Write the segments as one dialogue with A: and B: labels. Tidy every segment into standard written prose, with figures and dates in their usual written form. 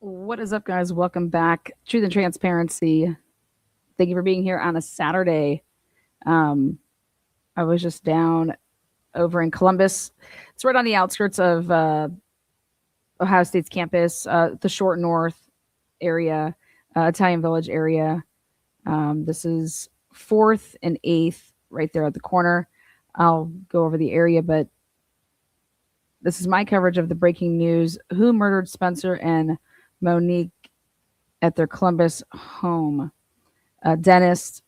A: What is up, guys? Welcome back. Truth and Transparency. Thank you for being here on a Saturday. Um, I was just down over in Columbus. It's right on the outskirts of Ohio State's campus, the Short North area, Italian Village area. This is 4th and 8th right there at the corner. I'll go over the area, but this is my coverage of the breaking news. Who murdered Spencer and Monique at their Columbus home? A dentist,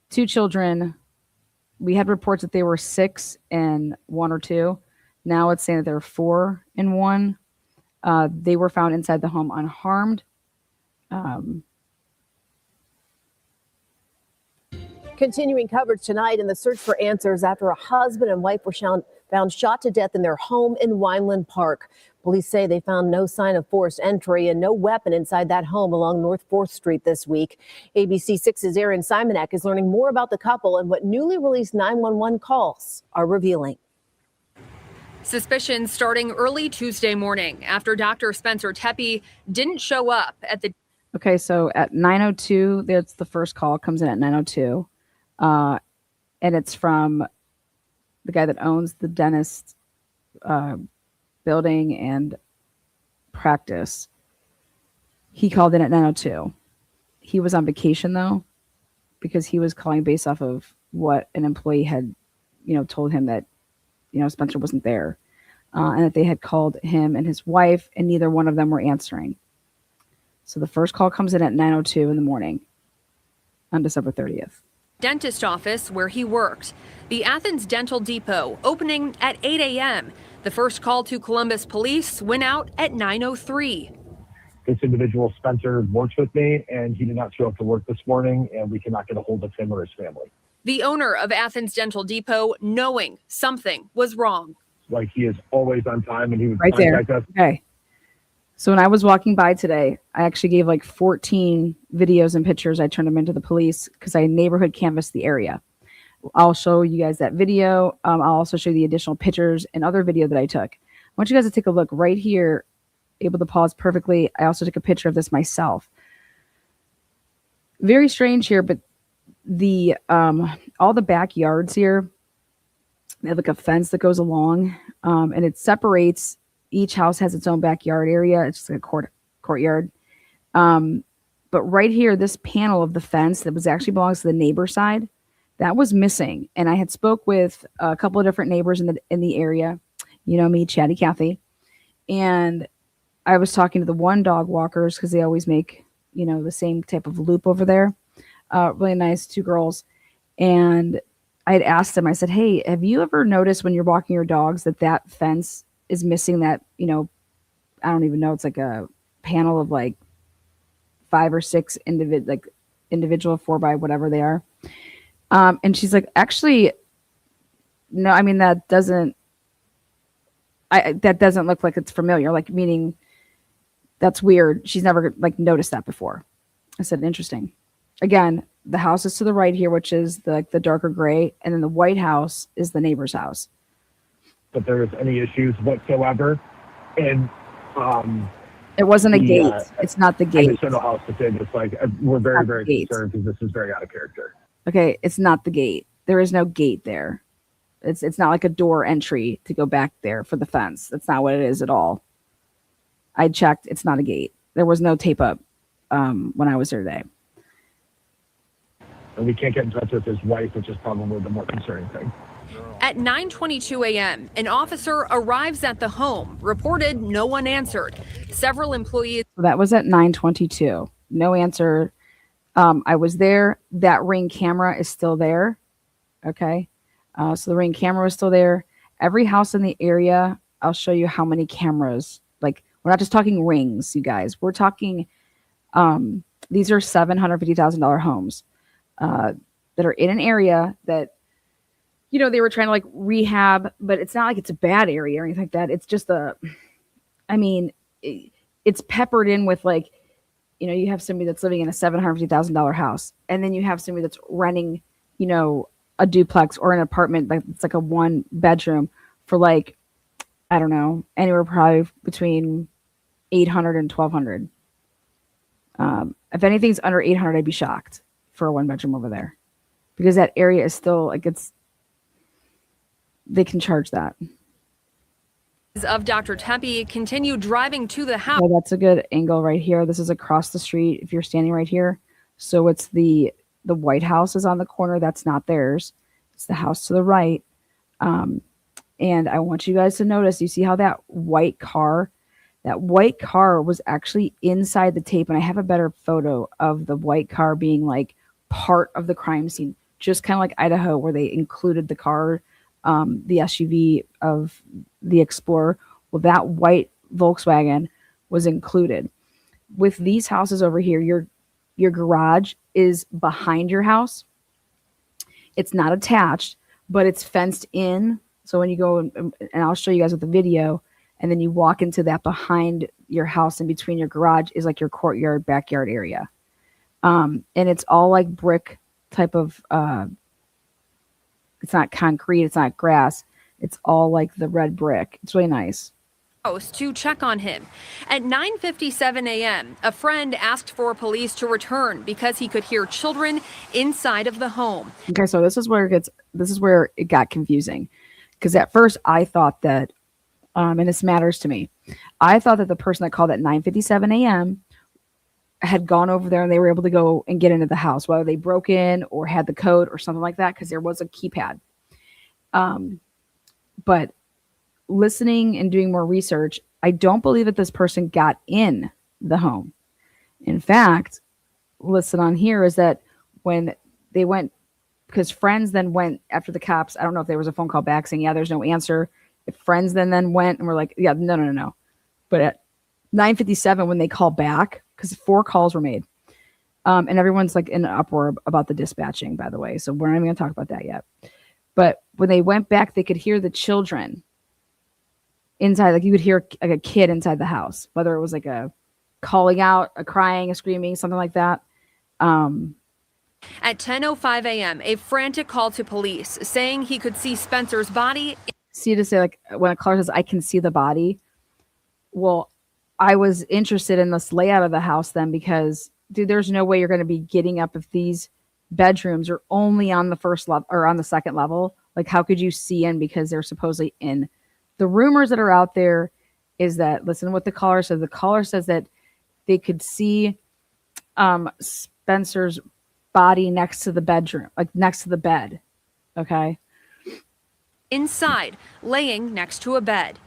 A: 2 children. We had reports that they were 6 and 1 or 2. Now it's saying that they're 4 and 1. They were found inside the home unharmed.
B: Continuing coverage tonight in the search for answers after a husband and wife were found shot to death in their home in Wineland Park. Police say they found no sign of forced entry and no weapon inside that home along North 4th Street this week. ABC 6's Aaron Simonek is learning more about the couple and what newly released 911 calls are revealing.
C: Suspicions starting early Tuesday morning after Dr. Spencer Tepe didn't show up at the...
A: Okay, so at 9:02, that's the first call. Comes in at 9:02. And it's from the guy that owns the dentist building and practice. He called in at 9:02. He was on vacation, though, because he was calling based off of what an employee had, told him that, Spencer wasn't there, and that they had called him and his wife, and neither one of them were answering. So the first call comes in at 9:02 in the morning on December 30th.
C: Dentist office where he worked. The Athens Dental Depot opening at 8 a.m. The first call to Columbus police went out at 9:03.
D: This individual, Spencer, works with me, and he did not show up to work this morning, and we cannot get a hold of him or his family.
C: The owner of Athens Dental Depot knowing something was wrong.
D: Like, he is always on time, and he would
A: right
D: contact
A: there.
D: us.
A: Okay. So when I was walking by today, I actually gave like 14 videos and pictures. I turned them into the police because I neighborhood canvassed the area. I'll show you guys that video. I'll also show you the additional pictures and other video that I took. I want you guys to take a look right here, able to pause perfectly. I also took a picture of this myself. Very strange here, but the all the backyards here, they have like a fence that goes along, and it separates. Each house has its own backyard area. It's just like a courtyard. But right here, this panel of the fence that was actually belongs to the neighbor side, that was missing. And I had spoke with a couple of different neighbors in the area. You know me, Chatty Cathy. And I was talking to the one dog walkers because they always make, the same type of loop over there. Really nice, 2 girls. And I had asked them, I said, hey, have you ever noticed when you're walking your dogs that fence is missing that, I don't even know. It's like a panel of like 5 or 6 individual 4 by whatever they are. And she's like, actually, no, I mean, that doesn't look like it's familiar. Like, meaning that's weird. She's never like noticed that before. I said, interesting. Again, the house is to the right here, which is the darker gray. And then the white house is the neighbor's house.
D: If there is any issues whatsoever. And
A: it wasn't a gate. It's not the gate.
D: I just don't know how else to say this. Like, we're very, very concerned because this is very out of character.
A: Okay, it's not the gate. There is no gate there. It's not like a door entry to go back there for the fence. That's not what it is at all. I checked. It's not a gate. There was no tape up when I was there today.
D: And we can't get in touch with his wife, which is probably the more concerning thing.
C: At 9:22 a.m., an officer arrives at the home, reported no one answered. Several employees...
A: So that was at 9:22. No answer. I was there. That Ring camera is still there. Okay. So the Ring camera was still there. Every house in the area, I'll show you how many cameras. Like, we're not just talking Rings, you guys. We're talking, these are $750,000 homes that are in an area that, they were trying to like rehab, but it's not like it's a bad area or anything like that. It's just it's peppered in with like, you have somebody that's living in a $750,000 house, and then you have somebody that's renting, a duplex or an apartment, like it's like a 1 bedroom for like, I don't know, anywhere probably between 800 and 1200. If anything's under 800, I'd be shocked for a 1-bedroom over there, because that area is still like they can charge that.
C: Of Dr. Tepe continue driving to the house.
A: Well, that's a good angle right here. This is across the street if you're standing right here. So it's the White House is on the corner. That's not theirs. It's the house to the right. And I want you guys to notice, you see how that white car was actually inside the tape. And I have a better photo of the white car being like part of the crime scene, just kind of like Idaho, where they included the car, the SUV of the Explorer. Well, that white Volkswagen was included. With these houses over here, your garage is behind your house. It's not attached, but it's fenced in. So when you go, and I'll show you guys with the video, and then you walk into that behind your house, in between your garage is like your courtyard, backyard area. And it's all like brick type of, it's not concrete, it's not grass. It's all like the red brick. It's really nice.
C: To check on him. At 9:57 a.m., a friend asked for police to return because he could hear children inside of the home.
A: Okay, so this is where it got confusing. Because at first I thought that, and this matters to me, I thought that the person that called at 9:57 a.m. had gone over there and they were able to go and get into the house, whether they broke in or had the code or something like that, because there was a keypad. But listening and doing more research, I don't believe that this person got in the home. In fact, listed on here is that when they went, because friends then went after the cops. I don't know if there was a phone call back saying, yeah, there's no answer. If friends then went and were like, yeah, no. But at 9:57, when they called back, because 4 calls were made, and everyone's like in an uproar about the dispatching, by the way. So we're not even going to talk about that yet. But when they went back, they could hear the children inside. Like you could hear like a kid inside the house, whether it was like a calling out, a crying, a screaming, something like that.
C: At 10:05 a.m., a frantic call to police saying he could see Spencer's body.
A: See, to say, like, when a caller says, I can see the body. Well, I was interested in this layout of the house then, because, dude, there's no way you're going to be getting up if these bedrooms are only on the first level or on the second level. Like, how could you see in? Because they're supposedly in. The rumors that are out there is that, listen to what the caller says. The caller says that they could see Spencer's body next to the bedroom, like next to the bed. Okay.
C: Inside, laying next to a bed.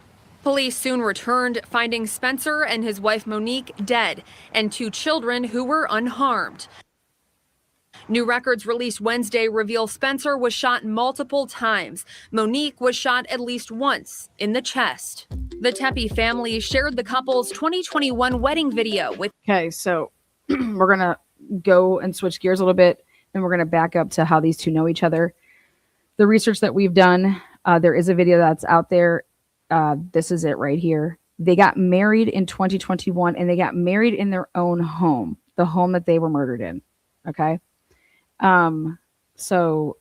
C: Police soon returned, finding Spencer and his wife Monique dead, and 2 children who were unharmed. New records released Wednesday reveal Spencer was shot multiple times. Monique was shot at least once in the chest. The Tepe family shared the couple's 2021 wedding video with.
A: Okay, so we're going to go and switch gears a little bit, and we're going to back up to how these two know each other. The research that we've done, there is a video that's out there. This is it right here. They got married in 2021, and they got married in their own home, the home that they were murdered in. Okay. So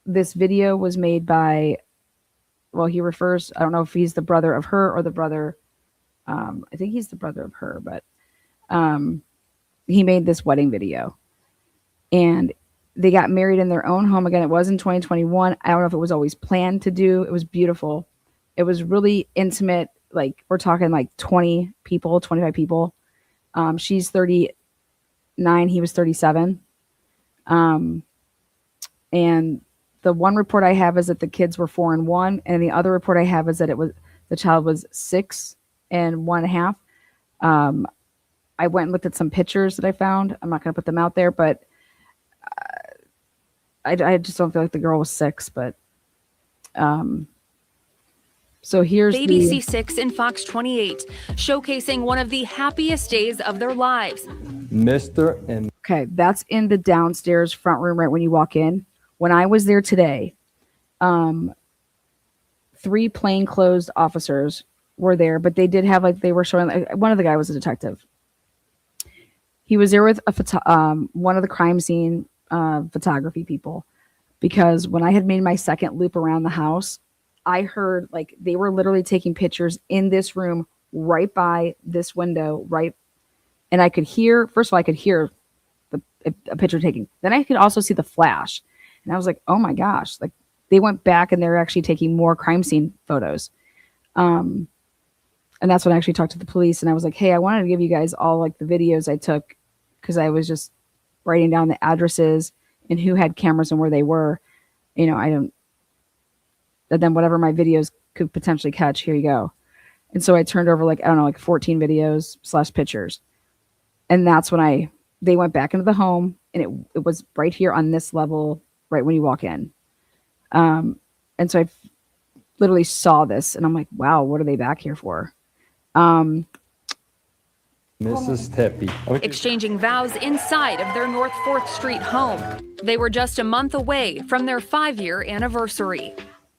A: this video was made by, well, he refers, I don't know if he's the brother of her or the brother. I think he's the brother of her, but, he made this wedding video, and they got married in their own home. Again, it was in 2021. I don't know if it was always planned to do. It was beautiful. It was really intimate. Like, we're talking like 20 people, 25 people. She's 39. He was 37. And the one report I have is that the kids were 4 and 1. And the other report I have is that the child was 6 and 1.5. I went and looked at some pictures that I found. I'm not going to put them out there, but I just don't feel like the girl was 6, but so here's
C: Baby C6 in Fox 28, showcasing one of the happiest days of their lives.
A: Okay, that's in the downstairs front room right when you walk in. When I was there today, 3 plainclothes officers were there, but they did have, like, they were showing, like, one of the guy was a detective. He was there with one of the crime scene photography people, because when I had made my second loop around the house, I heard, like, they were literally taking pictures in this room right by this window, right, and I could hear. First of all, I could hear a picture taking. Then I could also see the flash, and I was like, "Oh my gosh!" Like they went back and they're actually taking more crime scene photos. And that's when I actually talked to the police, and I was like, "Hey, I wanted to give you guys all like the videos I took because I was just writing down the addresses and who had cameras and where they were. You know, I don't. And then whatever my videos could potentially catch, here you go." And so I turned over like I don't know, like 14 videos / pictures, and that's when they went back into the home, and it was right here on this level, right when you walk in. And so I literally saw this, and I'm like, wow, what are they back here for?
E: Mrs. Tepe.
C: Exchanging vows inside of their North 4th Street home. They were just a month away from their 5-year anniversary.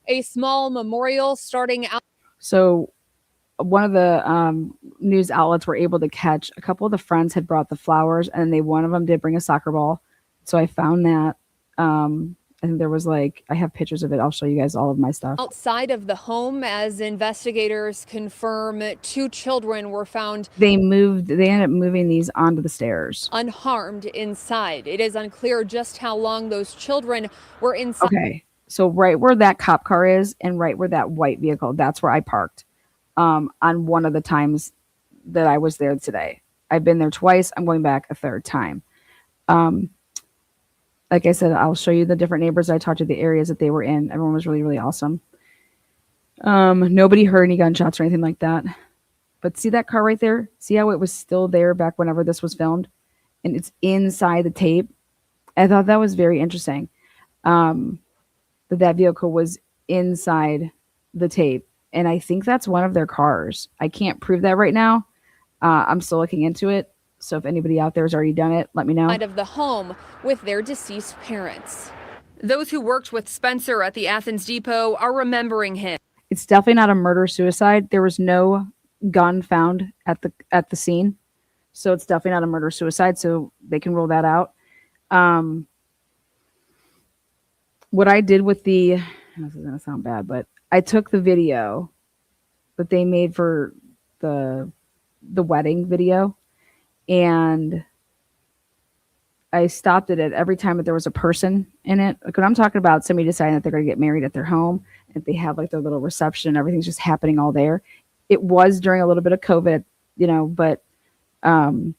C: A small memorial starting out.
A: So one of the news outlets were able to catch a couple of the friends had brought the flowers, and one of them did bring a soccer ball. So I found that. I think there was like, I have pictures of it. I'll show you guys all of my stuff.
C: Outside of the home, as investigators confirm, 2 children were found.
A: They ended up moving these onto the stairs.
C: Unharmed inside. It is unclear just how long those children were inside.
A: Okay. So right where that cop car is and right where that white vehicle, that's where I parked on one of the times that I was there today. I've been there twice. I'm going back a third time. Like I said, I'll show you the different neighbors I talked to, the areas that they were in. Everyone was really, really awesome. Nobody heard any gunshots or anything like that. But see that car right there? See how it was still there back whenever this was filmed? And it's inside the tape. I thought that was very interesting. That vehicle was inside the tape. And I think that's one of their cars. I can't prove that right now. I'm still looking into it. So if anybody out there has already done it, let me know.
C: Out of the home with their deceased parents. Those who worked with Spencer at the Athens Depot are remembering him.
A: It's definitely not a murder-suicide. There was no gun found at the scene. So it's definitely not a murder-suicide. So they can rule that out. What I did with this is going to sound bad, but I took the video that they made for the wedding video, and I stopped it at every time that there was a person in it. Like when I'm talking about somebody deciding that they're going to get married at their home, and they have like their little reception and everything's just happening all there. It was during a little bit of COVID, but when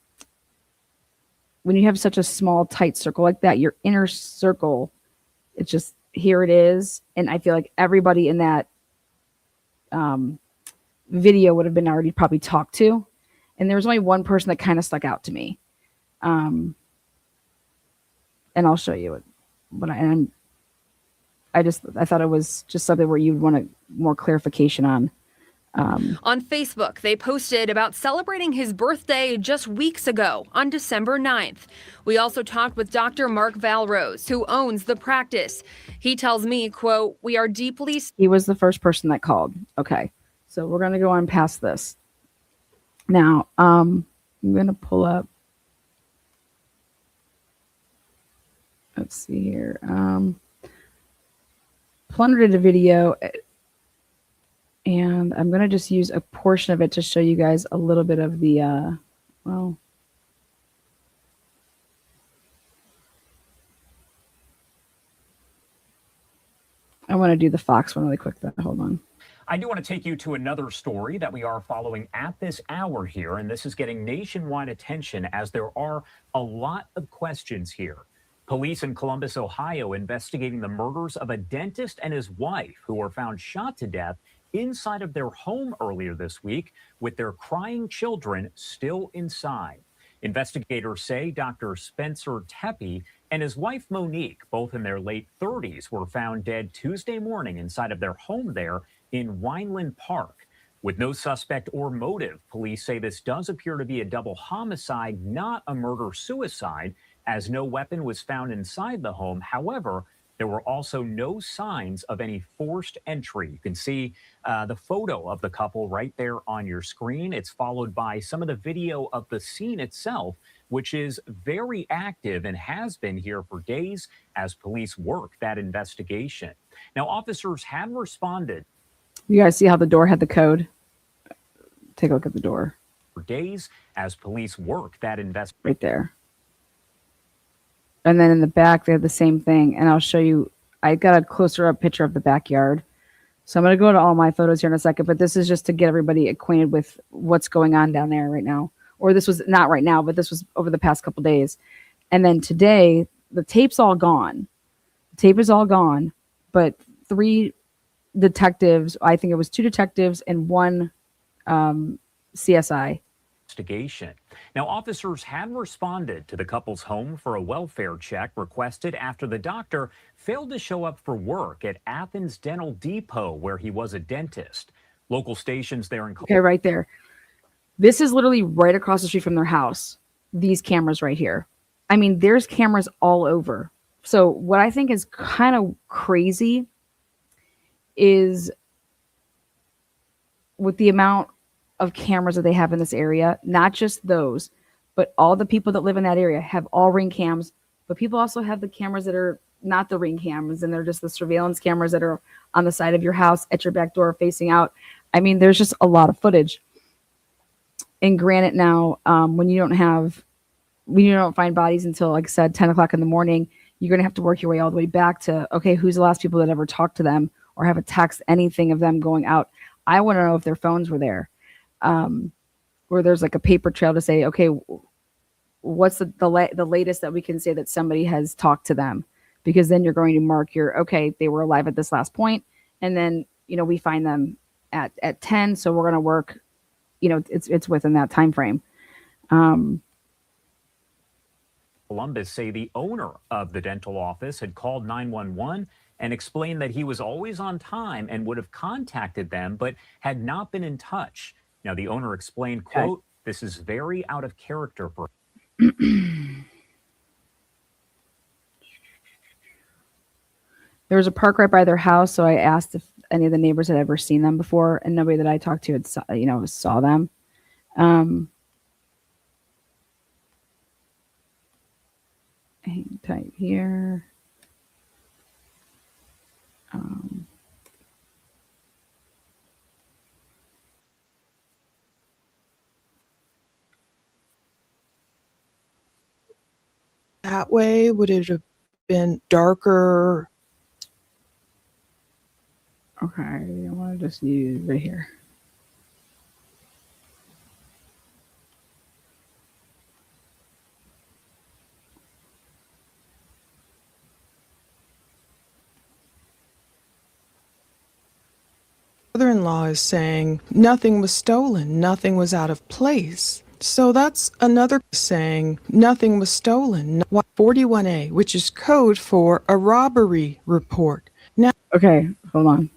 A: you have such a small, tight circle like that, your inner circle, it's just, here it is. And I feel like everybody in that video would have been already probably talked to. And there was only one person that kind of stuck out to me. And I'll show you it. But I thought it was just something where you'd want more clarification on.
C: On Facebook, they posted about celebrating his birthday just weeks ago on December 9th. We also talked with Dr. Mark Valrose, who owns the practice. He tells me, quote, "We are deeply..."
A: He was the first person that called. Okay. So we're going to go on past this. Now, I'm going to pull up. Let's see here. Plundered a video, and I'm going to just use a portion of it to show you guys a little bit of the, I want to do the Fox one really quick, though. Hold on.
F: I do want to take you to another story that we are following at this hour here, and this is getting nationwide attention as there are a lot of questions here. Police in Columbus, Ohio, investigating the murders of a dentist and his wife who were found shot to death inside of their home earlier this week with their crying children still inside. Investigators say Dr. Spencer Tepe and his wife Monique, both in their late 30s, were found dead Tuesday morning inside of their home there in Wineland Park. With no suspect or motive, police say this does appear to be a double homicide, not a murder-suicide, as no weapon was found inside the home. However, there were also no signs of any forced entry. You can see the photo of the couple right there on your screen. It's followed by some of the video of the scene itself, which is very active and has been here for days as police work that investigation. Now, officers have responded.
A: You guys see how the door had the code? take a look at the door.
F: For days as police work that investigation.
A: Right there. And then in the back, they have the same thing. And I'll show you. I got a closer up picture of the backyard. So I'm going to go to all my photos here in a second. But this is just to get everybody acquainted with what's going on down there right now. Or this was not right now, but this was over the past couple days. And then today, the tape's all gone. The tape is all gone. But 3 detectives, I think it was 2 detectives and 1 CSI.
F: Investigation. Now, officers had responded to the couple's home for a welfare check requested after the doctor failed to show up for work at Athens Dental Depot, where he was a dentist. Local stations there in
A: Okay, right there. This is literally right across the street from their house. These cameras right here. I mean, there's cameras all over. So what I think is kind of crazy is with the amount of cameras that they have in this area, not just those, but all the people that live in that area have all Ring cams, but people also have the cameras that are not the Ring cameras, and they're just the surveillance cameras that are on the side of your house at your back door facing out. I mean, there's just a lot of footage. And granted now, when you don't find bodies until, like I said, 10 o'clock in the morning, you're going to have to work your way all the way back to, okay, who's the last people that ever talked to them or have a text, anything of them going out. I want to know if their phones were there. Where there's like a paper trail to say, okay, what's the latest that we can say that somebody has talked to them? Because then you're going to mark okay, they were alive at this last point. And then, we find them at 10. So we're going to work, it's within that time frame.
F: Columbus say the owner of the dental office had called 911 and explained that he was always on time and would have contacted them, but had not been in touch. Now, the owner explained, quote, "This is very out of character for."
A: There was a park right by their house, so I asked if any of the neighbors had ever seen them before, and nobody that I talked to had saw them. Hang tight here.
G: That way, would it have been darker?
A: Okay, I want to just use right here.
G: Mother-in-law is saying nothing was stolen, nothing was out of place. So that's another saying nothing was stolen. 41A, which is code for a robbery report. Now,
A: okay, hold on.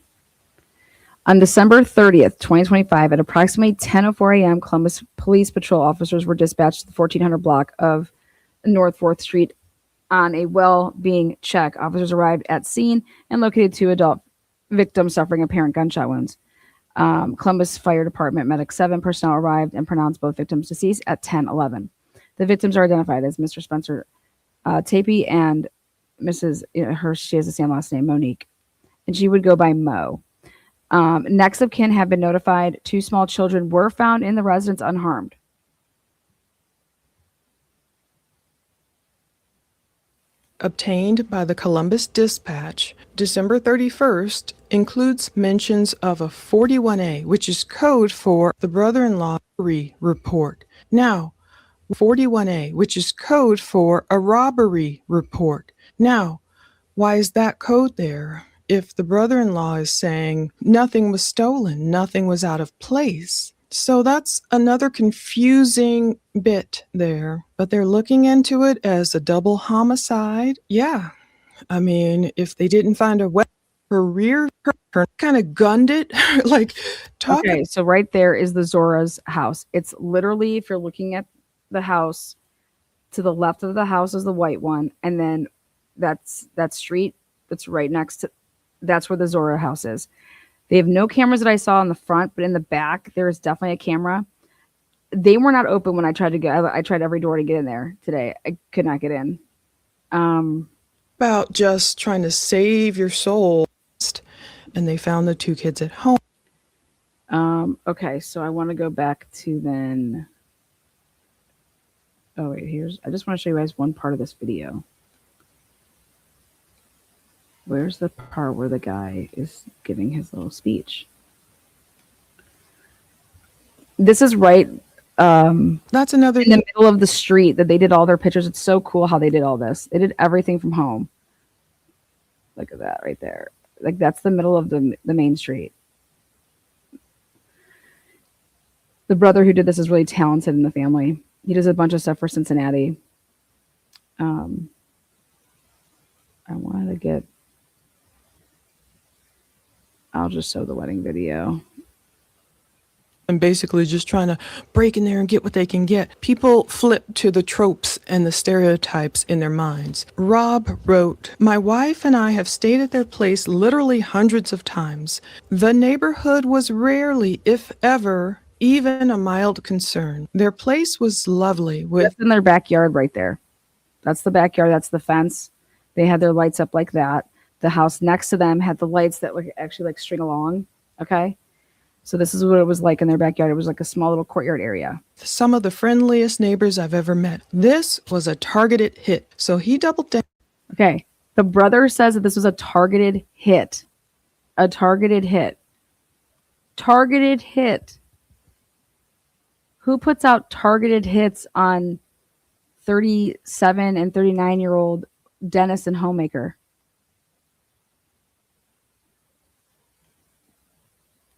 A: On December 30th, 2025, at approximately 10:04 a.m., Columbus Police Patrol officers were dispatched to the 1400 block of North 4th Street on a well-being check. Officers arrived at scene and located 2 adult victims suffering apparent gunshot wounds. Columbus Fire Department Medic 7 personnel arrived and pronounced both victims deceased at 10:11. The victims are identified as Mr. Spencer Tepe and Mrs. She has the same last name, Monique, and she would go by Mo. Next of kin have been notified. 2 small children were found in the residence unharmed.
G: obtained by the Columbus Dispatch, December 31st, includes mentions of a 41A, which is code for the brother-in-law report. Now, 41A, which is code for a robbery report. Now, why is that code there? If the brother-in-law is saying nothing was stolen, nothing was out of place. So that's another confusing bit there, but they're looking into it as a double homicide. Yeah, I mean, if they didn't find a weapon, her rear kind of gunned it, like talk.
A: Okay, so right there is the Zora's house. It's literally, if you're looking at the house, to the left of the house is the white one, and then that's that street that's right next to, that's where the Zora house is. They have no cameras that I saw in the front, but in the back, there is definitely a camera. They were not open when I tried to get, I tried every door to get in there today. I could not get in.
G: About just trying to save your soul. And they found the two kids at home.
A: Okay, so I want to go back to then. Oh wait, I just want to show you guys one part of this video. Where's the part where the guy is giving his little speech? This is right
G: That's another
A: in the middle of the street that they did all their pictures. It's so cool how they did all this. They did everything from home. Look at that right there. Like that's the middle of the main street. The brother who did this is really talented in the family. He does a bunch of stuff for Cincinnati. I wanted to get. I'll just show the wedding video.
G: and basically just trying to break in there and get what they can get. People flip to the tropes and the stereotypes in their minds. Rob wrote, "My wife and I have stayed at their place literally hundreds of times. The neighborhood was rarely, if ever, even a mild concern. Their place was lovely with..."
A: That's in their backyard right there. That's the backyard. That's the fence. They had their lights up like that. The house next to them had the lights that would actually like string along. Okay. So this is what it was like in their backyard. It was like a small little courtyard area.
G: "Some of the friendliest neighbors I've ever met. This was a targeted hit." So he doubled down.
A: Okay. The brother says that this was a targeted hit. A targeted hit. Targeted hit. Who puts out targeted hits on 37 and 39-year-old Dennis and homemaker?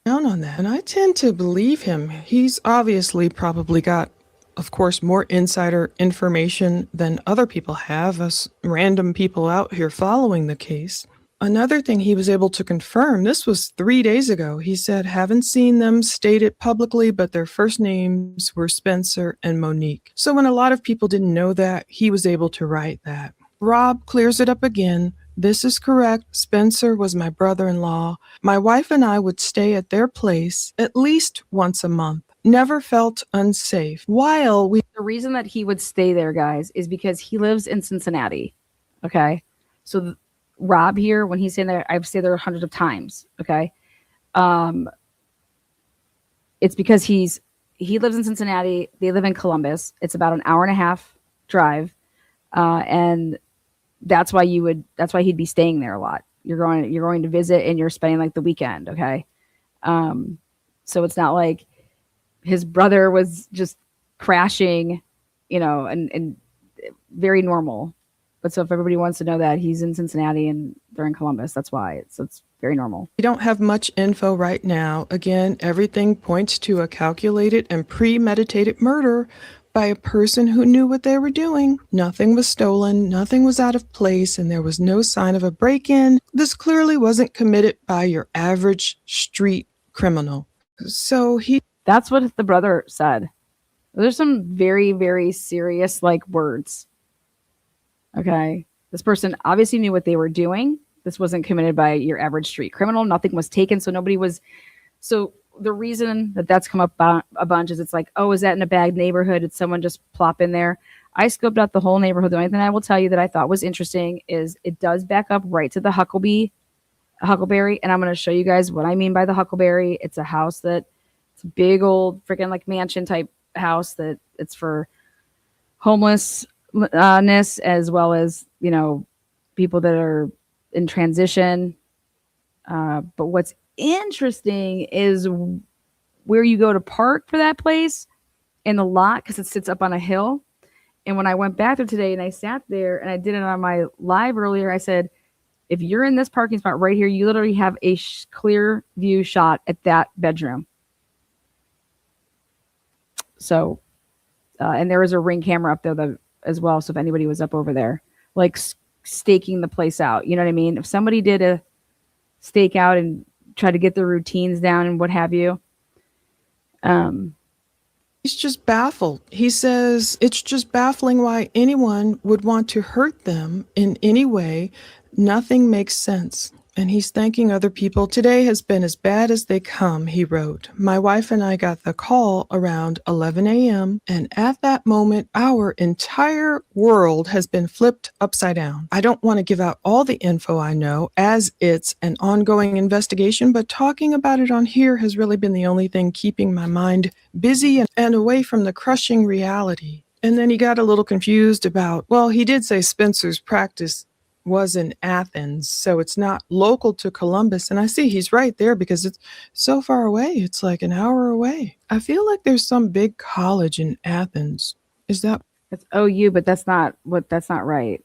G: Down on that. And I tend to believe him. He's obviously probably got, of course, more insider information than other people have, us random people out here following the case. Another thing he was able to confirm, this was 3 days ago. He said, "Haven't seen them stated publicly, but their first names were Spencer and Monique." So when a lot of people didn't know that, he was able to write that. Rob clears it up again. "This is correct. Spencer was my brother-in-law. My wife and I would stay at their place at least once a month. Never felt unsafe. While we..."
A: The reason that he would stay there, guys, is because he lives in Cincinnati. Okay. So Rob here, when he's saying there, I've stayed there hundreds of times. Okay. It's because he lives in Cincinnati. They live in Columbus. It's about an hour and a half drive. And that's why he'd be staying there a lot. You're going to visit and you're spending like the weekend. Okay. So it's not like his brother was just crashing, and very normal. But so if everybody wants to know that he's in Cincinnati and they're in Columbus, that's why it's very normal.
G: We don't have much info right now. Again, everything points to a calculated and premeditated murder by a person who knew what they were doing. Nothing was stolen, nothing was out of place, and there was no sign of a break-in. This clearly wasn't committed by your average street criminal. So
A: That's what the brother said. There's some very, very serious words. Okay. This person obviously knew what they were doing. This wasn't committed by your average street criminal. Nothing was taken. So nobody was. So the reason that that's come up a bunch is it's like, oh, is that in a bad neighborhood? Did someone just plop in there? I scoped out the whole neighborhood. The only thing I will tell you that I thought was interesting is it does back up right to the Huckleberry. And I'm going to show you guys what I mean by the Huckleberry. It's a house it's a big old freaking mansion type house that it's for homelessness as well as, people that are in transition. But what's interesting is where you go to park for that place in the lot, because it sits up on a hill. And when I went back there today and I sat there and I did it on my live earlier, I said, if you're in this parking spot right here, you literally have a clear view shot at that bedroom. So, and there was a Ring camera up there as well. So if anybody was up over there, staking the place out, you know what I mean? If somebody did a stake out and try to get their routines down and what have you.
G: he's just baffled. He says it's just baffling why anyone would want to hurt them in any way. Nothing makes sense. And he's thanking other people. Today has been as bad as they come, he wrote. My wife and I got the call around 11 a.m. And at that moment, our entire world has been flipped upside down. I don't want to give out all the info I know as it's an ongoing investigation, but talking about it on here has really been the only thing keeping my mind busy and away from the crushing reality. And then he got a little confused about, well, he did say Spencer's practice was in Athens, so it's not local to Columbus. And I see he's right there because it's so far away. It's like an hour away. I feel like there's some big college in Athens. Is that
A: It's OU, but that's not right.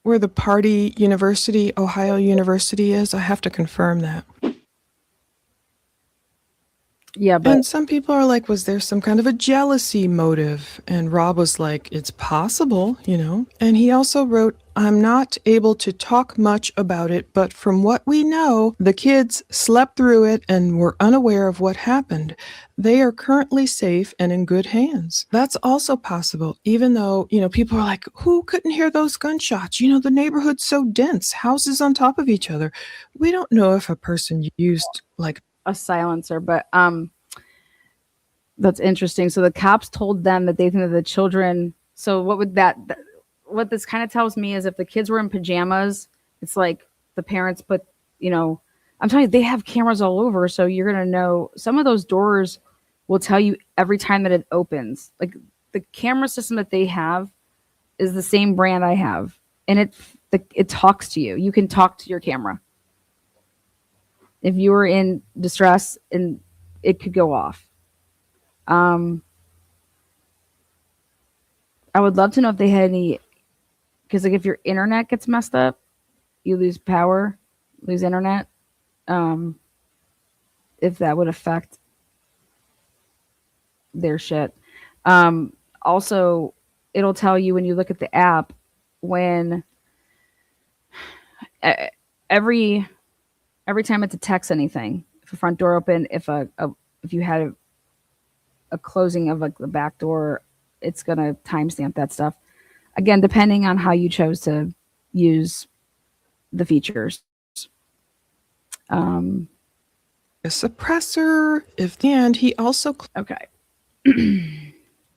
G: where the party university, Ohio University is? I have to confirm that.
A: Yeah, but
G: And some people are like, was there some kind of a jealousy motive? And Rob was like, it's possible, you know. And he also wrote, I'm not able to talk much about it, but from what we know, the kids slept through it and were unaware of what happened. They are currently safe and in good hands. That's also possible, even though, you know, people are like, who couldn't hear those gunshots? You know, the neighborhood's so dense, houses on top of each other. We don't know if a person used like
A: a silencer, but that's interesting. So the cops told them that they think that the children. So what this kind of tells me is if the kids were in pajamas, it's like the parents put, you know, I'm telling you, they have cameras all over, so you're gonna know. Some of those doors will tell you every time that it opens. Like the camera system that they have is the same brand I have, and it talks to you. You can talk to your camera. If you were in distress and it could go off. I would love to know if they had any, because like if your internet gets messed up, you lose power, lose internet. If that would affect their shit. Also, it'll tell you when you look at the app when every time it detects anything, if a front door open, if you had a closing of like the back door, it's gonna timestamp that stuff. Again, depending on how you chose to use the features.
G: a suppressor. And he also
A: Okay.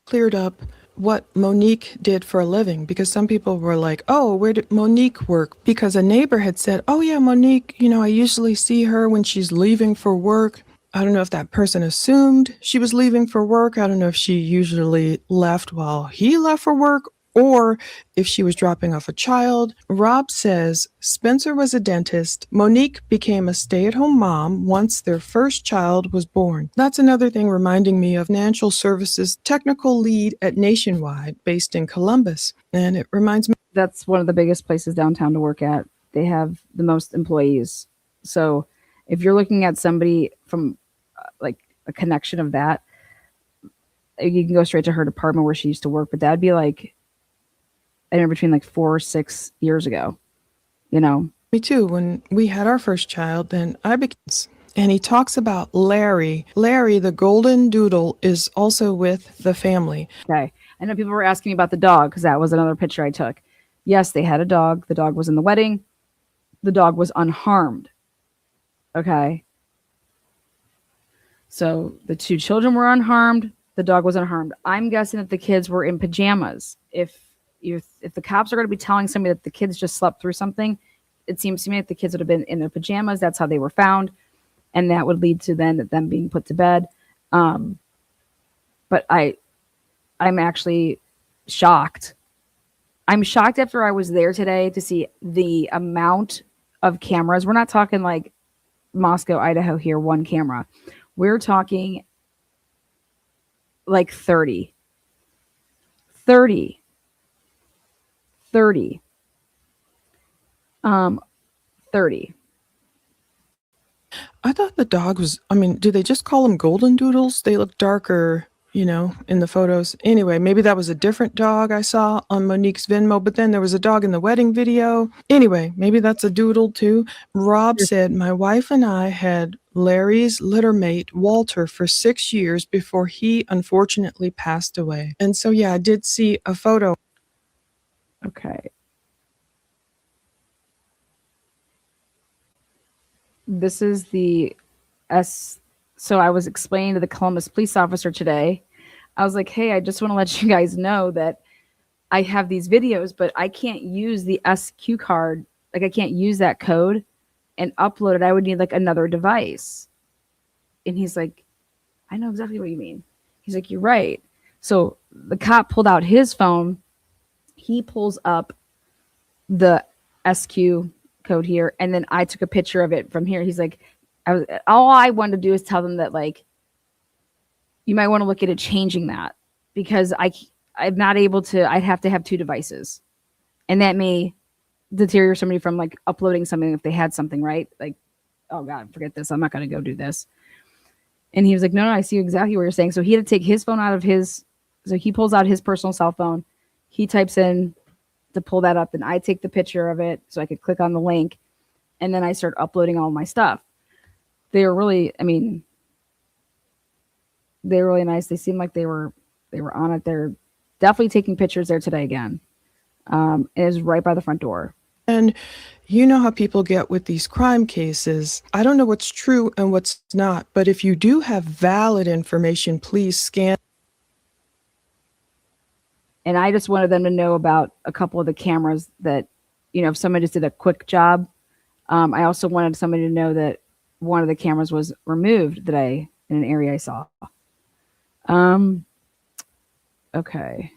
G: cleared up what Monique did for a living, because some people were like, oh, where did Monique work? Because a neighbor had said, oh yeah, Monique, you know, I usually see her when she's leaving for work. I don't know if that person assumed she was leaving for work. I don't know if she usually left while he left for work, or if she was dropping off a child. Rob says Spencer was a dentist. Monique became a stay-at-home mom once their first child was born. That's another thing reminding me of financial services technical lead at Nationwide, based in Columbus. And it reminds me.
A: That's one of the biggest places downtown to work at. They have the most employees. So if you're looking at somebody from like a connection of that, you can go straight to her department where she used to work, but that'd be like anywhere between like 4 or 6 years ago, you know?
G: Me too. When we had our first child, then I became. And he talks about Larry. Larry, the golden doodle, is also with the family.
A: Okay. I know people were asking me about the dog because that was another picture I took. Yes, they had a dog. The dog was in the wedding. The dog was unharmed. Okay. So the 2 children were unharmed. The dog was unharmed. I'm guessing that the kids were in pajamas. If the cops are going to be telling somebody that the kids just slept through something, it seems to me that the kids would have been in their pajamas. That's how they were found. And that would lead to then them being put to bed. But I'm actually shocked. I'm shocked after I was there today to see the amount of cameras. We're not talking like Moscow, Idaho here, 1 camera. We're talking like 30. 30.
G: I thought the dog was, do they just call them golden doodles? They look darker, you know, in the photos. Anyway, maybe that was a different dog I saw on Monique's Venmo, but then there was a dog in the wedding video. Anyway, maybe that's a doodle too. Rob said, my wife and I had Larry's litter mate, Walter, for 6 years before he unfortunately passed away. And so, yeah, I did see a photo.
A: Okay. This is the S. So I was explaining to the Columbus police officer today. I was like, hey, I just want to let you guys know that I have these videos, but I can't use the SQ card. Like, I can't use that code and upload it. I would need like another device. And he's like, I know exactly what you mean. He's like, you're right. So the cop pulled out his phone. He pulls up the SQ code here, and then I took a picture of it from here. He's like, all I wanted to do is tell them that, like, you might want to look at it changing that, because I'm not able to. I'd have to have two devices, and that may deter somebody from like uploading something if they had something, right? Like, oh God, forget this. I'm not going to go do this. And he was like, no, I see exactly what you're saying. So he had to take his phone out of his. So he pulls out his personal cell phone. He types in to pull that up, and I take the picture of it so I could click on the link, and then I start uploading all my stuff. They were really, I mean, they were really nice. They seemed like they were on it. They're definitely taking pictures there today again. It is right by the front door.
G: And you know how people get with these crime cases. I don't know what's true and what's not, but if you do have valid information, please scan.
A: And I just wanted them to know about a couple of the cameras that, you know, if somebody just did a quick job. I also wanted somebody to know that one of the cameras was removed today in an area I saw. Okay.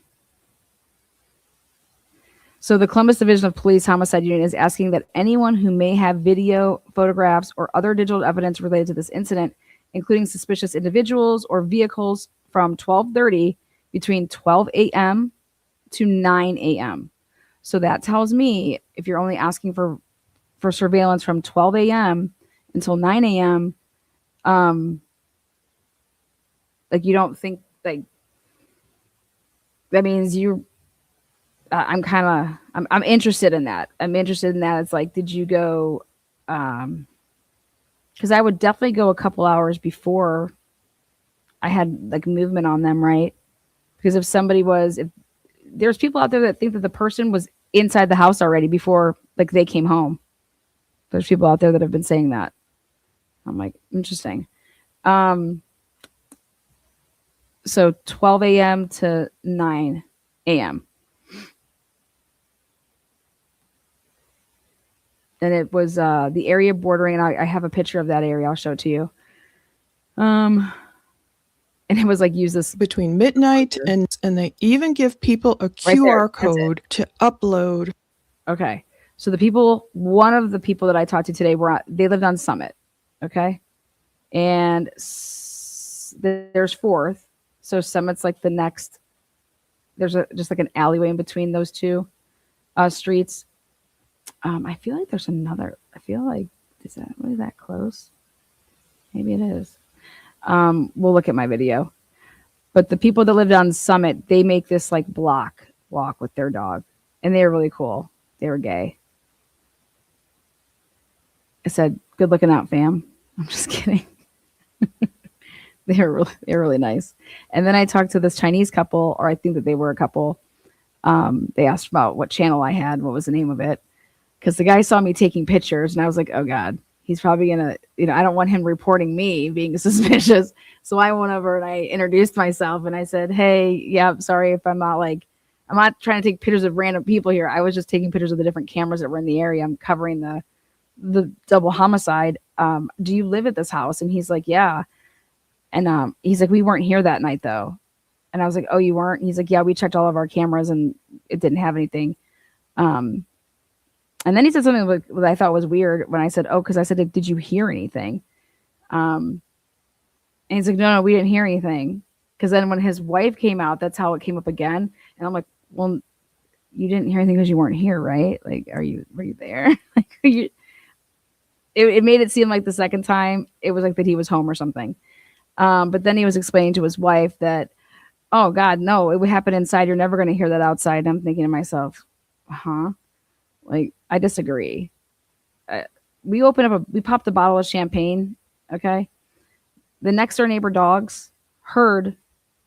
A: So the Columbus Division of Police Homicide Unit is asking that anyone who may have video, photographs, or other digital evidence related to this incident, including suspicious individuals or vehicles, from 12:30 between 12 a.m. to 9 a.m. So that tells me if you're only asking for surveillance from 12 a.m. until 9 a.m., like, you don't think, like, that means you. I'm interested in that. I'm interested in that. It's like, did you go? Because I would definitely go a couple hours before I had like movement on them, right? Because if there's people out there that think that the person was inside the house already before, like, they came home. There's people out there that have been saying that. I'm like, interesting. So 12 a.m. to 9 a.m. And it was the area bordering, and I have a picture of that area. I'll show it to you. And it was like, use this
G: Between midnight and they even give people a QR code to upload.
A: Okay. So one of the people that I talked to today, they lived on Summit. Okay. And there's 4th. So Summit's like the next, there's just like an alleyway in between those two streets. I feel like there's another. I feel like is that close? Maybe it is. We'll look at my video. But the people that lived on Summit, they make this like block walk with their dog, and they were really cool. They were gay. I said, "Good looking out, fam." I'm just kidding. They were really nice. And then I talked to this Chinese couple, or I think that they were a couple. They asked about what channel I had, what was the name of it. Because the guy saw me taking pictures, and I was like, oh God, he's probably going to, I don't want him reporting me being suspicious. So I went over and I introduced myself, and I said, hey, yeah, sorry if I'm not trying to take pictures of random people here. I was just taking pictures of the different cameras that were in the area. I'm covering the double homicide. Do you live at this house? And he's like, yeah. And he's like, we weren't here that night though. And I was like, oh, you weren't? And he's like, yeah, we checked all of our cameras and it didn't have anything. And then he said something that I thought was weird when I said, oh, because I said, did you hear anything? And he's like, no, we didn't hear anything. Because then when his wife came out, that's how it came up again. And I'm like, well, you didn't hear anything because you weren't here, right? Like, were you there? Like, it made it seem like the second time it was like that he was home or something. But then he was explaining to his wife that, oh God, no, it would happen inside. You're never going to hear that outside. And I'm thinking to myself, like, I disagree. We popped a bottle of champagne. Okay. The next door neighbor dogs heard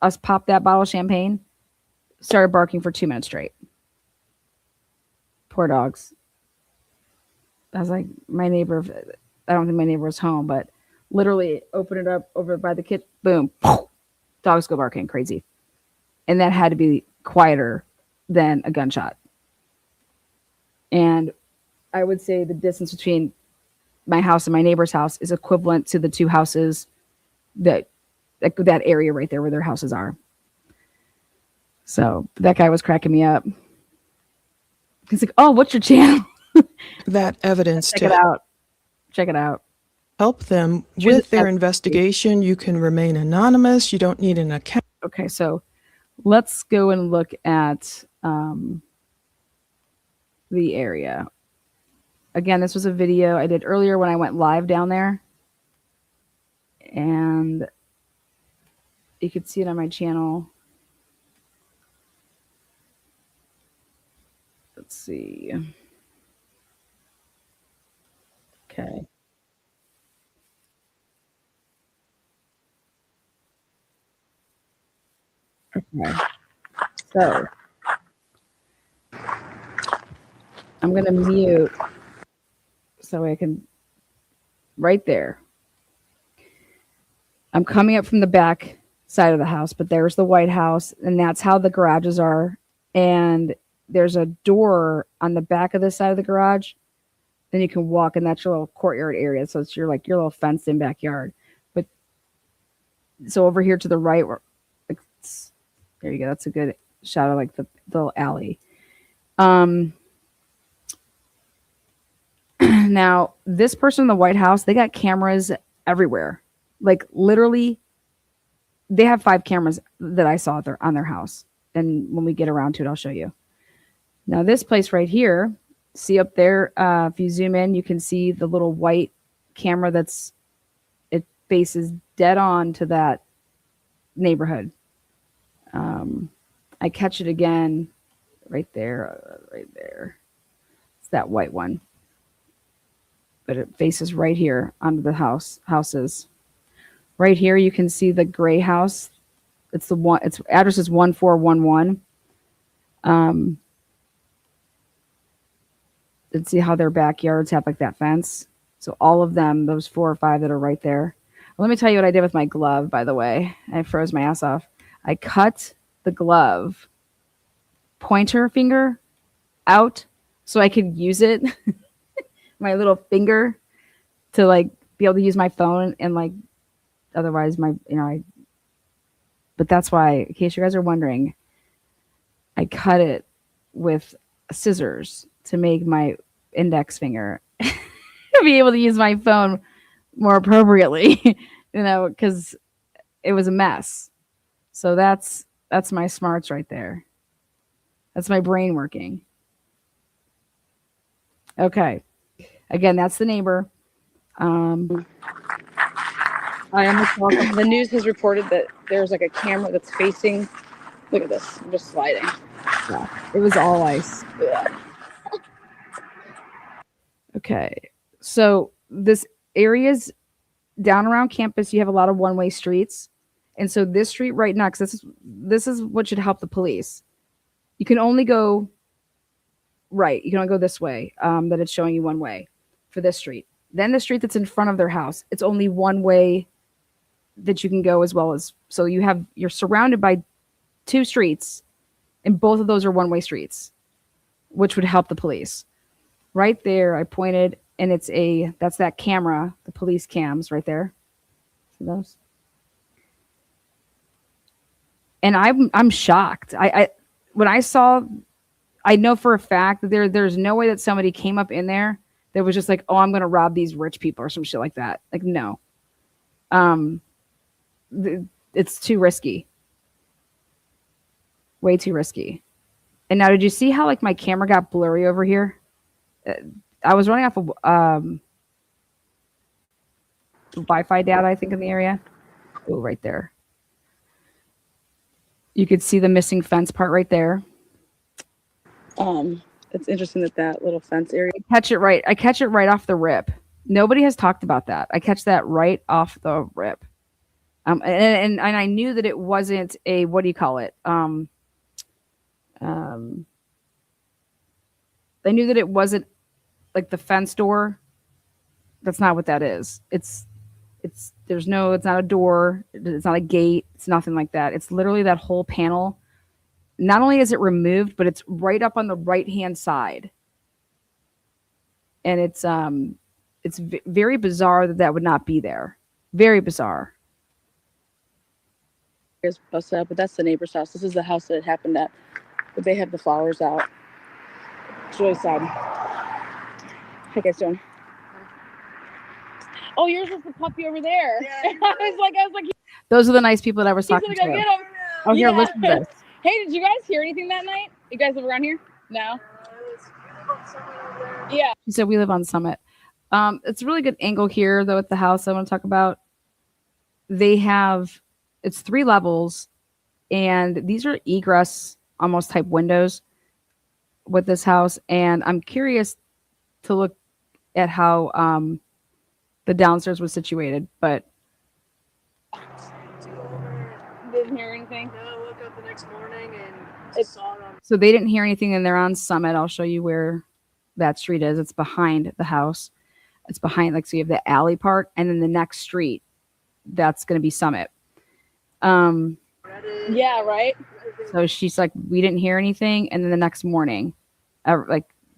A: us pop that bottle of champagne, started barking for 2 minutes straight. Poor dogs. I was like, my neighbor, I don't think my neighbor was home, but literally open it up over by the kitchen, boom, dogs go barking crazy. And that had to be quieter than a gunshot. And I would say the distance between my house and my neighbor's house is equivalent to the two houses that area right there where their houses are. So that guy was cracking me up. He's like, "Oh, what's your channel?"
G: That evidence
A: Check it
G: to
A: out. Check it out.
G: help them
A: Choose
G: with
A: it
G: their
A: as-
G: investigation. You can remain anonymous. You don't need an account.
A: Okay, so let's go and look at the area. Again, this was a video I did earlier when I went live down there. And you could see it on my channel. Let's see. Okay. Okay. So I'm going to mute so I can, right there. I'm coming up from the back side of the house, but there's the White House, and that's how the garages are. And there's a door on the back of this side of the garage. Then you can walk, and that's your little courtyard area. So it's your little fenced in backyard. But so over here to the right, there you go. That's a good shot of like the little alley. Now this person in the White House, they got cameras everywhere. Like literally, they have 5 cameras that I saw on their house. And when we get around to it, I'll show you. Now this place right here, see up there, if you zoom in, you can see the little white camera it faces dead on to that neighborhood. I catch it again right there, right there. It's that white one. But it faces right here onto the houses. Right here, you can see the gray house. It's the one. Its address is 1411. And see how their backyards have like that fence. So all of them, those 4 or 5 that are right there. Let me tell you what I did with my glove. By the way, I froze my ass off. I cut the glove pointer finger out so I could use it, my little finger, to like be able to use my phone and like. Otherwise, but that's why, in case you guys are wondering, I cut it with scissors to make my index finger be able to use my phone more appropriately, because it was a mess. So that's my smarts right there. That's my brain working. Okay. Again, that's the neighbor. I almost welcome. The news has reported that there's like a camera that's facing. Look at this. I'm just sliding. Yeah, it was all ice. Yeah. Okay. So this area's down around campus. You have a lot of one-way streets. And so this street right next, this is what should help the police. You can only go right. You can only go this way, that it's showing you one way for this street. Then the street that's in front of their house, it's only one way that you can go as well as, so you're surrounded by 2 streets, and both of those are one-way streets, which would help the police. Right there, I pointed, and that's that camera, the police cams right there. See those? And I'm shocked. When I saw, I know for a fact that there's no way that somebody came up in there that was just like, oh, I'm gonna rob these rich people or some shit like that. Like, no. It's too risky. Way too risky. And now, did you see how like my camera got blurry over here? I was running off of Wi-Fi data, I think, in the area. Oh, right there. You could see the missing fence part right there. It's interesting that little fence area. I catch it right off the rip. Nobody has talked about that. I catch that right off the rip. And I knew that it wasn't a, what do you call it? I knew that it wasn't like the fence door That's not what that is. It's it's not a door, it's not a gate, it's nothing like that. It's literally that whole panel. Not only is it removed, but it's right up on the right hand side. And it's very bizarre that that would not be there. Very bizarre.
H: It's busted up, but that's the neighbor's house. This is the house that it happened at. But they have the flowers out. It's really sad. How you guys doing? Oh, yours is the puppy over there. Yeah, I was like,
A: Those are the nice people that I was
H: he's
A: talking
H: gonna go
A: to.
H: get him.
A: Oh, here,
H: Yeah.
A: listen to this.
H: Hey, did you guys hear anything that night? You guys live around here? No. Yeah.
A: She said we live on Summit. It's a really good angle here, though, at the house I want to talk about. It's 3 levels, and these are egress almost type windows with this house. And I'm curious to look at how the downstairs was situated, but
H: Didn't hear anything.
I: No, I woke up the next morning and saw it on.
A: so they didn't hear anything, and they're on Summit. I'll show you where that street is. It's behind the house. It's behind, like, so you have the alley part, and then the next street, that's going to be Summit.
H: Yeah, right?
A: So she's like, we didn't hear anything, and then the next morning,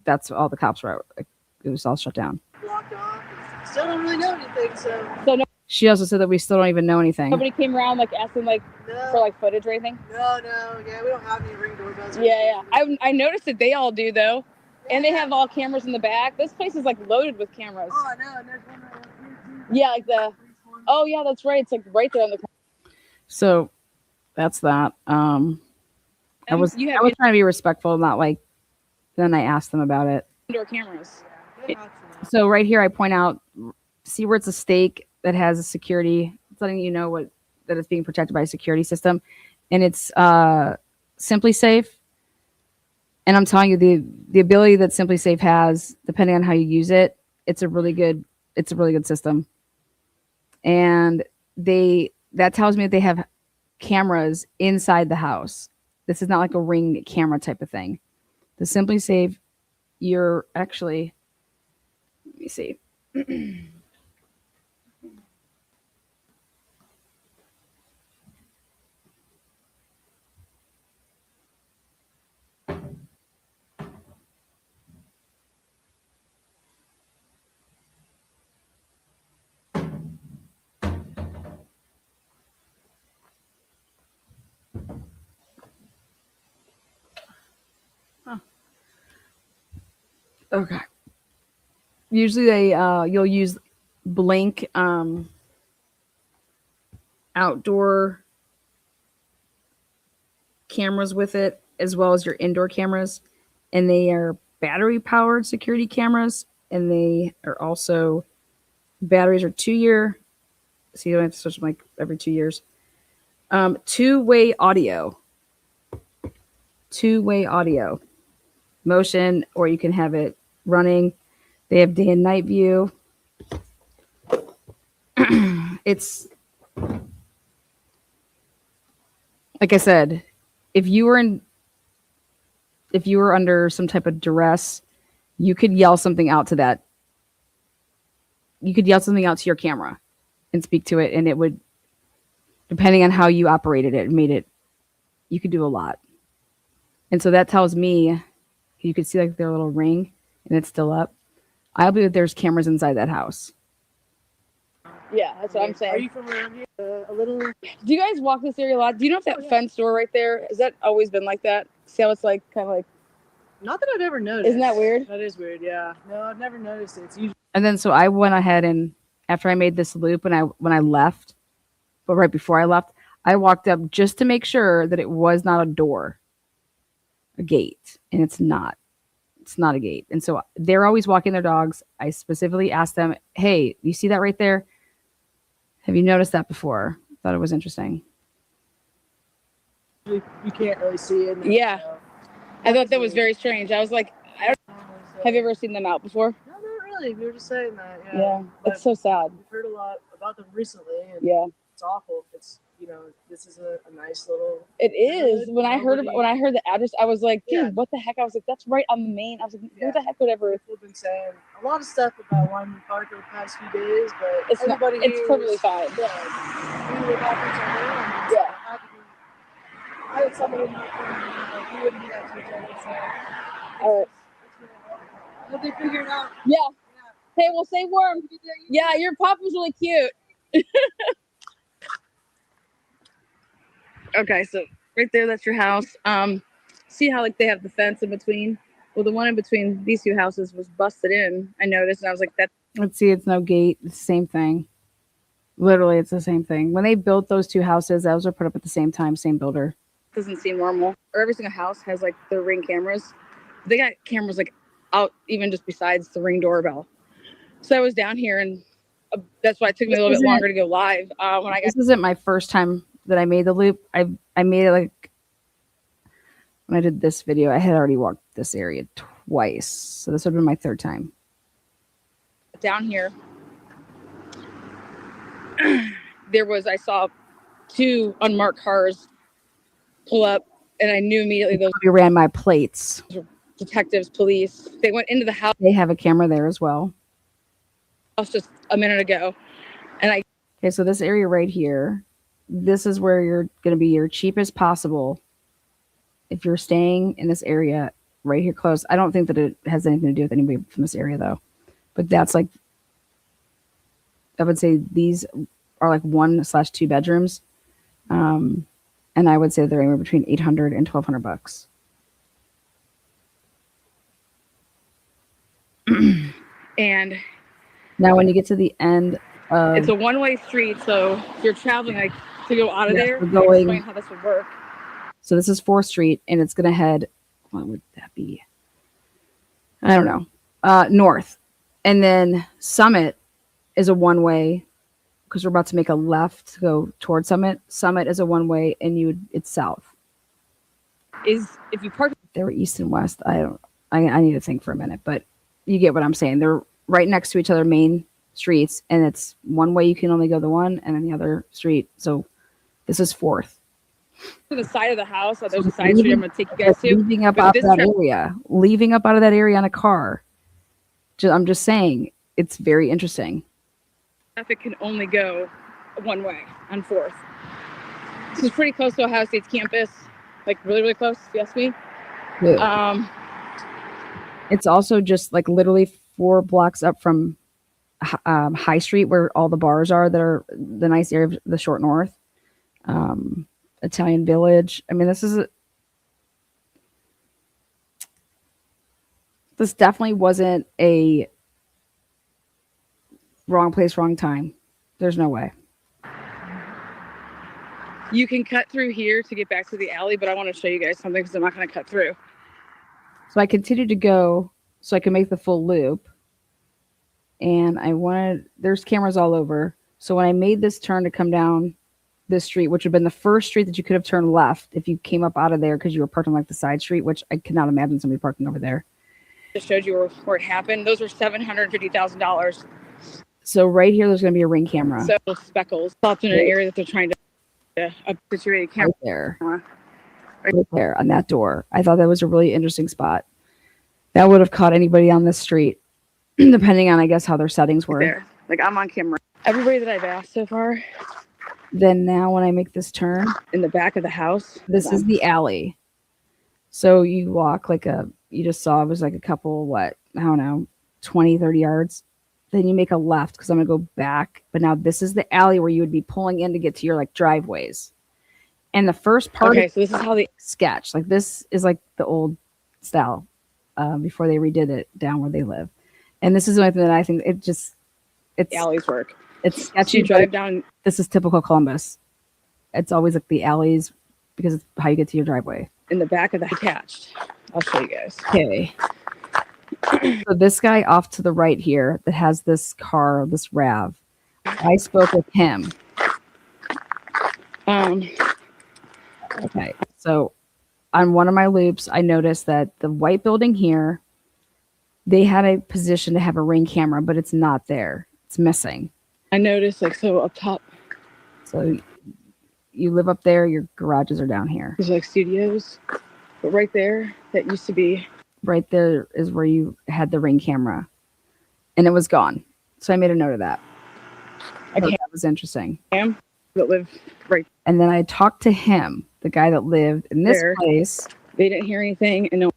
A: that's all the cops were out. Like, it was all shut down.
I: Blocked off. Still don't really know anything, so.
H: So
A: She also said that we still don't even know anything.
H: nobody came around like asking like
I: No.
H: for like footage or anything?
I: No, yeah, we don't have any ring doorbells. or
H: Yeah.
I: anything.
H: I noticed that they all do though. And they have all cameras in the back. This place is like loaded with cameras.
I: Oh, I know, and there's one right here too.
H: Yeah, like oh yeah, that's right. It's like right there on the
A: So that's that. I was
H: you
A: I
H: have
A: was trying to be respectful, not like. Then I asked them about it.
H: indoor cameras.
I: Good option.
A: So right here, I point out, see where it's a stake that has a security. It's letting you know that it's being protected by a security system, and it's Simply Safe. And I'm telling you, the ability that Simply Safe has, depending on how you use it, it's a really good system. And that tells me that they have cameras inside the house. This is not like a Ring camera type of thing. The Simply Safe, you're actually, let me see. Okay. Usually you'll use Blink outdoor cameras with it, as well as your indoor cameras, and they are battery powered security cameras, and they are also batteries are 2-year, so you don't have to switch them like every 2 years. Two-way audio, motion, or you can have it running. They have day and night view. It's like I said, if you were under some type of duress, you could yell something out to that. You could yell something out to your camera and speak to it, and it would, depending on how you operated it, you could do a lot. And so that tells me, you could see like their little ring and it's still up. I believe that there's cameras inside that house.
H: Yeah, that's what I'm saying.
I: Are you from around here? A little.
H: Do you guys walk this area a lot? Do you know if that fence door right there, has that always been like that? See how it's like kind of like,
I: Not that I've ever noticed.
H: isn't that weird?
I: That is weird. Yeah. No, I've never noticed it. It's usually.
A: And then so I went ahead, and after I made this loop when I left, but right before I left, I walked up just to make sure that it was not a door, a gate, and it's not. It's not a gate. And so they're always walking their dogs. I specifically asked them, "Hey, you see that right there? Have you noticed that before?" Thought it was interesting.
I: You can't really see it.
H: Yeah. I thought that was very strange. I was like, have you ever seen them out before?
I: No, not really. We were just saying that.
H: Yeah.
I: But
H: It's so sad.
I: we've heard a lot about them recently. And
H: Yeah.
I: It's awful. It's this is a nice little.
H: It is.
I: Good,
H: When I heard
I: nobody-
H: the address, I was like, dude,
I: Yeah.
H: what the heck? I was like, that's right on the main. I was like, who
I: Yeah.
H: the heck would ever?
I: People have been saying a lot of stuff about Wyman Park over the past few days, but
H: It's not.
I: everybody
H: It's
I: here
H: perfectly
I: is-
H: fine.
I: Yeah, we would happen to know.
H: Yeah.
I: I had somebody in my phone, like, we wouldn't do that to each other. So
H: All right.
I: I hope they figure it out.
H: Yeah. Hey, well, stay warm. Yeah, your pop was really cute. Okay, so right there, that's your house. See how like they have the fence in between? Well, the one in between these two houses was busted in. I noticed, and I was like, that
A: Let's see, it's no gate. It's the same thing. Literally, it's the same thing. When they built those two houses, those were put up at the same time, same builder.
H: doesn't seem normal. Or every single house has like the Ring cameras. They got cameras like out even just besides the Ring doorbell. So I was down here, and that's why it took me a little bit longer to go live. When I got
A: This isn't my first time that I made the loop. I made it like when I did this video, I had already walked this area twice. So this would have been my third time.
H: down here, I saw two unmarked cars pull up, and I knew immediately those
A: We ran my plates.
H: detectives, police, they went into the house
A: They have a camera there as well.
H: just a minute ago. And I
A: Okay, so this area right here, this is where you're going to be your cheapest possible if you're staying in this area right here close. I don't think that it has anything to do with anybody from this area though. But that's like, I would say these are like 1/2 bedrooms. And I would say they're anywhere between $800 and $1,200.
H: and
A: Now, when you get to the end of
H: it's a one-way street, so if you're traveling like to go out of
A: Yeah,
H: there,
A: we're
H: I'll
A: going-
H: explain how this would work.
A: So this is 4th Street, and it's going to head, what would that be? I don't know. North. And then Summit is a one-way because we're about to make a left to go towards Summit. Summit is a one-way, and it's south.
H: Is if you park
A: They were east and west. I need to think for a minute, but you get what I'm saying. They're right next to each other, main streets, and it's one way you can only go the one, and then the other street. So this is 4th.
H: to the side of the house, there's a side street I'm going to take you guys to.
A: Leaving up
H: But
A: out of
H: this
A: that
H: trip-
A: area, leaving up out of that area on a car. I'm just saying, it's very interesting.
H: Traffic can only go one way on 4th. This is pretty close to Ohio State's campus, like really, really close, if you ask me.
A: Yeah. It's also just like literally 4 blocks up from High Street, where all the bars are that are the nice area of the short north. Italian Village. I mean, this definitely wasn't a wrong place, wrong time. There's no way.
H: You can cut through here to get back to the alley, but I want to show you guys something because I'm not going to cut through.
A: So I continued to go so I could make the full loop. And there's cameras all over. So when I made this turn to come down this street, which would have been the first street that you could have turned left if you came up out of there because you were parked on like the side street, which I cannot imagine somebody parking over there.
H: Just showed you where it happened. Those were $750,000.
A: So right here, there's going to be a Ring camera.
H: So speckles. Thoughts in an area that they're trying to situate a camera.
A: Right there on that door. I thought that was a really interesting spot. That would have caught anybody on this street, depending on, I guess, how their settings were.
H: There. Like I'm on camera. Everybody that I've asked so far.
A: Then now when I make this turn,
H: in the back of the house,
A: this is the alley. So you walk you just saw it was like a couple, I don't know, 20, 30 yards. Then you make a left because I'm going to go back. But now this is the alley where you would be pulling in to get to your like driveways. And the first part
H: so this is how they
A: sketch. Like this is like the old style before they redid it down where they live. And this is the only thing that I think it's
H: alleys work.
A: It's sketchy.
H: You drive down.
A: This is typical Columbus. It's always like the alleys because it's how you get to your driveway.
H: In the back of the attached. I'll show you guys.
A: Okay. So this guy off to the right here that has this car, this RAV, I spoke with him. Okay. So on one of my loops, I noticed that the white building here, they had a position to have a Ring camera, but it's not there. It's missing.
H: I noticed so up top.
A: So you live up there, your garages are down here.
H: There's like studios, but right there, that used to be.
A: Right there is where you had the Ring camera, and it was gone. So I made a note of that.
H: I can't.
A: That was interesting.
H: That live right
A: And then I talked to him, the guy that lived in this
H: there.
A: place,
H: They didn't hear anything, and no.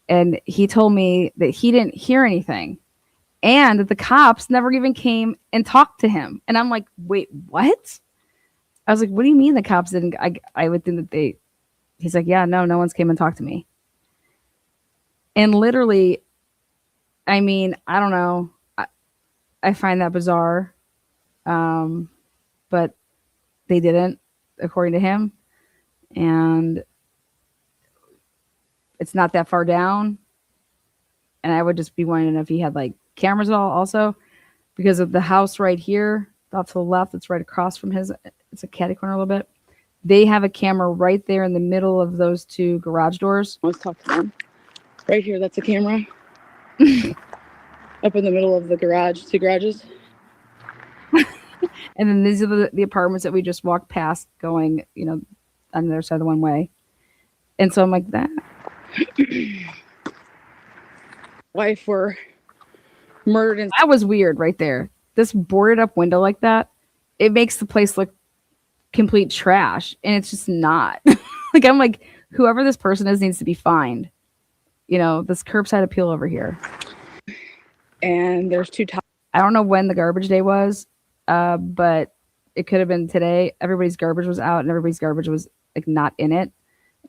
A: and he told me that he didn't hear anything, and that the cops never even came and talked to him. And I'm like, wait, what? I was like, what do you mean the cops didn't? I would think that they. He's like, yeah, no one's came and talked to me. And literally, I mean, I don't know. I find that bizarre. But they didn't, according to him. And it's not that far down. And I would just be wanting to know if he had like cameras at all also. Because of the house right here, off to the left, it's right across from his, it's a catty corner a little bit. They have a camera right there in the middle of those two garage doors.
H: Let's talk to them. Right here, that's a camera. Up in the middle of the garage, two garages.
A: And then these are the apartments that we just walked past going, you know, on the other side of the one way. And so I'm like, that.
H: Wife were murdered. And
A: that was weird right there. This boarded up window like that, it makes the place look complete trash. And it's just not. Like, I'm like, whoever this person is needs to be fined. You know, this curbside appeal over here.
H: And there's two top.
A: I don't know when the garbage day was, but it could have been today. Everybody's garbage was out and everybody's garbage was like not in it,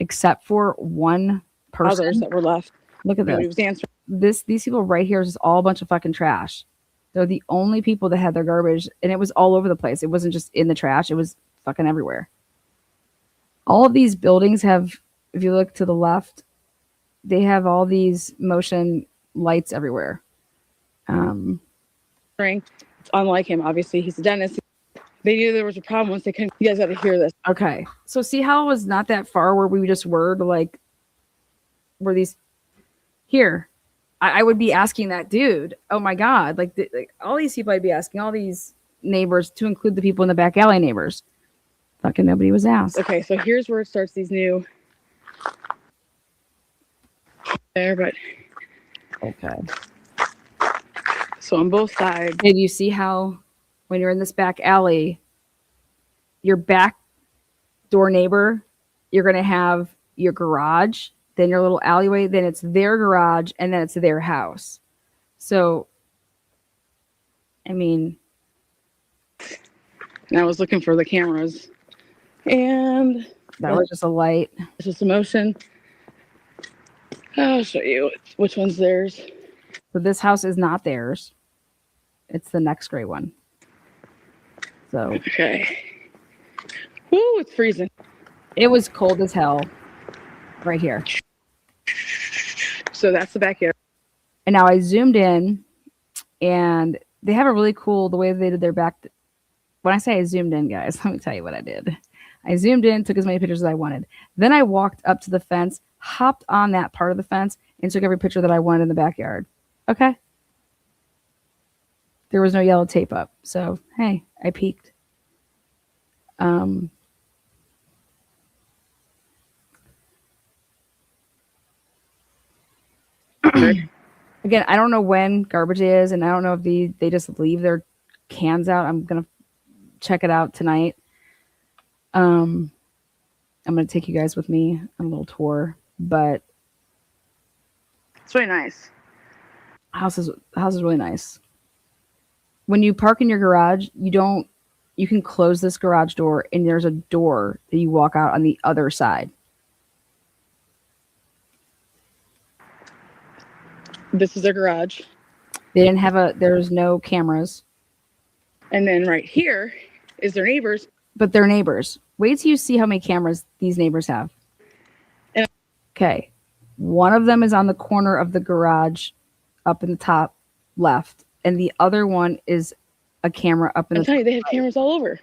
A: except for one person.
H: Others that were left.
A: Look at
H: Nobody
A: this.
H: was answering.
A: These people right here is just all a bunch of fucking trash. They're the only people that had their garbage, and it was all over the place. It wasn't just in the trash. It was fucking everywhere. All of these buildings have, if you look to the left, they have all these motion lights everywhere.
H: It's unlike him, obviously. He's a dentist. They knew there was a problem once they couldn't. You guys got to hear this.
A: Okay. So see how it was not that far where we just were to like, were these here? I would be asking that dude, oh my God, like all these people I'd be asking, all these neighbors, to include the people in the back alley neighbors. Fucking nobody was asked.
H: Okay, so here's where it starts these new. There, but.
A: Okay.
H: So on both sides.
A: Did you see how when you're in this back alley, your back door neighbor, you're going to have your garage, then your little alleyway, then it's their garage, and then it's their house. So, I mean.
H: I was looking for the cameras. And.
A: That was just a light.
H: It's just a motion. I'll show you which one's theirs.
A: So this house is not theirs. It's the next gray one. So.
H: Okay. Woo, it's freezing.
A: It was cold as hell right here.
H: So that's the backyard.
A: And now I zoomed in, and they have a really cool, the way they did their back. When I say I zoomed in, guys, let me tell you what I did. I zoomed in, took as many pictures as I wanted. Then I walked up to the fence, hopped on that part of the fence, and took every picture that I wanted in the backyard. Okay. There was no yellow tape up. So, hey, I peeked. Again, I don't know when garbage day is, and I don't know if they just leave their cans out. I'm going to check it out tonight. I'm going to take you guys with me on a little tour, but
H: it's really nice.
A: House is really nice. When you park in your garage, you can close this garage door, and there's a door that you walk out on the other side.
H: This is their garage.
A: They didn't have there's no cameras.
H: And then right here is their neighbors.
A: But they're neighbors. Wait till you see how many cameras these neighbors have. Okay. One of them is on the corner of the garage up in the top left. And the other one is a camera up in the top.
H: I'm telling you, they have cameras all over.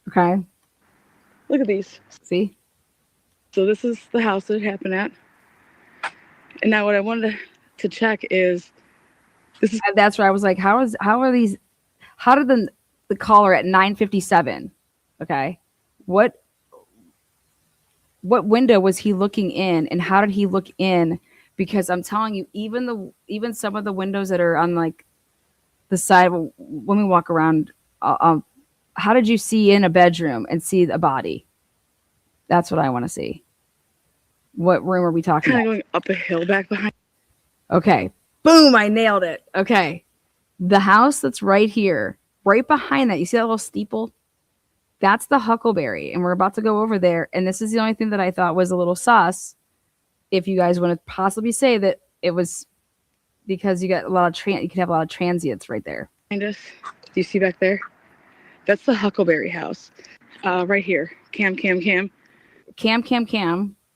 A: Okay.
H: Look at these.
A: See?
H: So this is the house that it happened at. And now what I wanted to check is
A: that's where I was like, how did the caller at 9:57, okay, what what window was he looking in, and how did he look in? Because I'm telling you, even some of the windows that are on like the side when we walk around, how did you see in a bedroom and see a body? That's what I want to see. What room are we talking
H: Kind of
A: about?
H: going up a hill back behind.
A: Okay. Boom, I nailed it. Okay. The house that's right here, right behind that, you see that little steeple? That's the Huckleberry. And we're about to go over there. And this is the only thing that I thought was a little sus. If you guys want to possibly say that it was because you got a lot of you could have a lot of transients right there.
H: Behind us. Do you see back there? That's the Huckleberry house. Right here. Cam.
A: Cam.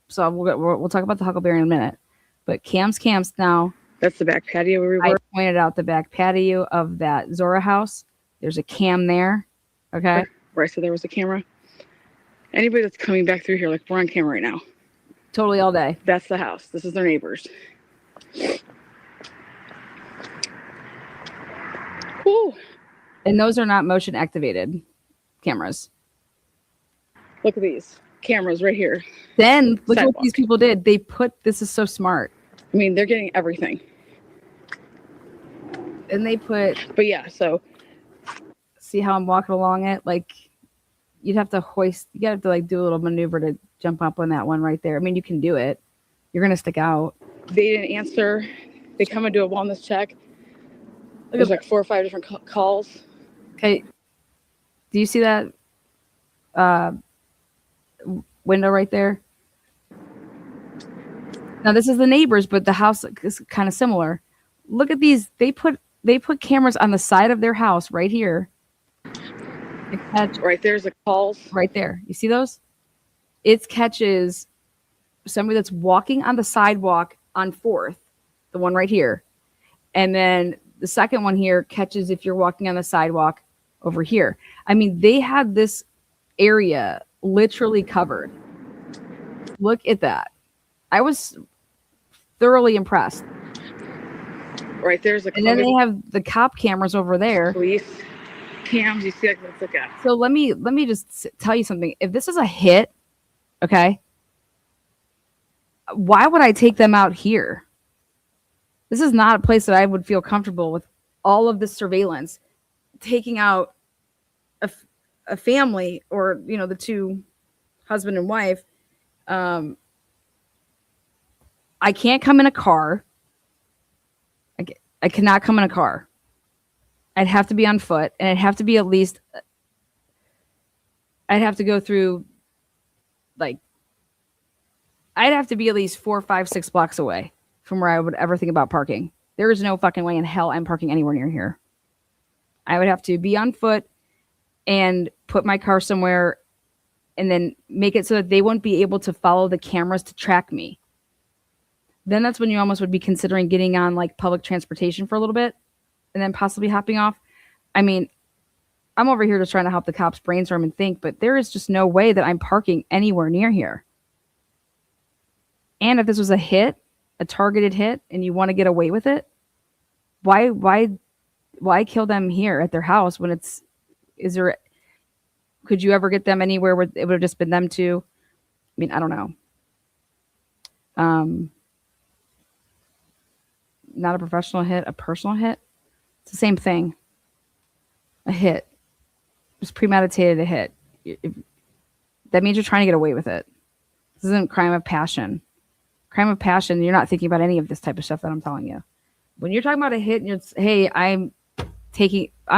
A: So we'll talk about the Huckleberry in a minute. But Cam's now.
H: That's the back patio where we
A: I
H: were.
A: pointed out the back patio of that Zora house. There's a cam there. Okay.
H: Right, so there was a camera. Anybody that's coming back through here, like we're on camera right now.
A: Totally all day.
H: That's the house. This is their neighbors. Woo.
A: And those are not motion activated cameras.
H: Look at these cameras right here.
A: Then look at
H: Sidewalk.
A: what these people did. This is so smart.
H: I mean, they're getting everything.
A: And they put,
H: But yeah, so
A: see how I'm walking along it? Like you'd have to you have to like do a little maneuver to jump up on that one right there. I mean, you can do it. You're going to stick out.
H: they didn't answer. They come and do a wellness check. There's like 4 or 5 different calls.
A: Okay. Do you see that window right there? Now this is the neighbors, but the house is kind of similar. Look at these. They put cameras on the side of their house right here.
H: Right there's the calls.
A: Right there. You see those? It catches somebody that's walking on the sidewalk on 4th, the one right here. And then the second one here catches if you're walking on the sidewalk over here. I mean, they had this area literally covered. Look at that. I was thoroughly impressed.
H: Right there's the
A: And then they have the cop cameras over there.
H: police cams. You see, like, let's look at.
A: So let me just tell you something. If this is a hit, okay, why would I take them out here? This is not a place that I would feel comfortable with all of this surveillance, taking out a family or, the two husband and wife. I can't come in a car. I cannot come in a car. I'd have to be on foot, and I'd have to be I'd have to go through, I'd have to be at least 4, 5, 6 blocks away from where I would ever think about parking. There is no fucking way in hell I'm parking anywhere near here. I would have to be on foot and put my car somewhere and then make it so that they wouldn't be able to follow the cameras to track me. Then that's when you almost would be considering getting on public transportation for a little bit and then possibly hopping off. I mean, I'm over here just trying to help the cops brainstorm and think, but there is just no way that I'm parking anywhere near here. And if this was a targeted hit, and you want to get away with it, why kill them here at their house when could you ever get them anywhere where it would have just been them two? I mean, I don't know. Not a professional hit, a personal hit. It's the same thing. A hit. Just premeditated a hit. That means you're trying to get away with it. This isn't crime of passion. Crime of passion, you're not thinking about any of this type of stuff that I'm telling you. When you're talking about a hit and you're, hey, I'm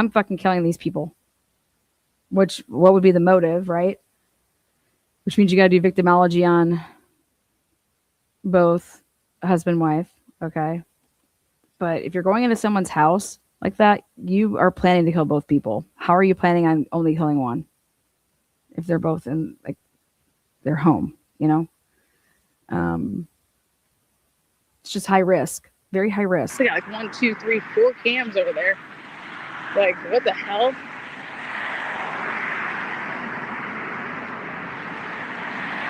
A: fucking killing these people. What would be the motive, right? Which means you got to do victimology on both husband and wife, okay? But if you're going into someone's house like that, you are planning to kill both people. How are you planning on only killing one? If they're both in their home, it's just high risk, very high risk.
H: They got 1, 2, 3, 4 cams over there. What the hell?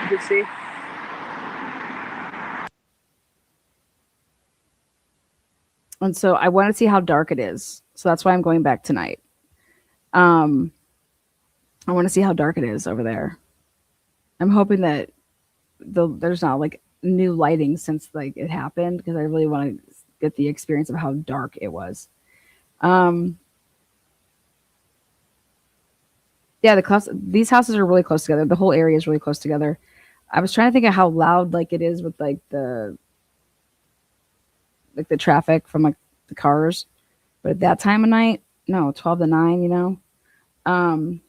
H: You can see.
A: And so I want to see how dark it is. So that's why I'm going back tonight. I want to see how dark it is over there. I'm hoping that there's not like new lighting since like it happened because I really want to get the experience of how dark it was. Yeah, these houses are really close together. The whole area is really close together. I was trying to think of how loud like it is with like the traffic from like the cars, but at that time of night, no, 12 to 9, you know. Um,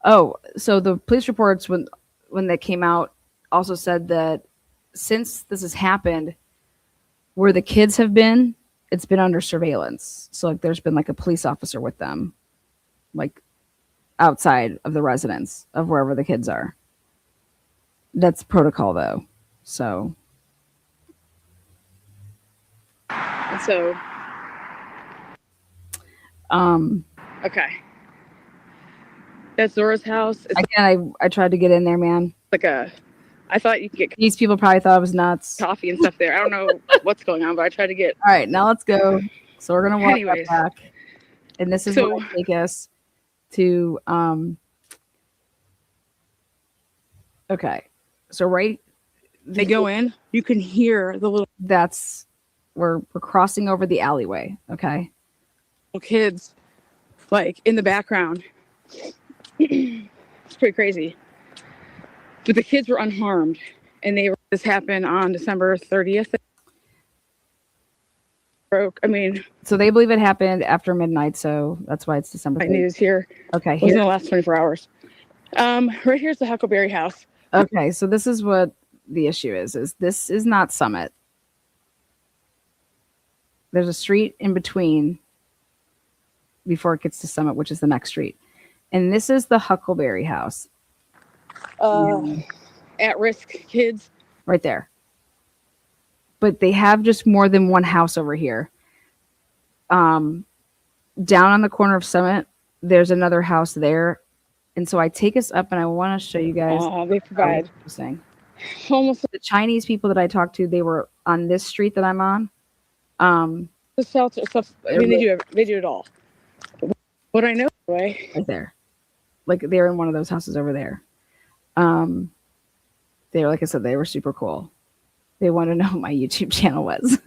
A: oh, so the police reports when they came out also said that since this has happened, where the kids have been, it's been under surveillance. So like there's been like a police officer with them, like outside of the residence of wherever the kids are. That's protocol though. So
H: And so, okay. That's Zora's house. It's
A: again, I tried to get in there, man.
H: like I thought you could get
A: These people probably thought I was nuts.
H: coffee and stuff there. I don't know what's going on, but I tried to get.
A: All right, now let's go. So we're gonna walk
H: Anyways.
A: back, and this is
H: So-
A: what take us to. Okay, so right,
H: They go in. You can hear the little
A: that's we're crossing over the alleyway. Okay,
H: kids, like in the background. It's pretty crazy. But the kids were unharmed, and this happened on December 30th. Broke. I mean,
A: so they believe it happened after midnight, so that's why it's December.
H: my
A: 30th.
H: news here
A: Okay,
H: was in
A: here.
H: the last 24 hours. Right here's the Huckleberry house.
A: Okay, so this is what the issue is this is not Summit. There's a street in between before it gets to Summit, which is the next street. And this is the Huckleberry house
H: At-risk kids.
A: right there. But they have just more than one house over here. Down on the corner of Summit, there's another house there. And so I take us up and I want to show you guys.
H: They provide
A: Interesting.
H: almost
A: The Chinese people that I talked to, they were on this street that I'm on.
H: the shelter stuff. I mean, they do it all. What I know, right?
A: Right there. Like they're in one of those houses over there. They were, like I said, they were super cool. They want to know what my YouTube channel was.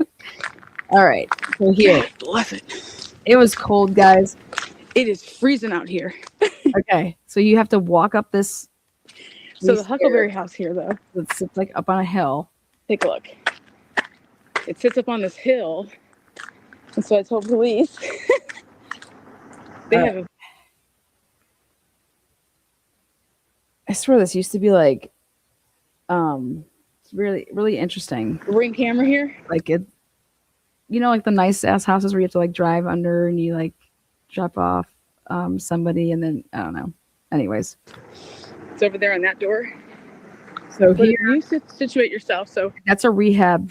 A: All right. So here.
H: God bless it.
A: It was cold, guys.
H: It is freezing out here.
A: Okay. So you have to walk up this.
H: So the Huckleberry house here, though,
A: It sits like up on a hill.
H: take a look. It sits up on this hill, and so I told police they have a
A: I swear this used to be like, it's really, really interesting.
H: Ring camera here.
A: Like it, you know, like the nice ass houses where you have to like drive under and you like drop off somebody and then I don't know. Anyways,
H: It's over there on that door.
A: so
H: But
A: here
H: you situate yourself. So
A: that's a rehab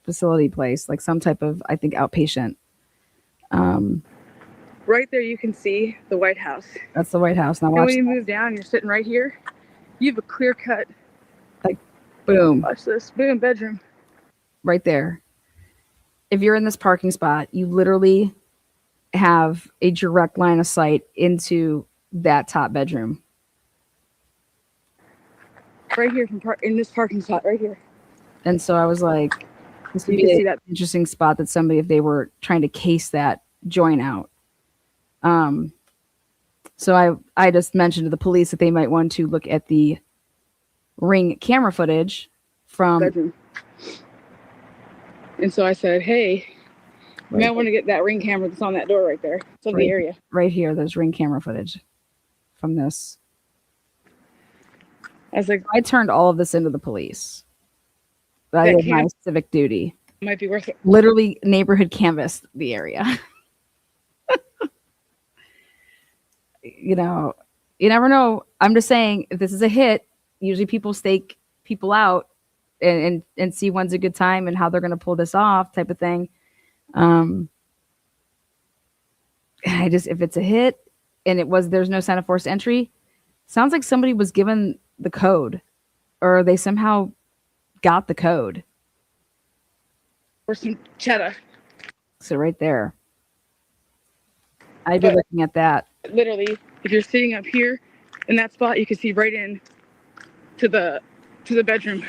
A: facility place, like some type of I think outpatient.
H: right there, you can see the White House.
A: That's the White House. Now
H: And
A: watch,
H: when you move down, you're sitting right here. You have a clear cut.
A: boom,
H: Watch this. Boom, bedroom.
A: right there. If you're in this parking spot, you literally have a direct line of sight into that top bedroom.
H: Right here in this parking spot. Right here.
A: And so I was like, this would
H: You can
A: be
H: see
A: an
H: that.
A: interesting spot that somebody, if they were trying to case that joint out. So I just mentioned to the police that they might want to look at the Ring camera footage from
H: Bedroom. And so I said, hey, you might want to get that Ring camera that's on that door right there. It's of
A: Right.
H: the area.
A: right here. There's Ring camera footage from this.
H: I was like,
A: I turned all of this into the police. I
H: That
A: did my
H: cam-
A: civic duty.
H: might be worth it.
A: Literally neighborhood canvassed the area. You know, you never know. I'm just saying, if this is a hit, usually people stake people out and see when's a good time and how they're going to pull this off, type of thing. If it's a hit and there's no sign of forced entry, sounds like somebody was given the code or they somehow got the code.
H: Or some cheddar.
A: So right there, I'd be
H: But-
A: looking at that.
H: Literally, if you're sitting up here in that spot, you can see right in to the bedroom.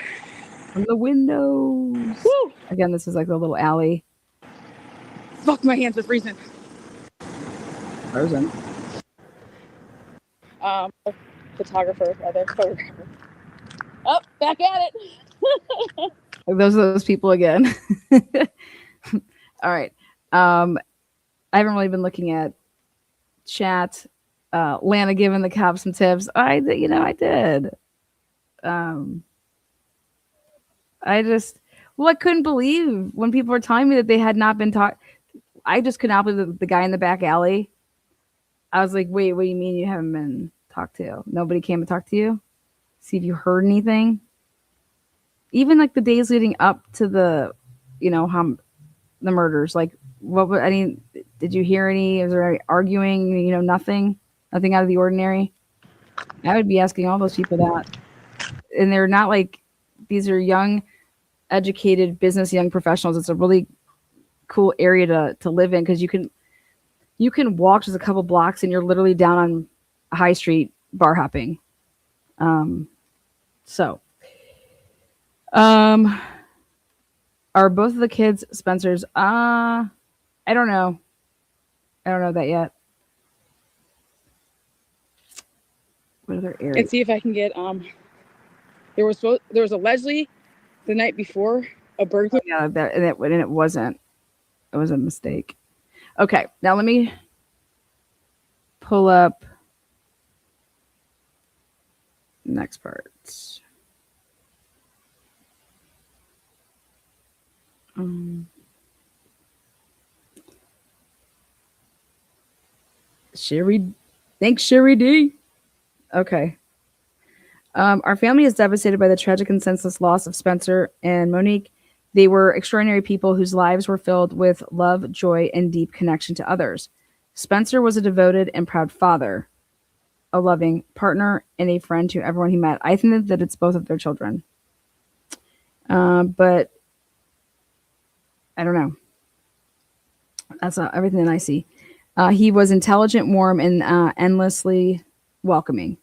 A: From the windows.
H: Woo!
A: Again, this is like the little alley.
H: Fuck, my hands are freezing.
A: Frozen.
H: Photographer. Oh, back at it.
A: Those are those people again. All right. I haven't really been looking at chat. Lana giving the cops some tips. I did. I couldn't believe when people were telling me that they had not been taught. I just could not believe the guy in the back alley. I was like, wait, what do you mean you haven't been talked to? Nobody came to talk to you? See if you heard anything? Even like the days leading up to the murders, like did you hear any? Is there any arguing? Nothing out of the ordinary. I would be asking all those people that, and they're not like, these are young, educated business, young professionals. It's a really cool area to live in because you can walk just a couple blocks and you're literally down on High Street bar hopping. Are both of the kids Spencer's? I don't know. I don't know that yet. What other areas?
H: And see if I can get there was allegedly the night before a burglary.
A: Yeah, and it wasn't. It was a mistake. Okay, now let me pull up next part. Sherry, thanks, Sherry D. Okay. Our family is devastated by the tragic and senseless loss of Spencer and Monique. They were extraordinary people whose lives were filled with love, joy, and deep connection to others. Spencer was a devoted and proud father, a loving partner, and a friend to everyone he met. I think that it's both of their children. But I don't know. That's not everything that I see. He was intelligent, warm, and endlessly welcoming.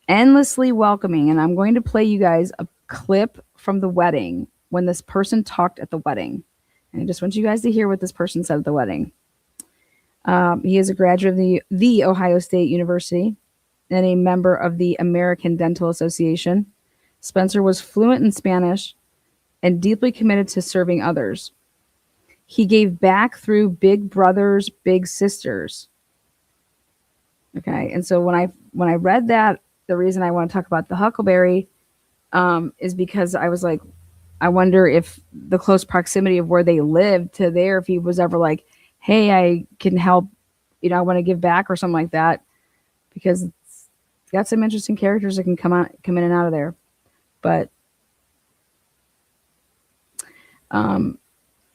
A: Endlessly welcoming. And I'm going to play you guys a clip from the wedding when this person talked at the wedding. And I just want you guys to hear what this person said at the wedding. He is a graduate of the Ohio State University and a member of the American Dental Association. Spencer was fluent in Spanish and deeply committed to serving others. He gave back through big brothers, big sisters. Okay, and so when I read that, the reason I want to talk about the Huckleberry is because I was like, I wonder if the close proximity of where they lived to there, if he was ever like, hey, I can help, I want to give back or something like that, because it's got some interesting characters that can come in and out of there. But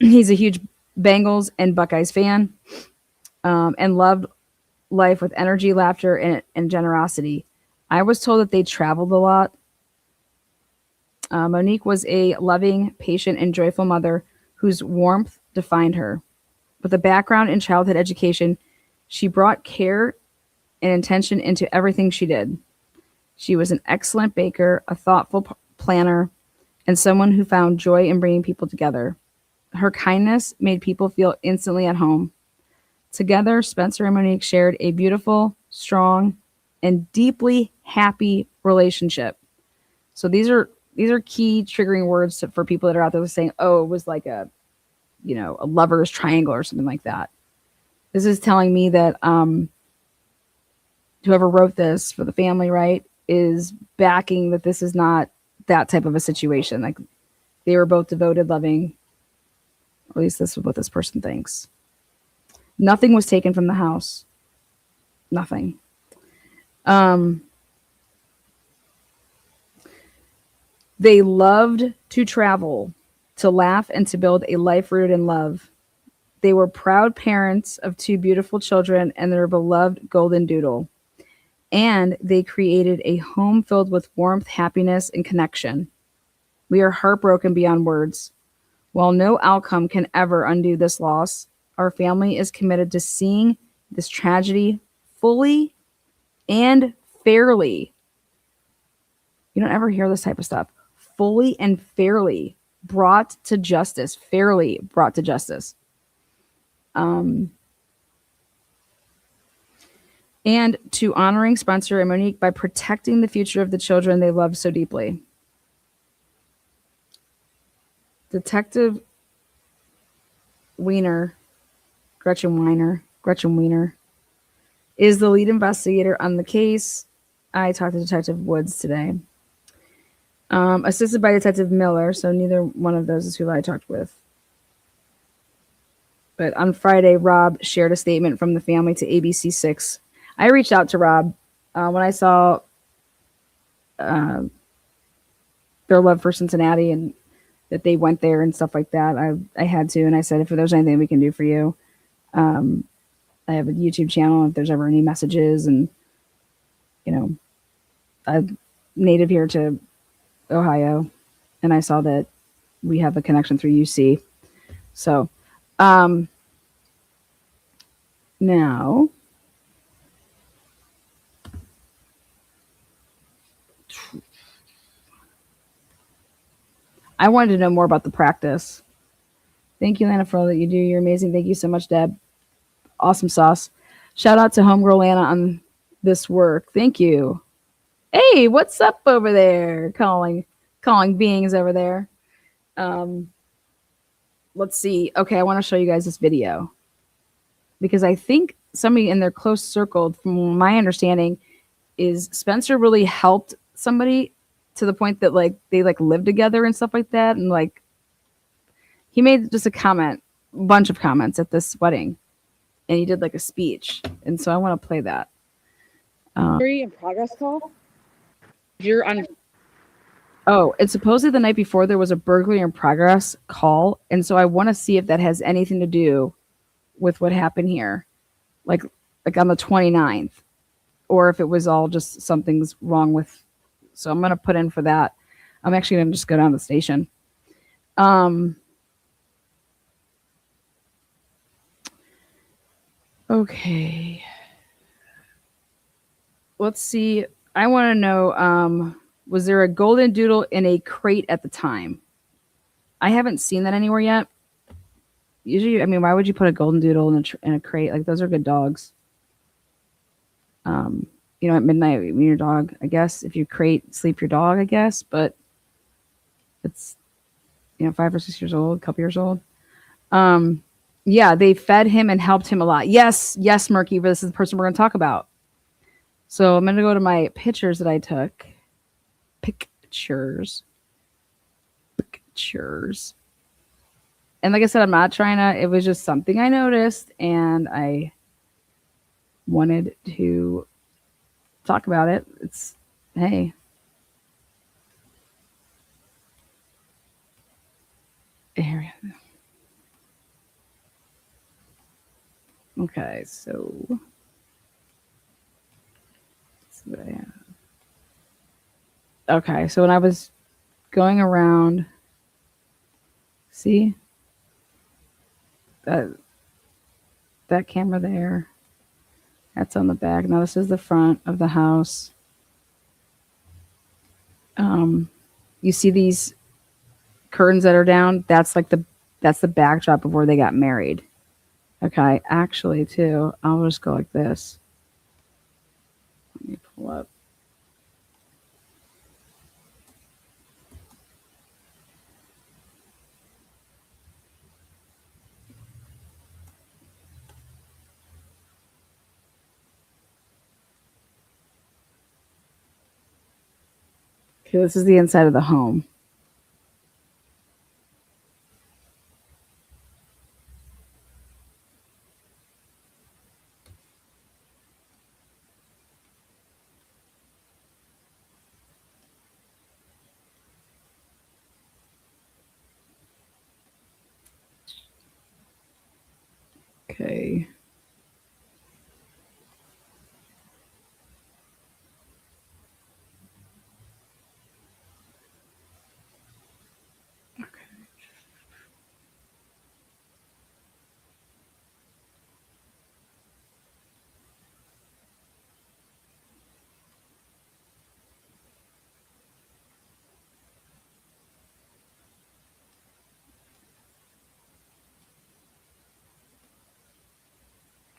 A: he's a huge Bengals and Buckeyes fan, and loved life with energy, laughter, and generosity. I was told that they traveled a lot. Monique was a loving, patient, and joyful mother whose warmth defined her. With a background in childhood education, she brought care and intention into everything she did. She was an excellent baker, a thoughtful planner, and someone who found joy in bringing people together. Her kindness made people feel instantly at home. Together, Spencer and Monique shared a beautiful, strong, and deeply happy relationship. So these are key triggering words for people that are out there saying, oh, it was like a lover's triangle or something like that. This is telling me that whoever wrote this for the family, right, is backing that this is not that type of a situation. Like, they were both devoted, loving, or at least this is what this person thinks. Nothing was taken from the house. Nothing. They loved to travel, to laugh, and to build a life rooted in love. They were proud parents of two beautiful children and their beloved golden doodle. And they created a home filled with warmth, happiness, and connection. We are heartbroken beyond words. While no outcome can ever undo this loss, our family is committed to seeing this tragedy fully and fairly. You don't ever hear this type of stuff. Fully and fairly brought to justice. Fairly brought to justice. And to honoring Spencer and Monique by protecting the future of the children they love so deeply. Detective Gretchen Weiner, is the lead investigator on the case. I talked to Detective Woods today. Assisted by Detective Miller, so neither one of those is who I talked with. But on Friday, Rob shared a statement from the family to ABC6. I reached out to Rob when I saw their love for Cincinnati and that they went there and stuff like that. I had to, and I said, if there's anything we can do for you, I have a YouTube channel. If there's ever any messages, and I'm native here to Ohio, and I saw that we have a connection through UC. So now I wanted to know more about the practice. Thank you, Lana, for all that you do. You're amazing. Thank you so much, Deb. Awesome sauce. Shout out to Homegirl Lana on this work. Thank you. Hey, what's up over there? Calling beings over there. Let's see. Okay, I want to show you guys this video because I think somebody in their close circle, from my understanding, is Spencer really helped somebody to the point that they live together and stuff like that, and he made just a bunch of comments at this wedding, and he did a speech, and so I want to play that.
H: In progress call. You're on.
A: Oh, it's supposedly the night before there was a burglary in progress call, and so I want to see if that has anything to do with what happened here, like on the 29th, or if it was all just something's wrong with. So I'm gonna put in for that. I'm actually gonna just go down to the station. Okay. Let's see. I want to know, was there a golden doodle in a crate at the time? I haven't seen that anywhere yet. Usually, I mean, why would you put a golden doodle in a crate? Those are good dogs. At midnight, when your dog, I guess, if you sleep your dog, I guess, but it's, 5 or 6 years old, a couple years old. Yeah, they fed him and helped him a lot. Yes, Murky, this is the person we're going to talk about. So I'm going to go to my pictures that I took. Pictures. And like I said, I'm not trying to, it was just something I noticed, and I wanted to talk about it. It's, hey. Here we go. Okay, so let's see what I have. Okay, so when I was going around, see that camera there, that's on the back. Now this is the front of the house. You see these curtains that are down? That's that's the backdrop of where they got married. Okay, actually too, I'll just go like this. Let me pull up. Okay, this is the inside of the home. Okay.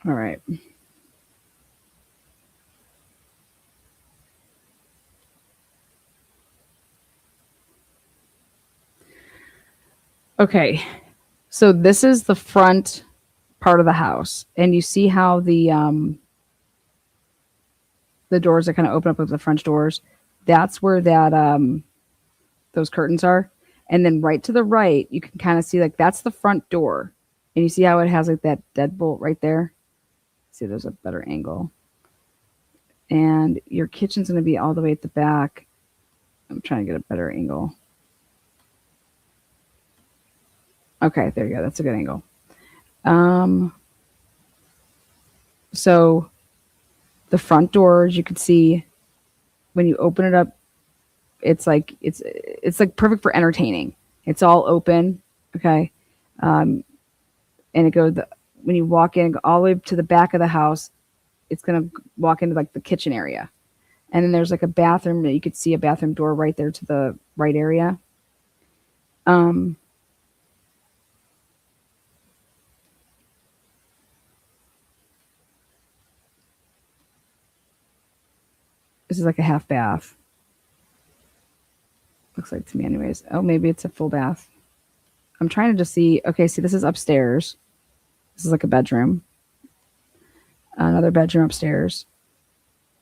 A: All right. Okay. So this is the front part of the house, and you see how the doors that kind of open up with the French doors. That's where that those curtains are. And then right to the right, you can kind of see like that's the front door. And you see how it has like that deadbolt right there? See, there's a better angle. And your kitchen's going to be all the way at the back. I'm trying to get a better angle. Okay, there you go. That's a good angle. So the front doors, you can see when you open it up, it's like perfect for entertaining. It's all open, okay, and it goes when you walk in all the way to the back of the house. It's gonna walk into like the kitchen area, and then there's like a bathroom that you could see a bathroom door right there to the right area. This is like a half bath. Looks like to me, anyways. Oh, maybe it's a full bath. I'm trying to just see. Okay, see, this is upstairs. This is like a bedroom. Another bedroom upstairs.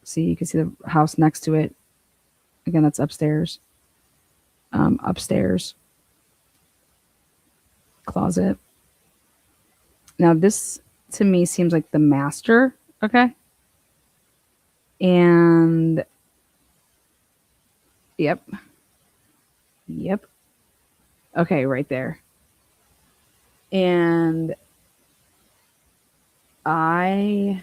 A: See, you can see the house next to it. Again, that's upstairs. Upstairs. Closet. Now, this to me seems like the master. Okay. And yep. Okay, right there. And I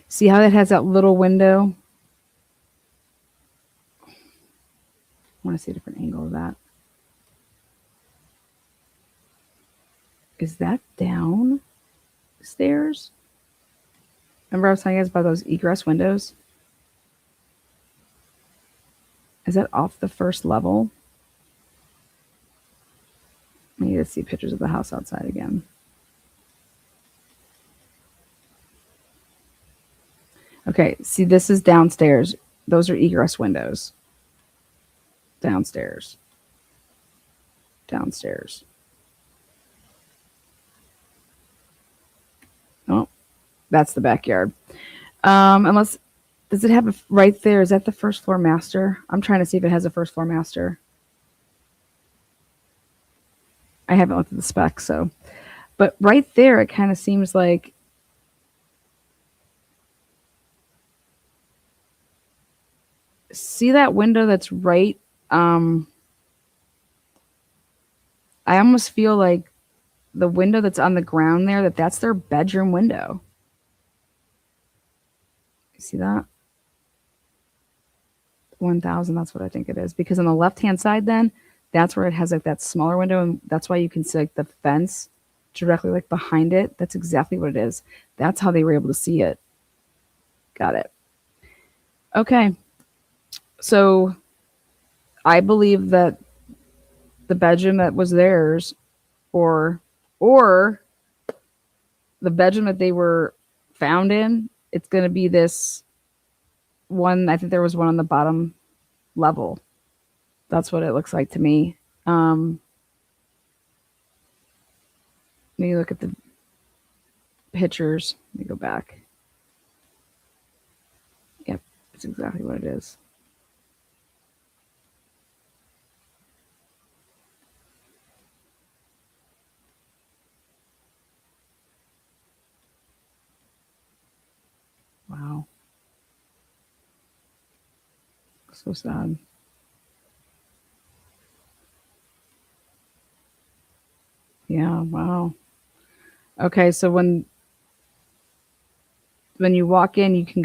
A: see how that has that little window. I want to see a different angle of that. Is that downstairs? Remember I was telling you guys about those egress windows? Is that off the first level? I need to see pictures of the house outside again. Okay, see, this is downstairs. Those are egress windows. Downstairs. Oh, that's the backyard. Unless, does it have a, right there? Is that the first floor master? I'm trying to see if it has a first floor master. I haven't looked at the specs, so. But right there, it kind of seems like see that window that's right. I almost feel like the window that's on the ground there, that's their bedroom window. You see that? 1000, that's what I think it is. Because on the left-hand side then, that's where it has like that smaller window, and that's why you can see like the fence directly like behind it. That's exactly what it is. That's how they were able to see it. Got it. Okay. So I believe that the bedroom that was theirs, or the bedroom that they were found in, it's going to be this one. I think there was one on the bottom level. That's what it looks like to me. Let me look at the pictures. Let me go back. Yep, it's exactly what it is. Wow. So sad. Yeah, wow. Okay, so when you walk in, you can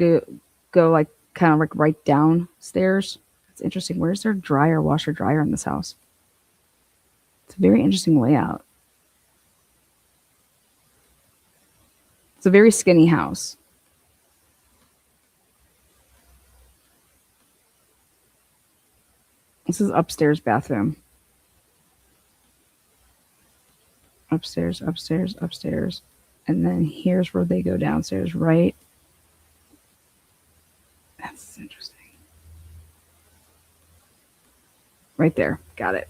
A: go like kind of like right downstairs. It's interesting. Where's their washer dryer in this house? It's a very interesting layout. It's a very skinny house. This is upstairs bathroom. Upstairs. And then here's where they go downstairs, right? That's interesting. Right there. Got it.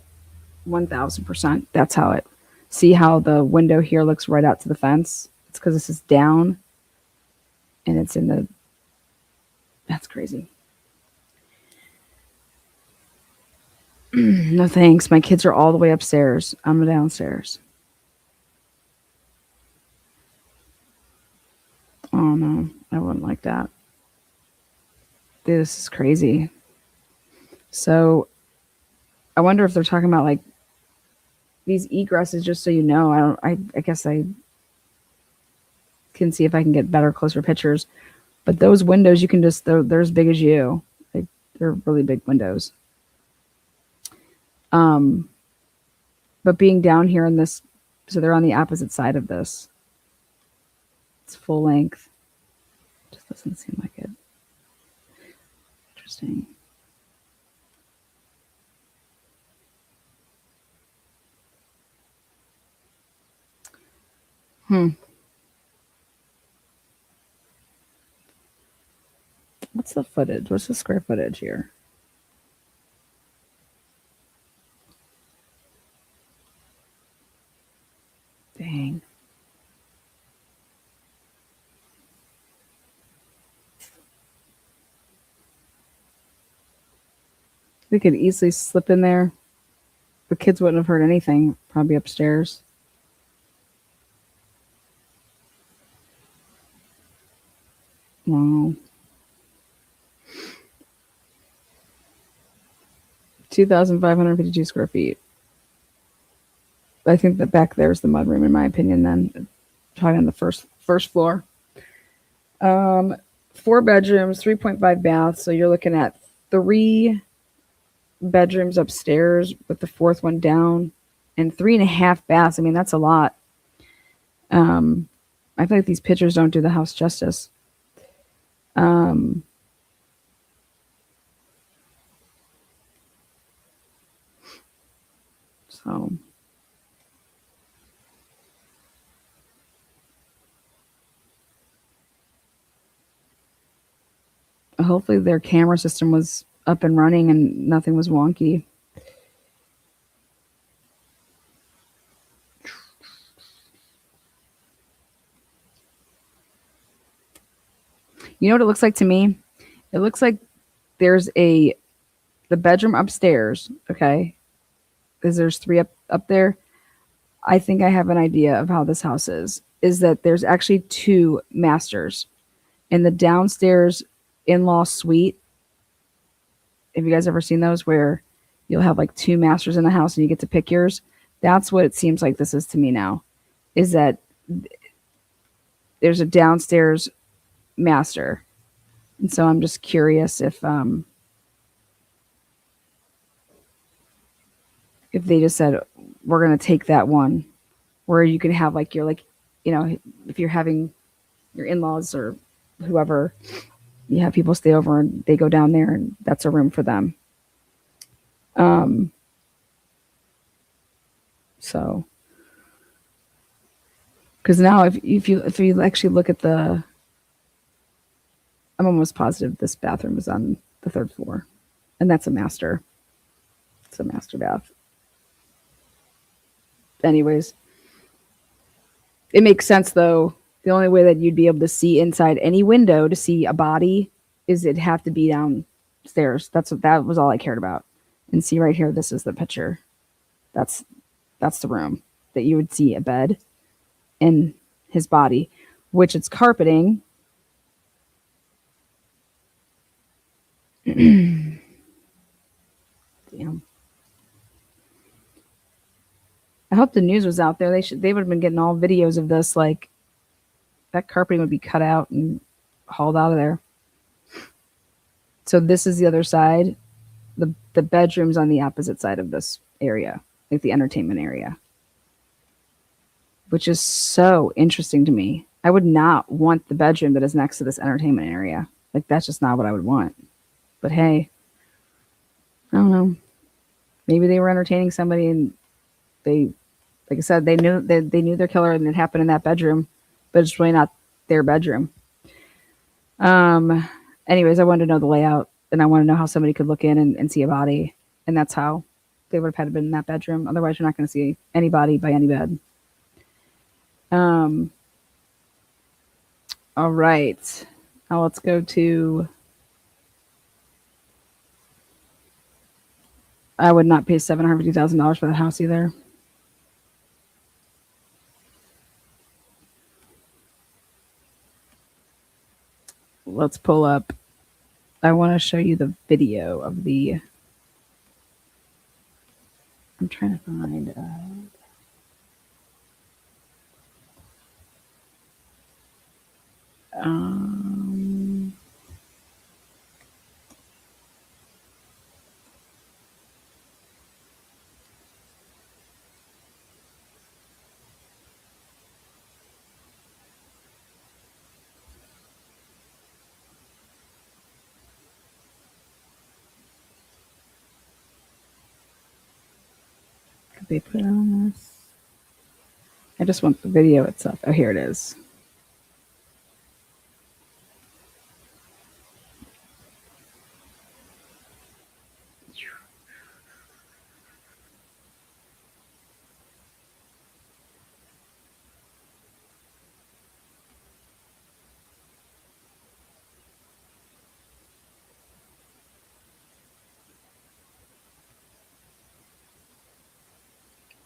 A: 1000%. That's how it. See how the window here looks right out to the fence? It's because this is down and it's in the. That's crazy. No thanks. My kids are all the way upstairs. I'm downstairs. Oh no, I wouldn't like that. Dude, this is crazy. So I wonder if they're talking about like these egresses, just so you know. I guess I can see if I can get better, closer pictures. But those windows, you can just, they're as big as you. They're really big windows. But being down here in this, so they're on the opposite side of this. It's full length. Just doesn't seem like it. Interesting. What's the footage? What's the square footage here? Dang. We could easily slip in there. The kids wouldn't have heard anything, probably upstairs. Wow. 2,552 square feet. I think that back there is the mudroom, in my opinion, then. Talking on the first floor. 4 bedrooms, 3.5 baths. So you're looking at 3 bedrooms upstairs with the 4th one down and 3.5 baths. I mean, that's a lot. I feel like these pictures don't do the house justice. So hopefully their camera system was up and running and nothing was wonky. You know what it looks like to me? It looks like there's the bedroom upstairs, okay? Because there's 3 up there. I think I have an idea of how this house is that there's actually 2 masters. In the downstairs in-law suite, have you guys ever seen those where you'll have like 2 masters in the house and you get to pick yours? That's what it seems like this is to me now, is that there's a downstairs master. And so I'm just curious if they just said, we're going to take that one where you can have like your, like, you know, if you're having your in-laws or whoever, you have people stay over and they go down there and that's a room for them. So, because now if you actually look at I'm almost positive this bathroom is on the 3rd floor, and that's a master. It's a master bath. Anyways, it makes sense though. The only way that you'd be able to see inside any window to see a body is it'd have to be downstairs. That was all I cared about. And see right here, this is the picture. That's the room that you would see a bed and his body, which it's carpeting. Damn. I hope the news was out there. They would have been getting all videos of this. Like, that carpeting would be cut out and hauled out of there. So this is the other side. The bedroom's on the opposite side of this area, like the entertainment area, which is so interesting to me. I would not want the bedroom that is next to this entertainment area. Like, that's just not what I would want. But hey, I don't know. Maybe they were entertaining somebody and they, like I said, they knew their killer and it happened in that bedroom. but it's really not their bedroom. Anyways, I wanted to know the layout, and I want to know how somebody could look in and see a body, and that's how they would have had to been in that bedroom. Otherwise, you're not going to see anybody by any bed. All right, now let's go to. I would not pay $750,000 for that house either. Let's pull up. I want to show you the video of the. I'm trying to find. Um, could they put on this? I just want the video itself. Oh, here it is.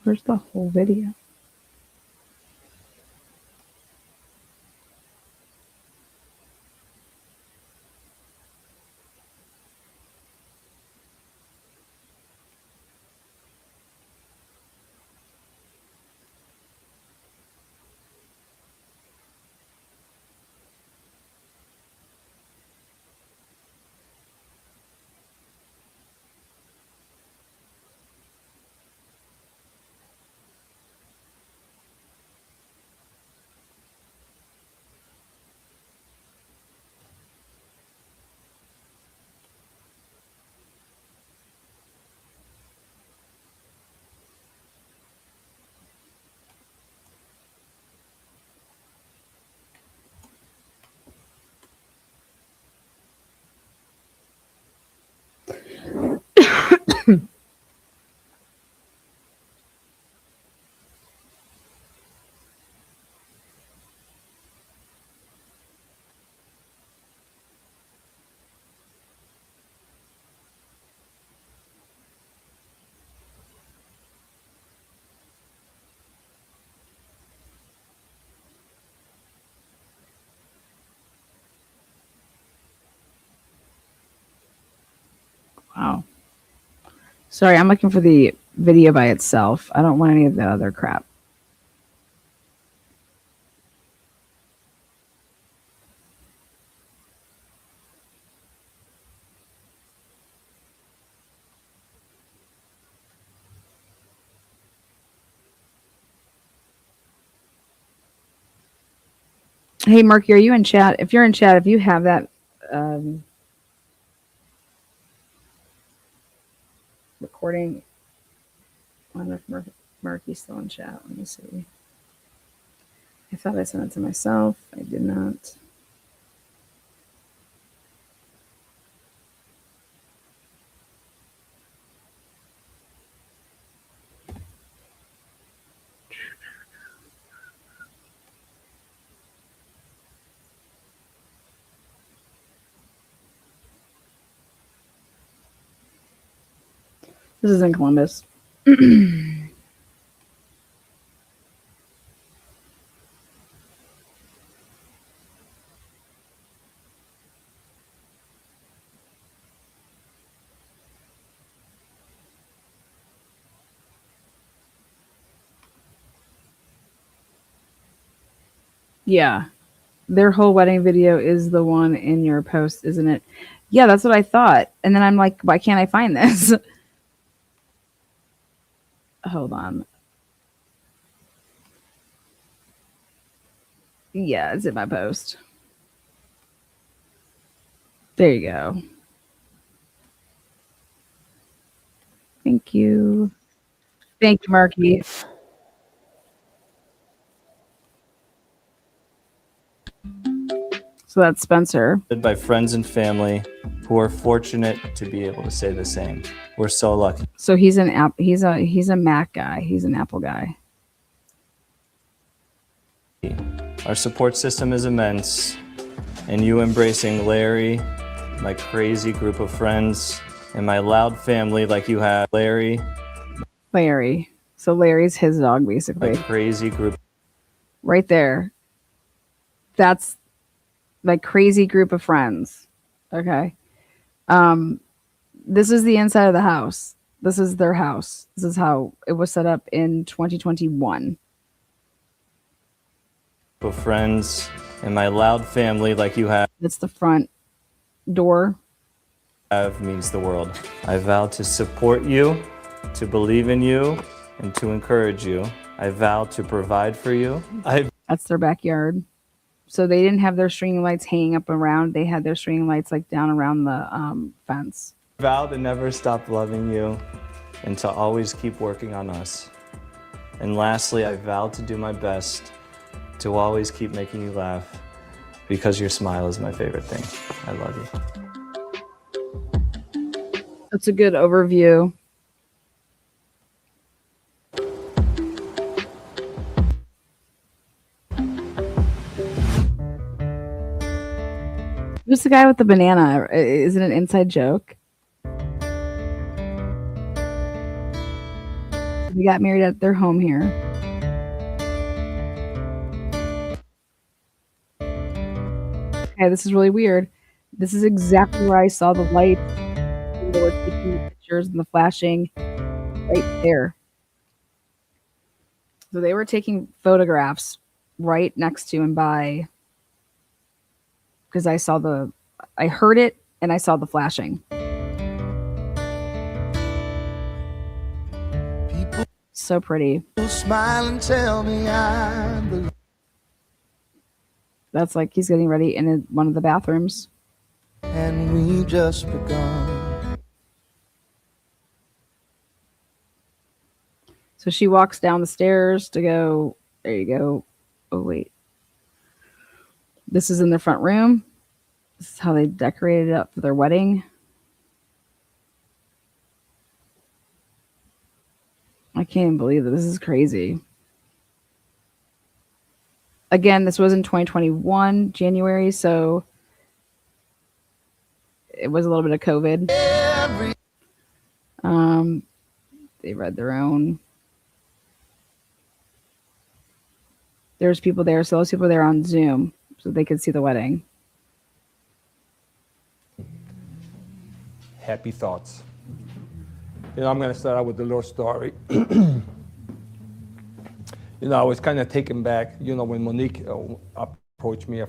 A: Where's the whole video? Wow. Sorry, I'm looking for the video by itself. I don't want any of the other crap. Hey, Marky, are you in chat? If you're in chat, if you have that recording, I wonder if Marky's still in chat. Let me see. I thought I sent it to myself. I did not. This is in Columbus. Yeah. Their whole wedding video is the one in your post, isn't it? Yeah, that's what I thought. And then I'm like, why can't I find this? Hold on. Yeah, it's in my post. There you go. Thank you. Thank you, Marky. So that's Spencer.
E: By friends and family who are fortunate to be able to say the same. We're so lucky.
A: So he's he's a Mac guy. He's an Apple guy.
E: Our support system is immense, and you embracing Larry, my crazy group of friends, and my loud family like you have. Larry.
A: So Larry's his dog, basically.
E: My crazy group.
A: Right there. That's my crazy group of friends. Okay. This is the inside of the house. This is their house. This is how it was set up in 2021.
E: Of friends and my loud family like you have.
A: That's the front door.
E: Means the world. I vow to support you, to believe in you, and to encourage you. I vow to provide for you.
A: That's their backyard. So they didn't have their string lights hanging up around. They had their string lights like down around the fence.
E: I vow to never stop loving you and to always keep working on us. And lastly, I vow to do my best to always keep making you laugh because your smile is my favorite thing. I love you.
A: That's a good overview. Who's the guy with the banana? Is it an inside joke? They got married at their home here. Okay, this is really weird. This is exactly where I saw the lights. They were taking the pictures and the flashing right there. So they were taking photographs right next to and by, because I heard it and I saw the flashing. So pretty.
J: Smile and tell me I'm
A: That's like he's getting ready in one of the bathrooms.
J: and we just begun.
A: So she walks down the stairs to go. There you go. Oh, wait. This is in the front room. This is how they decorated it up for their wedding. I can't even believe that. This is crazy. Again, this was in 2021, January, so it was a little bit of COVID. They read their own. There's people there, so those people there on Zoom, so they could see the wedding.
K: Happy thoughts. I'm going to start out with a little story. I was kind of taken back, when Monique approached me a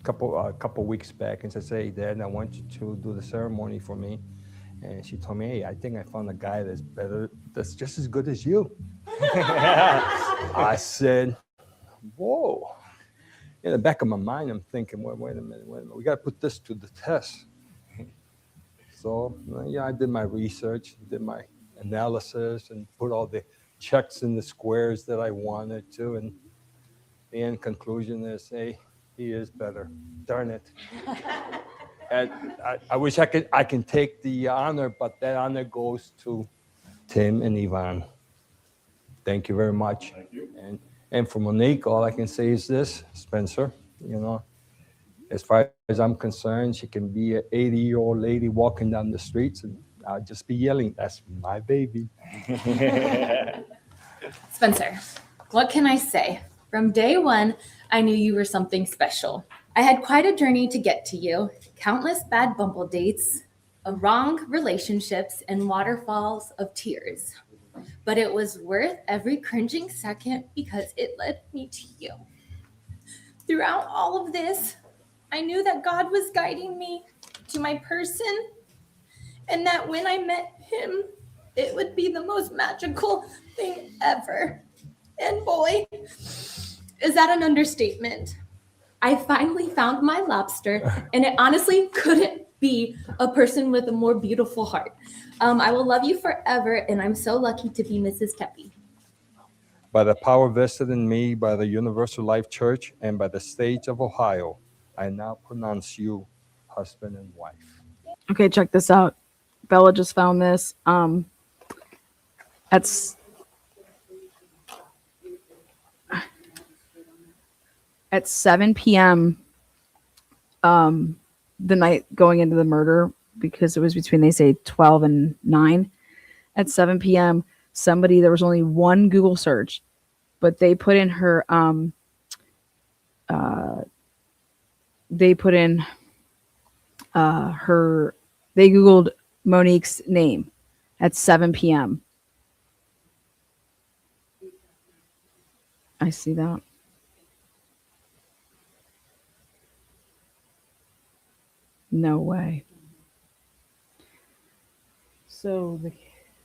K: couple weeks back and said, "Hey, Dad, I want you to do the ceremony for me." And she told me, "Hey, I think I found a guy that's just as good as you." I said, "Whoa." In the back of my mind, I'm thinking, wait a minute. We got to put this to the test. So, I did my research, did my analysis, and put all the checks in the squares that I wanted to. And the end conclusion is, hey, he is better. Darn it. And I wish I can take the honor, but that honor goes to Tim and Yvonne. Thank you very much.
L: Thank you.
K: And for Monique, all I can say is this, Spencer, as far as I'm concerned, she can be an 80-year-old lady walking down the streets and I'll just be yelling, "That's my baby."
M: Spencer, what can I say? From day one, I knew you were something special. I had quite a journey to get to you, countless bad bumble dates, wrong relationships, and waterfalls of tears. But it was worth every cringing second because it led me to you. Throughout all of this, I knew that God was guiding me to my person and that when I met him, it would be the most magical thing ever. And boy, is that an understatement. I finally found my lobster, and it honestly couldn't be a person with a more beautiful heart. I will love you forever, and I'm so lucky to be Mrs. Tepe.
K: By the power vested in me by the Universal Life Church and by the state of Ohio, I now pronounce you husband and wife.
A: Okay, check this out. Bella just found this. At at 7 p.m. The night going into the murder, because it was between, they say, 12 and 9. At 7 p.m., there was only one Google search, but they put in her they Googled Monique's name at 7 p.m. I see that. No way. So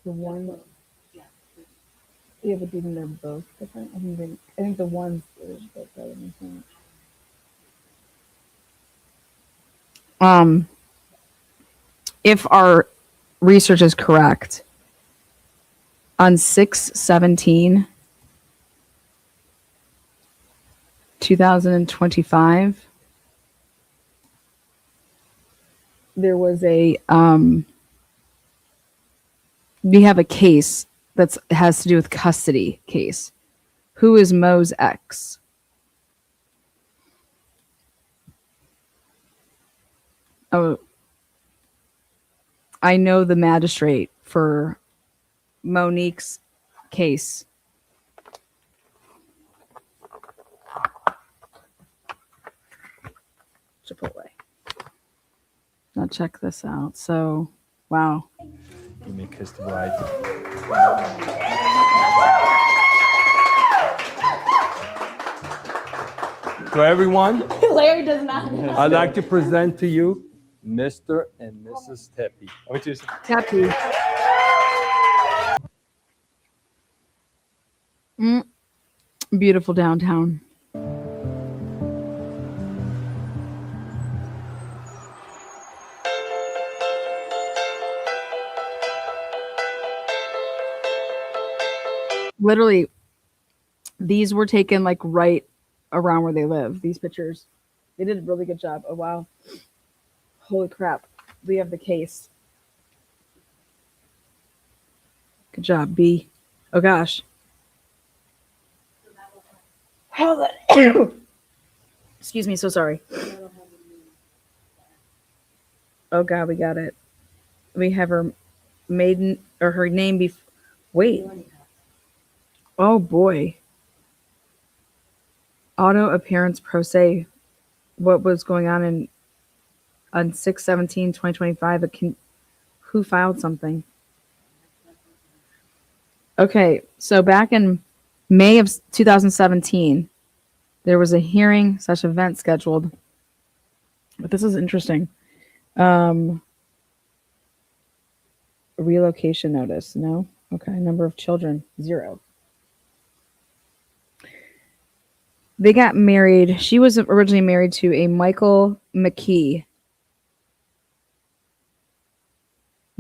A: the one, yeah, but even they're both different. I think the ones is both better than that. If our research is correct, on 6/17/2025, there was we have a case that has to do with custody case. Who is Mo's ex? Oh, I know the magistrate for Monique's case. Chipotle. Now check this out. So, wow.
K: Give me a kiss to bride. So everyone,
M: Larry does not.
K: I'd like to present to you Mr. and Mrs. Tepe.
A: Tepe. Beautiful downtown. Literally, these were taken like right around where they live. These pictures, they did a really good job. Oh wow, holy crap! We have the case. Good job, B. Oh gosh. Hold on. Excuse me. So sorry. Oh god, we got it. We have her maiden or her name before. Wait. Oh boy. Auto appearance pro se. What was going on on 6/17/2025? Who filed something? Okay, so back in May of 2017, there was a hearing / event scheduled. But this is interesting. Relocation notice. No? Okay. Number of children, 0. They got married. She was originally married to a Michael McKee.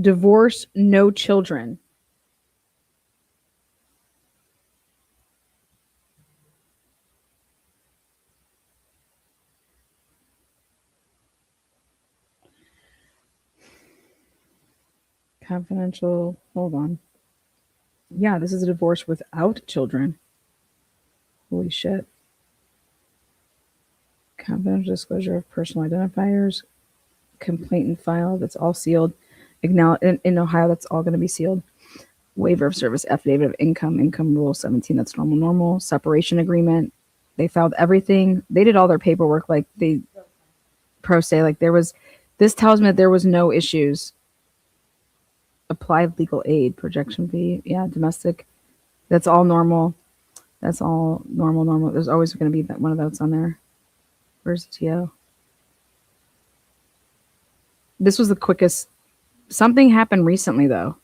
A: Divorce, no children. Confidential. Hold on. Yeah, this is a divorce without children. Holy shit. Confidential disclosure of personal identifiers. Complainant file. That's all sealed. In Ohio, that's all going to be sealed. Waiver of service, affidavit of income rule 17. That's normal. Separation agreement. They filed everything. They did all their paperwork. Like they pro se. Like there was. This tells me that there was no issues. Applied legal aid, projection fee. Yeah, domestic. That's all normal. That's all normal. There's always going to be one of those on there. Where's the TO? This was the quickest. Something happened recently, though.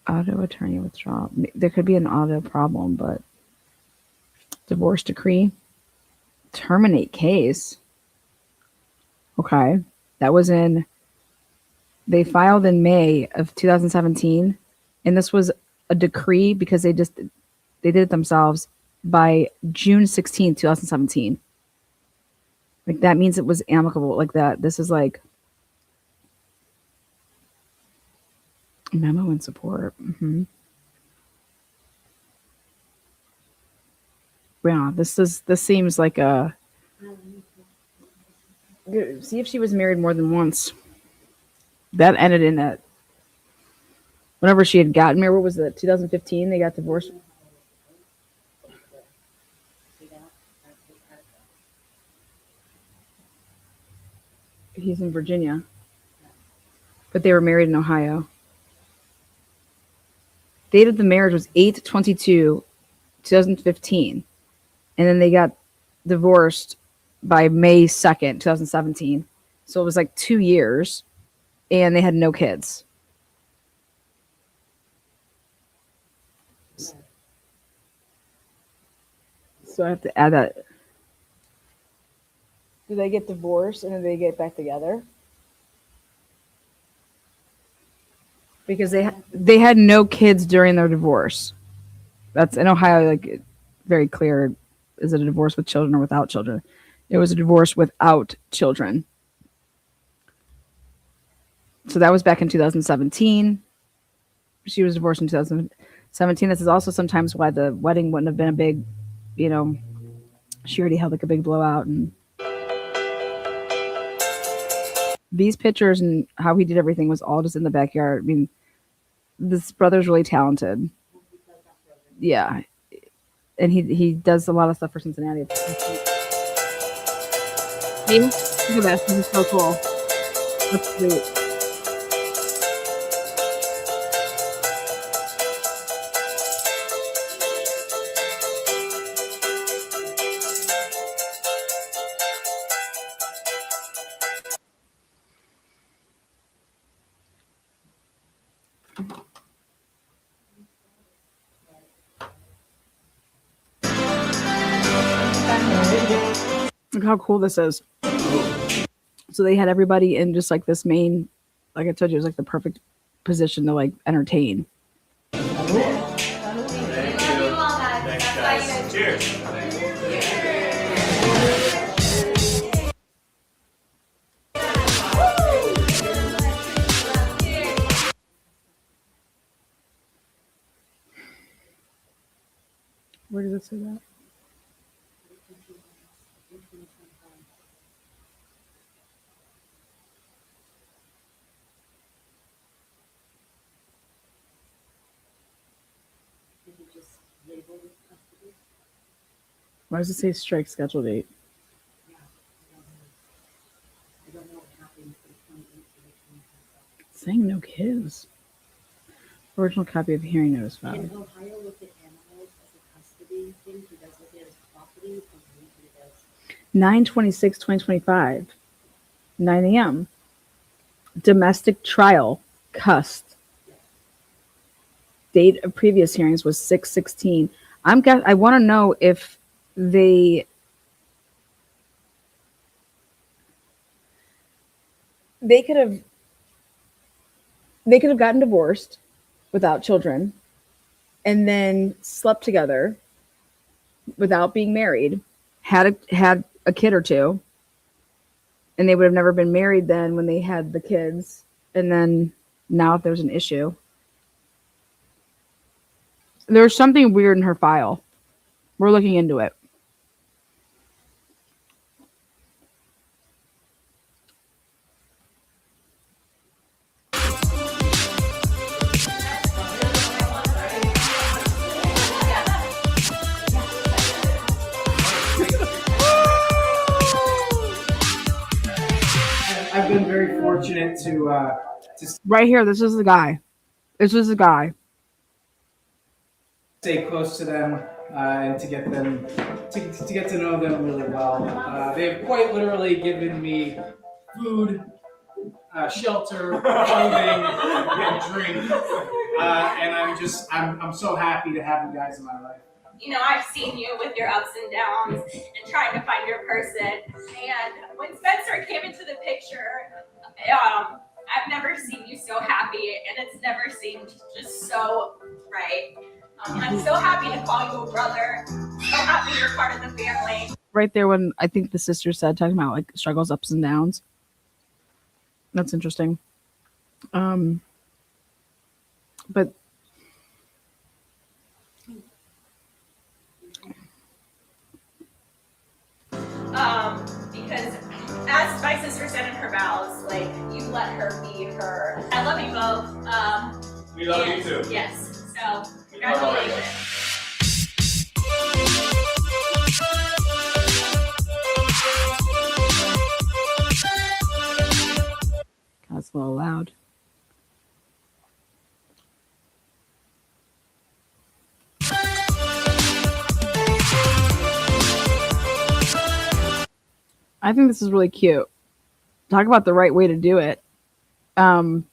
A: Auto attorney withdrawal. There could be an auto problem, but divorce decree. Terminate case. Okay. That was they filed in May of 2017, and this was a decree because they did it themselves by June 16th, 2017. Like that means it was amicable. Like that. This is like memo and support. Yeah, this seems like a. See if she was married more than once. That ended in that. Whenever she had gotten married, what was it? 2015. They got divorced. He's in Virginia, but they were married in Ohio. Date of the marriage was 8/22/2015, and then they got divorced by May 2nd, 2017. So it was like 2 years, and they had no kids. So I have to add that. Do they get divorced and then they get back together? Because they had no kids during their divorce. That's in Ohio, like very clear. Is it a divorce with children or without children? It was a divorce without children. So that was back in 2017. She was divorced in 2017. This is also sometimes why the wedding wouldn't have been a big, she already had like a big blowout. And these pictures and how he did everything was all just in the backyard. I mean, this brother's really talented. Yeah. And he does a lot of stuff for Cincinnati. Hey, look at this. This is so cool. That's sweet. Look how cool this is. So they had everybody in just like this main, like I told you, it was like the perfect position to like entertain.
E: Cheers.
A: Where does it say that? Why does it say strike schedule date? It's saying no kids. Original copy of hearing notice filed.
L: In Ohio, look at animals as a custody thing. He does look at his property.
A: 9/26/2025, 9 a.m. Domestic trial, cust. Date of previous hearings was 6/16. I want to know if they could have gotten divorced without children and then slept together without being married, had a kid or two, and they would have never been married then when they had the kids. And then now if there's an issue, there's something weird in her file. We're looking into it.
N: I've been very fortunate to
A: right here. This is the guy. This is the guy.
N: Stay close to them and to get them to get to know them really well. They've quite literally given me food, shelter, clothing, and drink, and I'm so happy to have you guys in my life.
O: You know, I've seen you with your ups and downs and trying to find your person. And when Spencer came into the picture, I've never seen you so happy, and it's never seemed just so right. I'm so happy to call you a brother. happy you're part of the family.
A: Right there when I think the sister said, talking about like struggles, ups and downs. That's interesting. But
O: Because as my sister said in her vows, like, you let her be her. I love you both.
P: We love you too.
O: Yes. So, congratulations.
A: that's a little loud. I think this is really cute. Talk about the right way to do it. I'd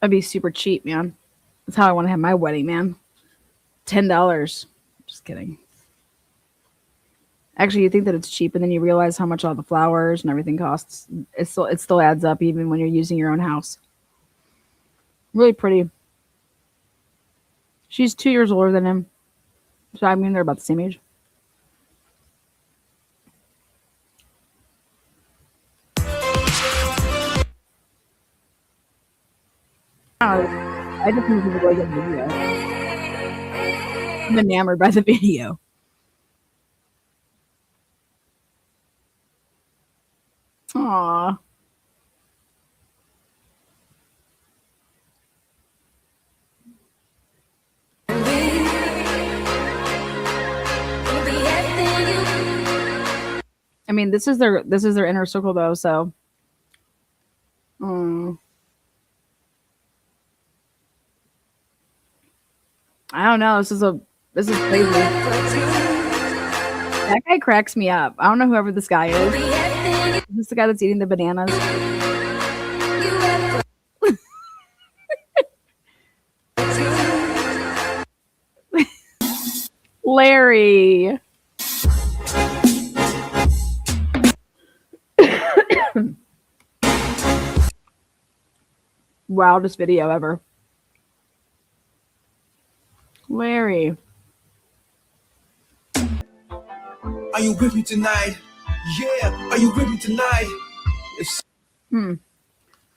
A: be super cheap, man. That's how I want to have my wedding, man. $10. Just kidding. Actually, you think that it's cheap, and then you realize how much all the flowers and everything costs. It still adds up, even when you're using your own house. Really pretty. She's 2 years older than him. So I mean, they're about the same age. I just think this is a really good video. I'm enamored by the video. Aww. I mean, this is their inner circle though, so I don't know. This is crazy. That guy cracks me up. I don't know whoever this guy is. Is this the guy that's eating the bananas? Larry. Wildest video ever. Larry.
J: Are you with me tonight? Yeah, are you with me tonight?
A: All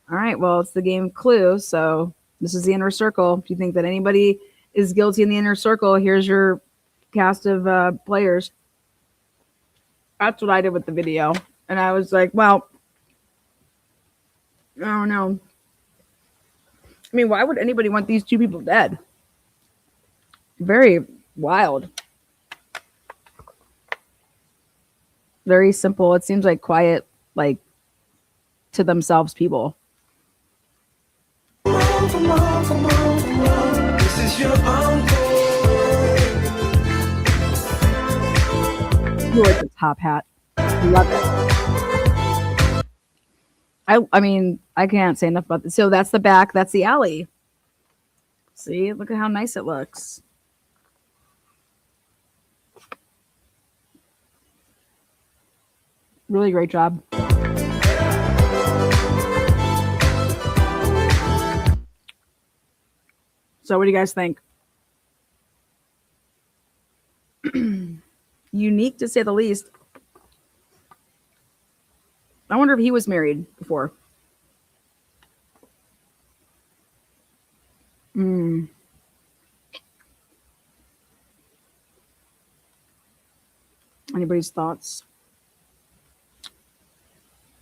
A: right, well, it's the game Clue, so this is the inner circle. If you think that anybody is guilty in the inner circle, here's your cast of players. That's what I did with the video. And I was like, well, I don't know. I mean, why would anybody want these two people dead? Very wild. Very simple. It seems like quiet, like to themselves people.
J: Come on. This is your uncle.
A: You like the top hat. Love it. I mean, I can't say enough about this. So that's the back. That's the alley. See, look at how nice it looks. Really great job. So what do you guys think? Unique to say the least. I wonder if he was married before. Anybody's thoughts?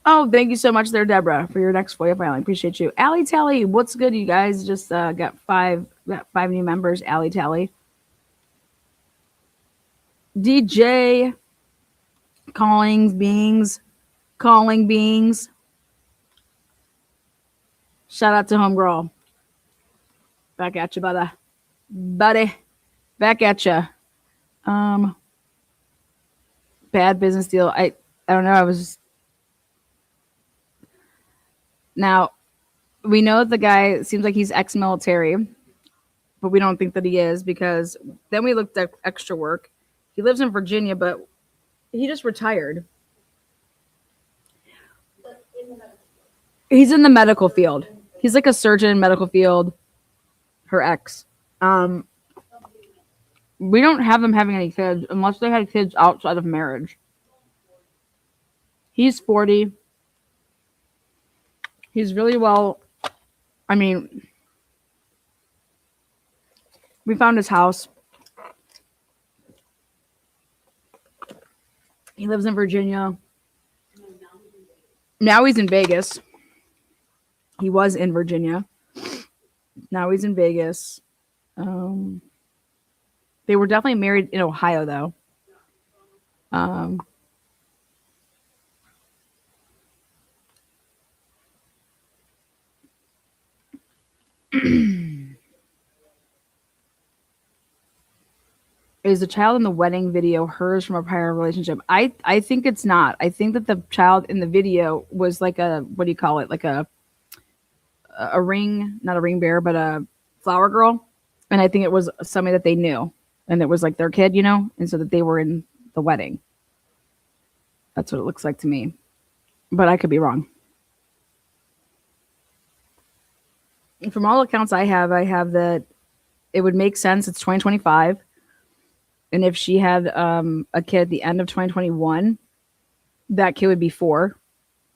A: Oh, thank you so much there, Deborah, for your next FOIA filing. Appreciate you. Allie Tally, what's good? You guys just got five new members. Allie Tally. DJ Calling Beings. Shout out to Homegirl. Back at you, buddy. Back at you. Bad business deal. I don't know. Now, we know the guy seems like he's ex-military, but we don't think that he is, because then we looked at extra work. He lives in Virginia, but he just retired. He's in the medical field. He's like a surgeon in medical field. her ex. We don't have them having any kids unless they had kids outside of marriage. He's 40. He's really well. I mean, we found his house. He lives in Virginia. Now he's in Vegas. He was in Virginia. Now he's in Vegas. They were definitely married in Ohio, though. Is the child in the wedding video hers from a prior relationship? I think it's not. I think that the child in the video was like a, what do you call it? Like a ring, not a ring bearer, but a flower girl. And I think it was somebody that they knew. And it was like their kid, you know? And so that they were in the wedding. That's what it looks like to me. But I could be wrong. From all accounts I have that it would make sense. It's 2025. And if she had a kid at the end of 2021, that kid would be 4.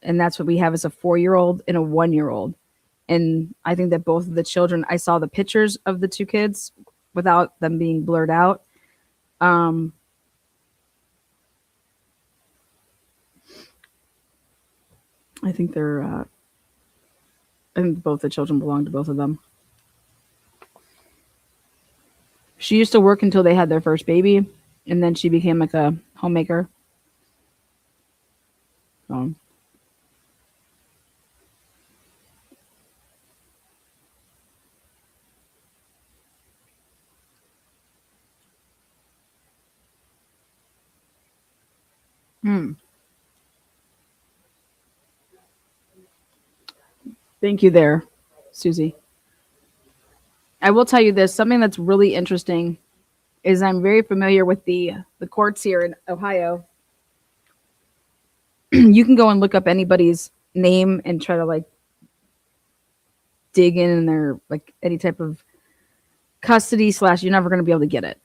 A: And that's what we have is a 4-year-old and a 1-year-old. And I think that both of the children, I saw the pictures of the 2 kids without them being blurred out. I think I think both the children belong to both of them. She used to work until they had their first baby, and then she became like a homemaker. So. Thank you there, Susie. I will tell you this, something that's really interesting is I'm very familiar with the courts here in Ohio. You can go and look up anybody's name and try to like dig in their like any type of custody / you're never going to be able to get it.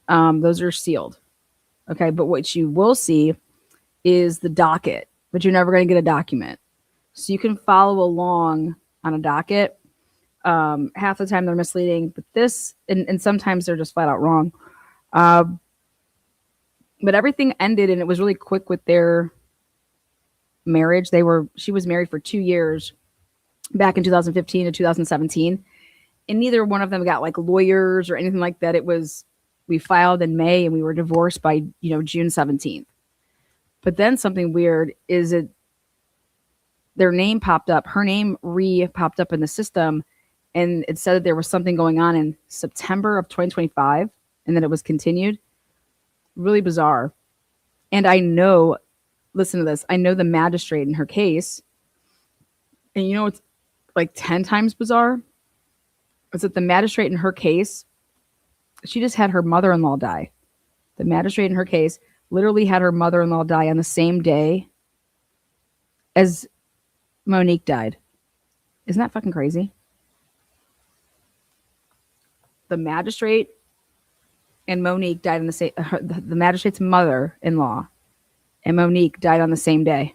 A: Those are sealed. Okay. But what you will see is the docket, but you're never going to get a document. So you can follow along on a docket. Half the time they're misleading, but this, and sometimes they're just flat out wrong. But everything ended and it was really quick with their marriage. She was married for 2 years back in 2015 to 2017. And neither one of them got like lawyers or anything like that. We filed in May and we were divorced by, June 17th. But then something weird is their name popped up. Her name popped up in the system. And it said that there was something going on in September of 2025 and that it was continued. Really bizarre. And listen to this. I know the magistrate in her case. And it's like 10 times bizarre. Is that the magistrate in her case, she just had her mother-in-law die. The magistrate in her case literally had her mother-in-law die on the same day as Monique died. Isn't that fucking crazy? The magistrate and Monique died on the same. The magistrate's mother-in-law and Monique died on the same day.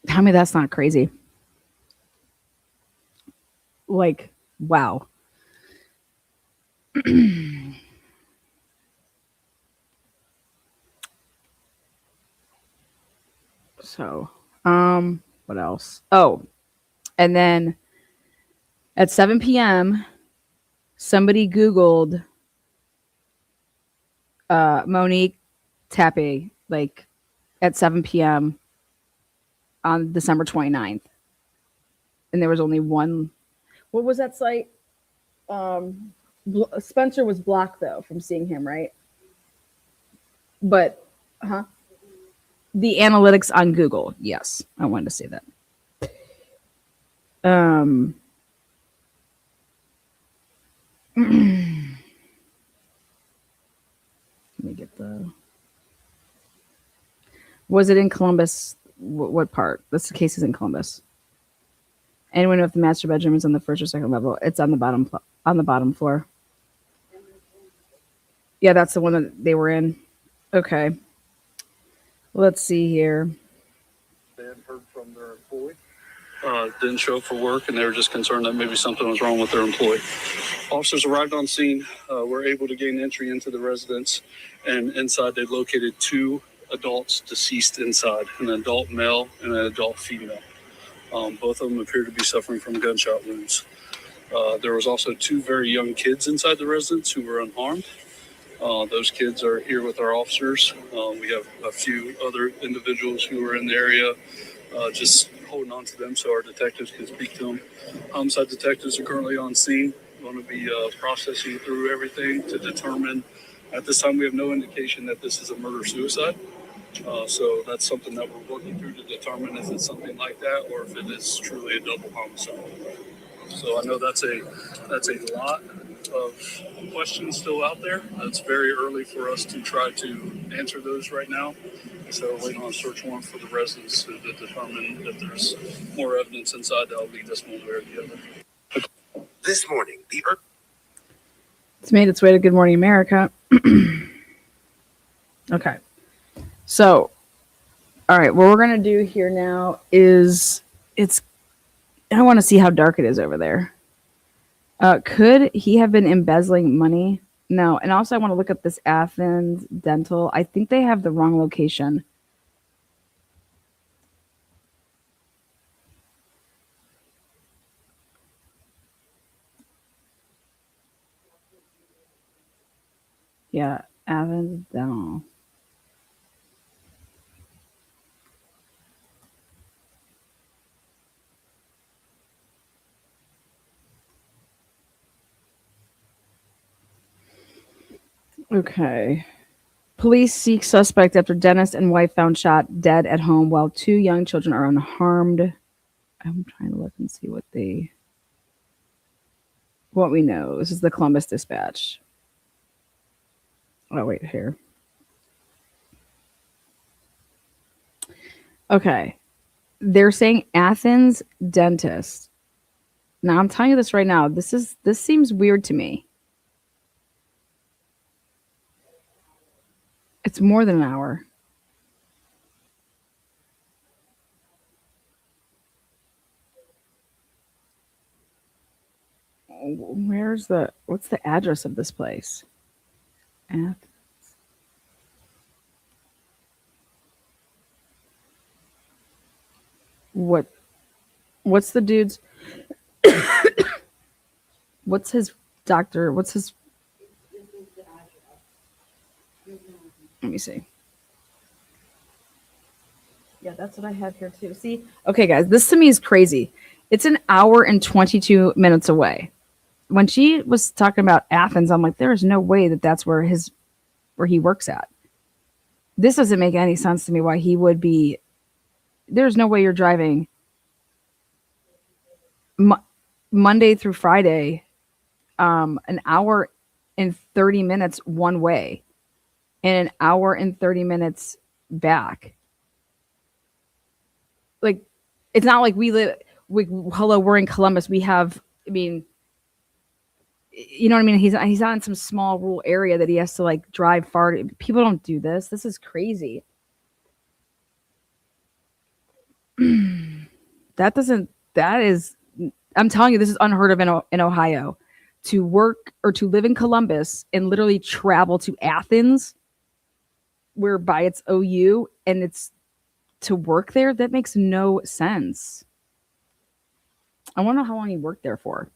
A: Tell me that's not crazy. Like, wow. So, what else? Oh, and then at 7 p.m., somebody Googled Monique Tepe, like at 7 p.m. on December 29th. And there was only one. What was that site? Spencer was blocked, though, from seeing him, right? But, the analytics on Google. Yes, I wanted to say that. Let me get was it in Columbus? What part? This case is in Columbus. Anyone know if the master bedroom is on the first or second level? It's on the bottom floor. Yeah, that's the one that they were in. Okay. Let's see here.
P: They had heard from their employee. Didn't show up for work, and they were just concerned that maybe something was wrong with their employee. Officers arrived on scene, were able to gain entry into the residence, and inside they located 2 adults deceased inside, an adult male and an adult female. Both of them appear to be suffering from gunshot wounds. There was also 2 very young kids inside the residence who were unharmed. Those kids are here with our officers. We have a few other individuals who are in the area, just holding on to them so our detectives can speak to them. Homicide detectives are currently on scene. Going to be processing through everything to determine. At this time, we have no indication that this is a murder-suicide. So that's something that we're working through to determine if it's something like that or if it is truly a double homicide. So I know that's a lot of questions still out there. It's very early for us to try to answer those right now. So we're waiting on a search warrant for the residents to determine if there's more evidence inside that'll lead us one way or the other.
Q: This morning,
A: It's made its way to Good Morning America. Okay. So, all right, what we're going to do here now is I want to see how dark it is over there. Could he have been embezzling money? No. And also I want to look up this Athens Dental. I think they have the wrong location. Yeah, Athens Dental. Okay. Police seek suspect after dentist and wife found shot dead at home while 2 young children are unharmed. I'm trying to look and see what we know. This is the Columbus Dispatch. Oh, wait, here. Okay. They're saying Athens dentist. Now, I'm telling you this right now. This seems weird to me. It's more than an hour. What's the address of this place? What's the dude's what's his doctor? What's his Let me see. Yeah, that's what I have here too. See? Okay, guys, this to me is crazy. It's an hour and 22 minutes away. When she was talking about Athens, I'm like, there is no way that that's where he works at. This doesn't make any sense to me why he would be. There's no way you're driving Monday through Friday, an hour and 30 minutes one way and an hour and 30 minutes back. Like, it's not like we're in Columbus. We have, you know what I mean? He's not in some small rural area that he has to like drive far. People don't do this. This is crazy. I'm telling you, this is unheard of in Ohio. To work or to live in Columbus and literally travel to Athens, whereby it's OU, and it's to work there, that makes no sense. I wonder how long he worked there for.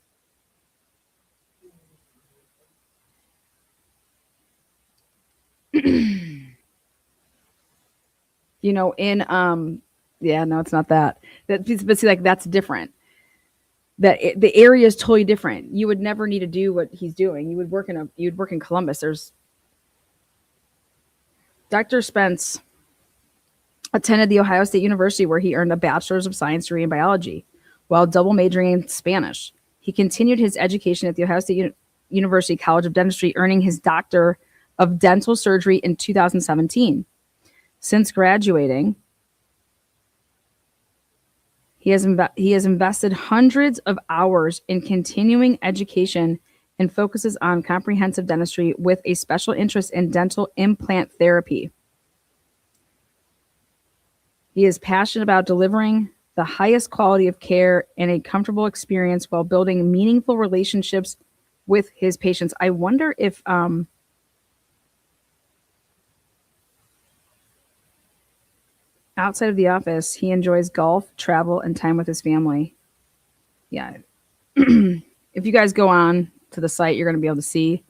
A: No, it's not that. But see, like, that's different. The area is totally different. You would never need to do what he's doing. You'd work in Columbus. There's Dr. Spence attended the Ohio State University, where he earned a bachelor's of science degree in biology while double majoring in Spanish. He continued his education at the Ohio State University College of Dentistry, earning his doctor of dental surgery in 2017. Since graduating, He has invested hundreds of hours in continuing education and focuses on comprehensive dentistry with a special interest in dental implant therapy. He is passionate about delivering the highest quality of care and a comfortable experience while building meaningful relationships with his patients. I wonder if outside of the office, he enjoys golf, travel, and time with his family. Yeah. If you guys go on to the site, you're going to be able to see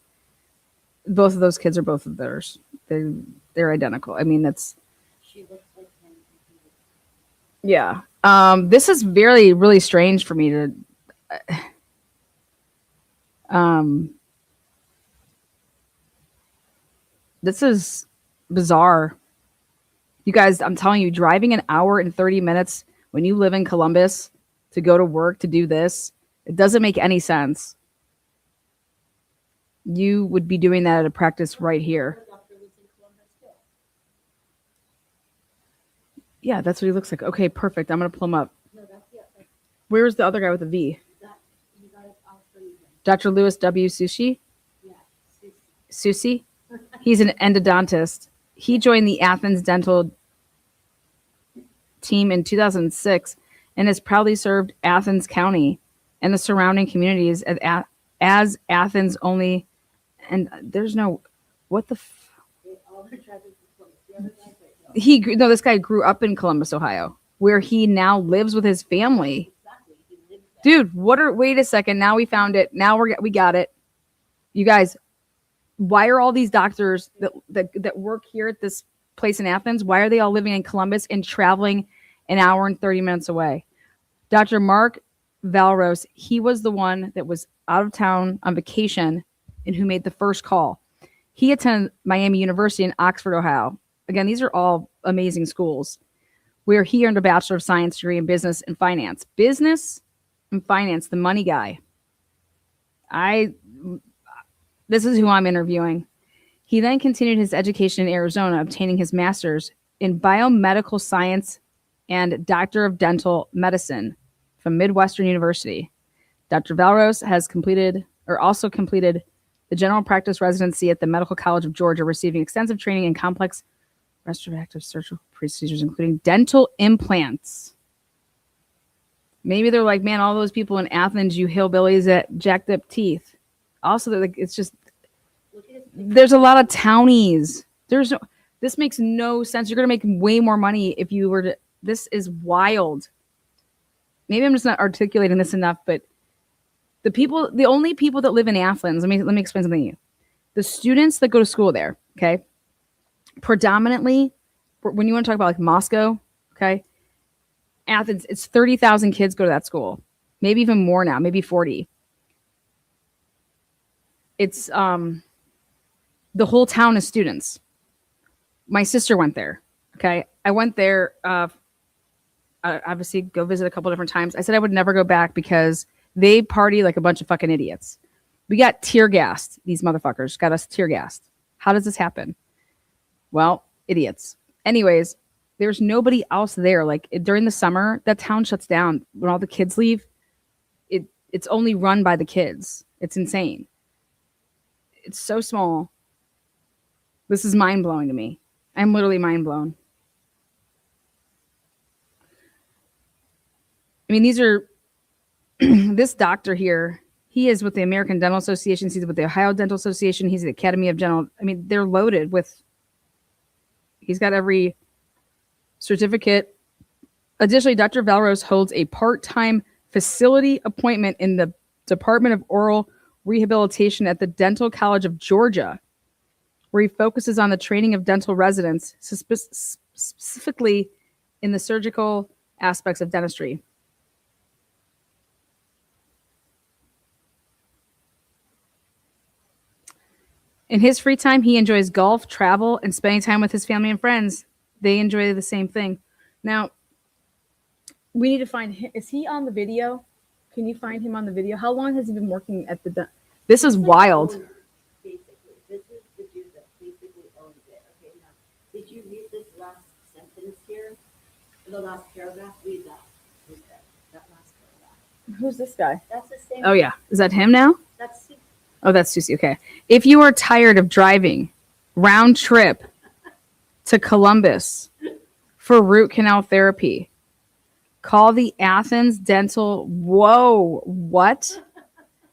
A: both of those kids are both of theirs. They're identical. I mean, that's
L: She looks like him.
A: yeah. This is very really strange for me to. This is bizarre. You guys, I'm telling you, driving an hour and 30 minutes when you live in Columbus to go to work to do this, it doesn't make any sense. You would be doing that at a practice right here. Yeah, that's what he looks like. Okay, perfect. I'm going to pull him up. Where's the other guy with a V? Dr. Lewis W. Sushi? Susi? He's an endodontist. He joined the Athens Dental team in 2006 and has proudly served Athens County and the surrounding communities as Athens only. And there's no, what the this guy grew up in Columbus, Ohio, where he now lives with his family. Dude, wait a second. Now we found it. Now we got it. You guys, why are all these doctors that work here at this place in Athens, why are they all living in Columbus and traveling an hour and 30 minutes away? Dr. Mark Valros, he was the one that was out of town on vacation and who made the first call. He attended Miami University in Oxford, Ohio. Again, these are all amazing schools where he earned a Bachelor of Science degree in business and finance. Business and finance, the money guy. This is who I'm interviewing. He then continued his education in Arizona, obtaining his master's in biomedical science and Doctor of Dental Medicine from Midwestern University. Dr. Valros has also completed the general practice residency at the Medical College of Georgia, receiving extensive training in complex restorative surgical procedures, including dental implants. Maybe they're like, man, all those people in Athens, you hillbillies that jacked up teeth. Also, like, it's just, there's a lot of townies. This makes no sense. You're going to make way more money if you were to, this is wild. Maybe I'm just not articulating this enough, but the only people that live in Athens, let me explain something to you. The students that go to school there, okay, predominantly, when you want to talk about like Moscow, okay, Athens, it's 30,000 kids go to that school. Maybe even more now, maybe 40. It's, the whole town is students. My sister went there, okay? I went there, obviously go visit a couple different times. I said I would never go back because they party like a bunch of fucking idiots. We got tear gassed. These motherfuckers got us tear gassed. How does this happen? Well, idiots. Anyways, there's nobody else there. Like during the summer, that town shuts down. When all the kids leave, it's only run by the kids. It's insane. It's so small. This is mind blowing to me. I'm literally mind blown. I mean, these are this doctor here. He is with the American Dental Association. He's with the Ohio Dental Association. He's the Academy of Dental. I mean, they're loaded with. He's got every certificate. Additionally, Dr. Valros holds a part-time facility appointment in the Department of Oral Rehabilitation at the Dental College of Georgia, where he focuses on the training of dental residents, specifically in the surgical aspects of dentistry. In his free time, he enjoys golf, travel, and spending time with his family and friends. They enjoy the same thing. Now, we need to find him. Is he on the video? Can you find him on the video? How long has he been working at the... This is wild.
L: Basically, this is the dude that basically owns it. Okay, now, did you read this last sentence here? The last paragraph? Read that. Read that. that last paragraph.
A: Who's this guy?
L: That's the same.
A: Oh yeah, is that him now?
L: That's
A: Oh, that's Susie. Okay. If you are tired of driving round trip to Columbus for root canal therapy, call the Athens Dental. Whoa, what?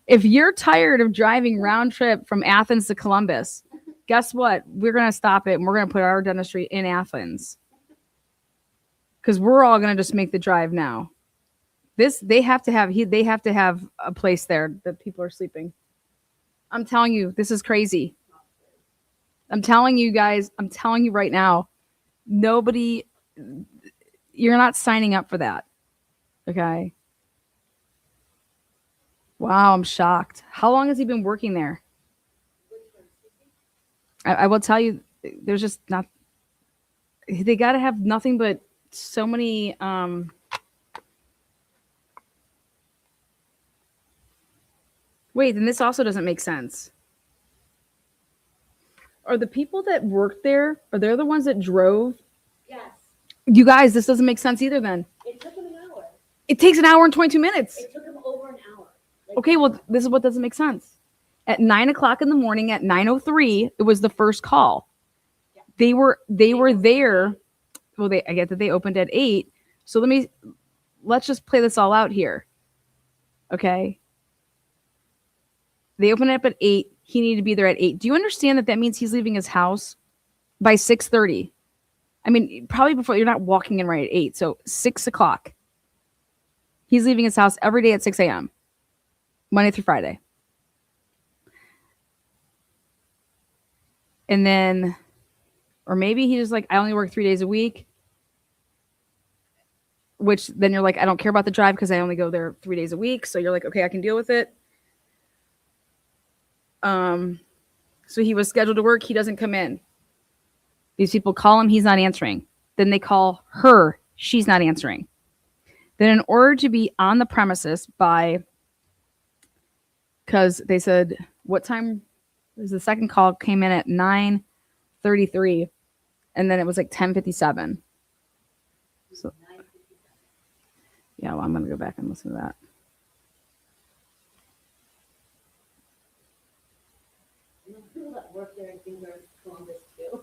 A: If you're tired of driving round trip from Athens to Columbus, guess what? We're going to stop it and we're going to put our dentistry in Athens. Because we're all going to just make the drive now. They have to have a place there that people are sleeping. I'm telling you, this is crazy. I'm telling you guys, I'm telling you right now, you're not signing up for that. Okay. Wow, I'm shocked. How long has he been working there? I will tell you, there's just not, they got to have nothing but so many, wait, then this also doesn't make sense. Are the people that worked there, are they the ones that drove?
L: Yes.
A: You guys, this doesn't make sense either then.
L: It took him an hour.
A: It takes an hour and 22 minutes.
L: It took him over an hour.
A: Okay, well, this is what doesn't make sense. At 9 o'clock in the morning, at 9:03, it was the first call. Yeah. They were there. Well, I get that they opened at 8. So let's just play this all out here. Okay. They opened up at 8. He needed to be there at 8. Do you understand that means he's leaving his house by 6:30? I mean, probably before, you're not walking in right at 8. So 6 o'clock. He's leaving his house every day at 6 a.m. Monday through Friday. And then, or maybe he just like, I only work 3 days a week. Which then you're like, I don't care about the drive because I only go there 3 days a week. So you're like, okay, I can deal with it. So he was scheduled to work. He doesn't come in. These people call him. He's not answering. Then they call her. She's not answering. Then in order to be on the premises because they said, what time was the second call came in at 9:33 and then it was like 10:57. So yeah, well, I'm going to go back and listen to that.
L: People that work there and think they're Columbus too.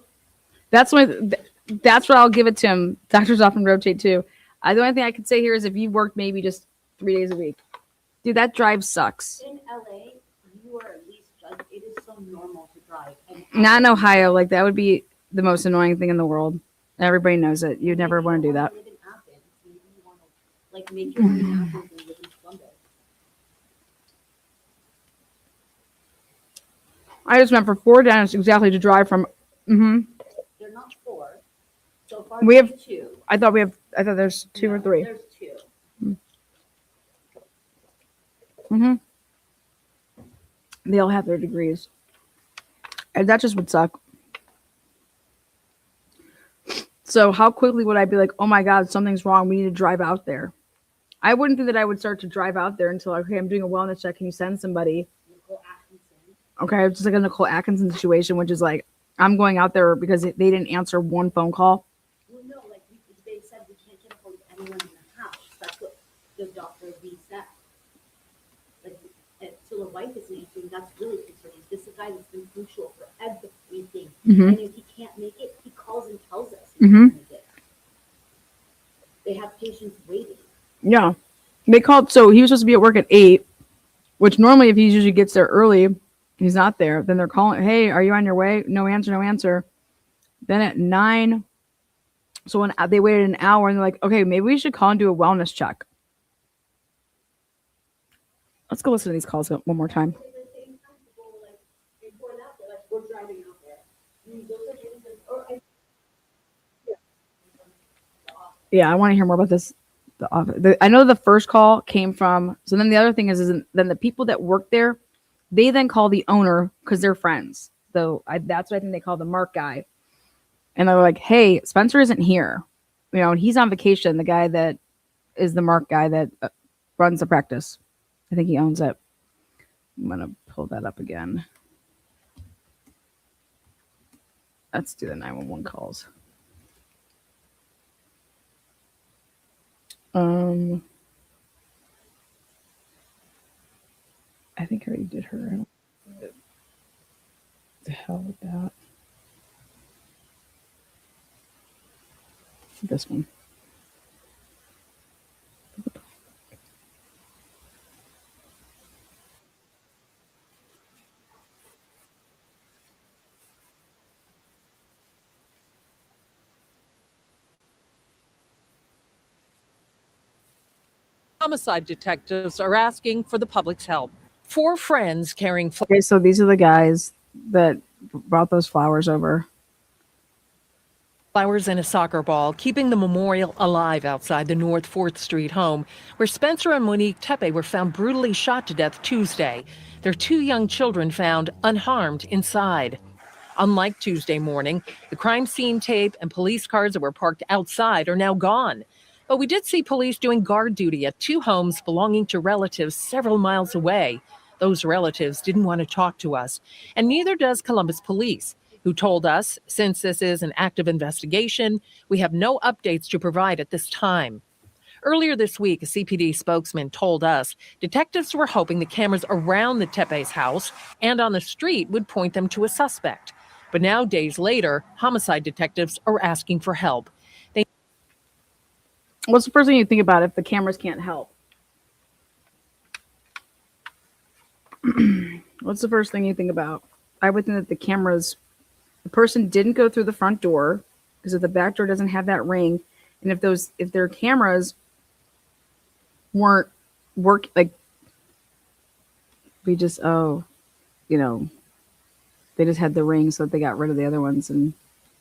A: That's what I'll give it to him. Doctors often rotate too. The only thing I could say here is if you worked maybe just 3 days a week. Dude, that drive sucks.
L: In LA, you are at least judged. It is so normal to drive. And
A: Not in Ohio. Like, that would be the most annoying thing in the world. Everybody knows it. You'd never want to do that.
L: Live in Athens. Maybe you want to like make your own Athens and live in Columbus.
A: I just meant for 4 dentists exactly to drive from.
L: They're not 4. So far,
A: We have
L: 2.
A: I thought there's 2 or 3.
L: There's 2.
A: They all have their degrees. And that just would suck. So how quickly would I be like, oh my God, something's wrong. We need to drive out there. I wouldn't think that I would start to drive out there until, okay, I'm doing a wellness check. Can you send somebody? Okay, it's just like a Nicole Atkinson situation, which is like, I'm going out there because they didn't answer one phone call.
L: Well, no, like they said we can't get a hold of anyone in the house. That's what the Dr. V said. Like, until the wife is answering, that's really concerning. This is a guy that's been crucial for everything. And if he can't make it, he calls and tells us. He can't make it. They have patients waiting.
A: Yeah. They called, so he was supposed to be at work at 8, which normally if he usually gets there early, he's not there. Then they're calling, hey, are you on your way? No answer, no answer. Then at 9, so when they waited an hour and they're like, okay, maybe we should call and do a wellness check. Let's go listen to these calls one more time. Yeah, I want to hear more about this. I know the first call came from, so then the other thing is then the people that work there, they then call the owner because they're friends. So that's what I think they call the Mark guy. And they're like, hey, Spencer isn't here. You know, he's on vacation. The guy that is the Mark guy that runs the practice. I think he owns it. I'm going to pull that up again. Let's do the 911 calls. I think I already did her. I don't. The hell with that. This one.
Q: Homicide detectives are asking for the public's help. 4 friends carrying
A: Okay, so these are the guys that brought those flowers over.
Q: flowers and a soccer ball, keeping the memorial alive outside the North 4th Street home, where Spencer and Monique Tepe were found brutally shot to death Tuesday. Their 2 young children found unharmed inside. Unlike Tuesday morning, the crime scene tape and police cars that were parked outside are now gone. But we did see police doing guard duty at 2 homes belonging to relatives several miles away. Those relatives didn't want to talk to us, and neither does Columbus Police, who told us, since this is an active investigation, we have no updates to provide at this time. Earlier this week, a CPD spokesman told us detectives were hoping the cameras around the Tepe's house and on the street would point them to a suspect. But now, days later, homicide detectives are asking for help.
A: What's the first thing you think about if the cameras can't help? What's the first thing you think about? I would think that the person didn't go through the front door, because if the back door doesn't have that ring, and if their cameras weren't they just had the ring, so that they got rid of the other ones. And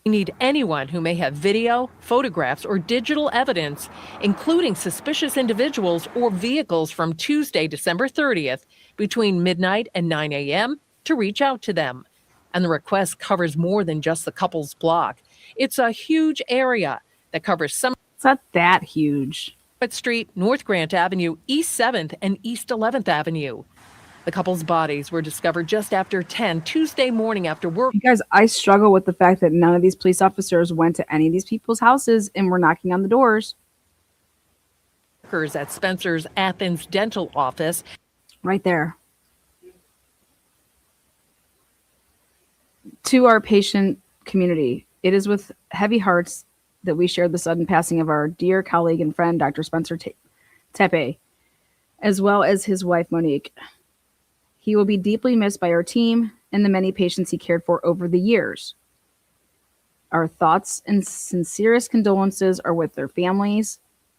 Q: We need anyone who may have video, photographs, or digital evidence, including suspicious individuals or vehicles from Tuesday, December 30th, between midnight and 9 a.m. to reach out to them. And the request covers more than just the couple's block. It's a huge area that covers some.
A: It's not that huge.
Q: Street, North Grant Avenue, East 7th, and East 11th Avenue. The couple's bodies were discovered just after 10 Tuesday morning after work.
A: You guys, I struggle with the fact that none of these police officers went to any of these people's houses and were knocking on the doors.
Q: Workers at Spencer's Athens dental office.
A: Right there. To our patient community, it is with heavy hearts that we share the sudden passing of our dear colleague and friend, Dr. Spencer Tepe, as well as his wife, Monique. He will be deeply missed by our team and the many patients he cared for over the years. Our thoughts and sincerest condolences are with their families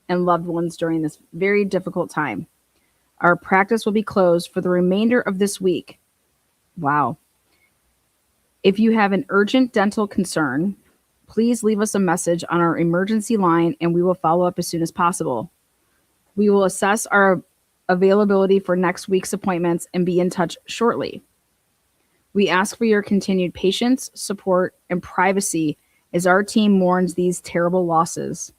A: and loved ones during this very difficult time. Our practice will be closed for the remainder of this week. Wow. If you have an urgent dental concern, please leave us a message on our emergency line and we will follow up as soon as possible. We will assess our availability for next week's appointments and be in touch shortly. We ask for your continued patience, support, and privacy as our team mourns these terrible losses.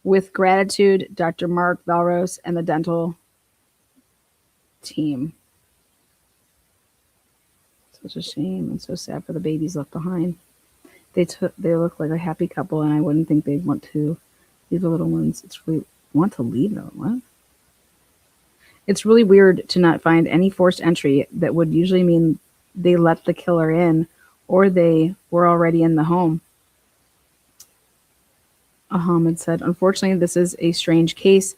A: With gratitude, Dr. Mark Valros and the dental team. Such a shame and so sad for the babies left behind. They look like a happy couple, and I wouldn't think they'd want to leave the little ones. Want to leave them? What? It's really weird to not find any forced entry that would usually mean they let the killer in or they were already in the home. Ahmed said, unfortunately, this is a strange case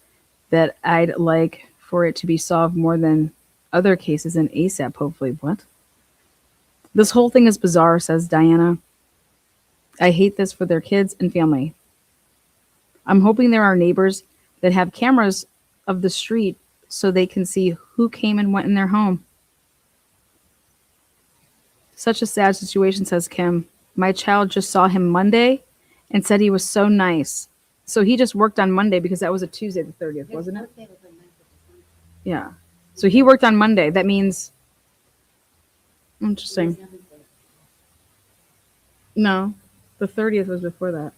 A: that I'd like for it to be solved more than other cases in ASAP, hopefully. What? This whole thing is bizarre, says Diana. I hate this for their kids and family. I'm hoping there are neighbors that have cameras of the street so they can see who came and went in their home. Such a sad situation, says Kim. My child just saw him Monday and said he was so nice. So he just worked on Monday because that was a Tuesday the 30th, wasn't it? Yeah. So he worked on Monday. That means... Interesting. No, the 30th was before that.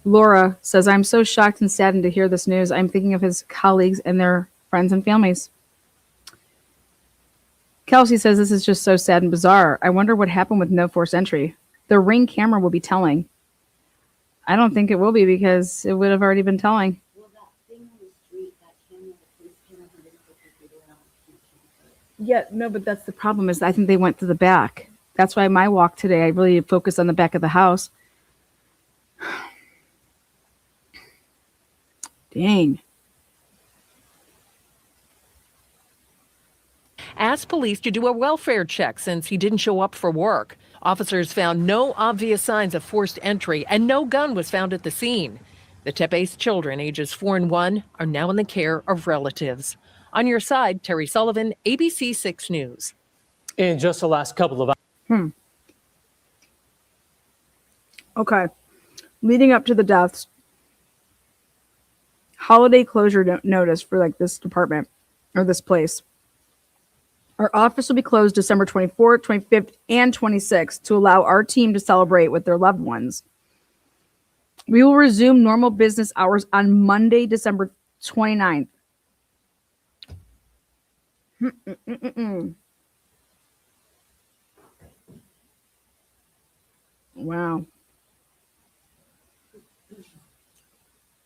A: Laura says, I'm so shocked and saddened to hear this news. I'm thinking of his colleagues and their friends and families. Kelsey says, this is just so sad and bizarre. I wonder what happened with no forced entry. The Ring camera will be telling. I don't think it will be because it would have already been telling.
L: Well, that thing on the street, that camera, the police camera, 150 feet around,
A: Yeah, no, but that's the problem is I think they went to the back. That's why my walk today, I really focused on the back of the house. Dang.
Q: Asked police to do a welfare check since he didn't show up for work. Officers found no obvious signs of forced entry and no gun was found at the scene. The Tepe's children, ages 4 and 1, are now in the care of relatives. On your side, Terry Sullivan, ABC 6 News.
R: In just the last couple of hours.
A: Okay. Leading up to the deaths, holiday closure notice for like this department or this place. Our office will be closed December 24th, 25th, and 26th to allow our team to celebrate with their loved ones. We will resume normal business hours on Monday, December 29th. Wow.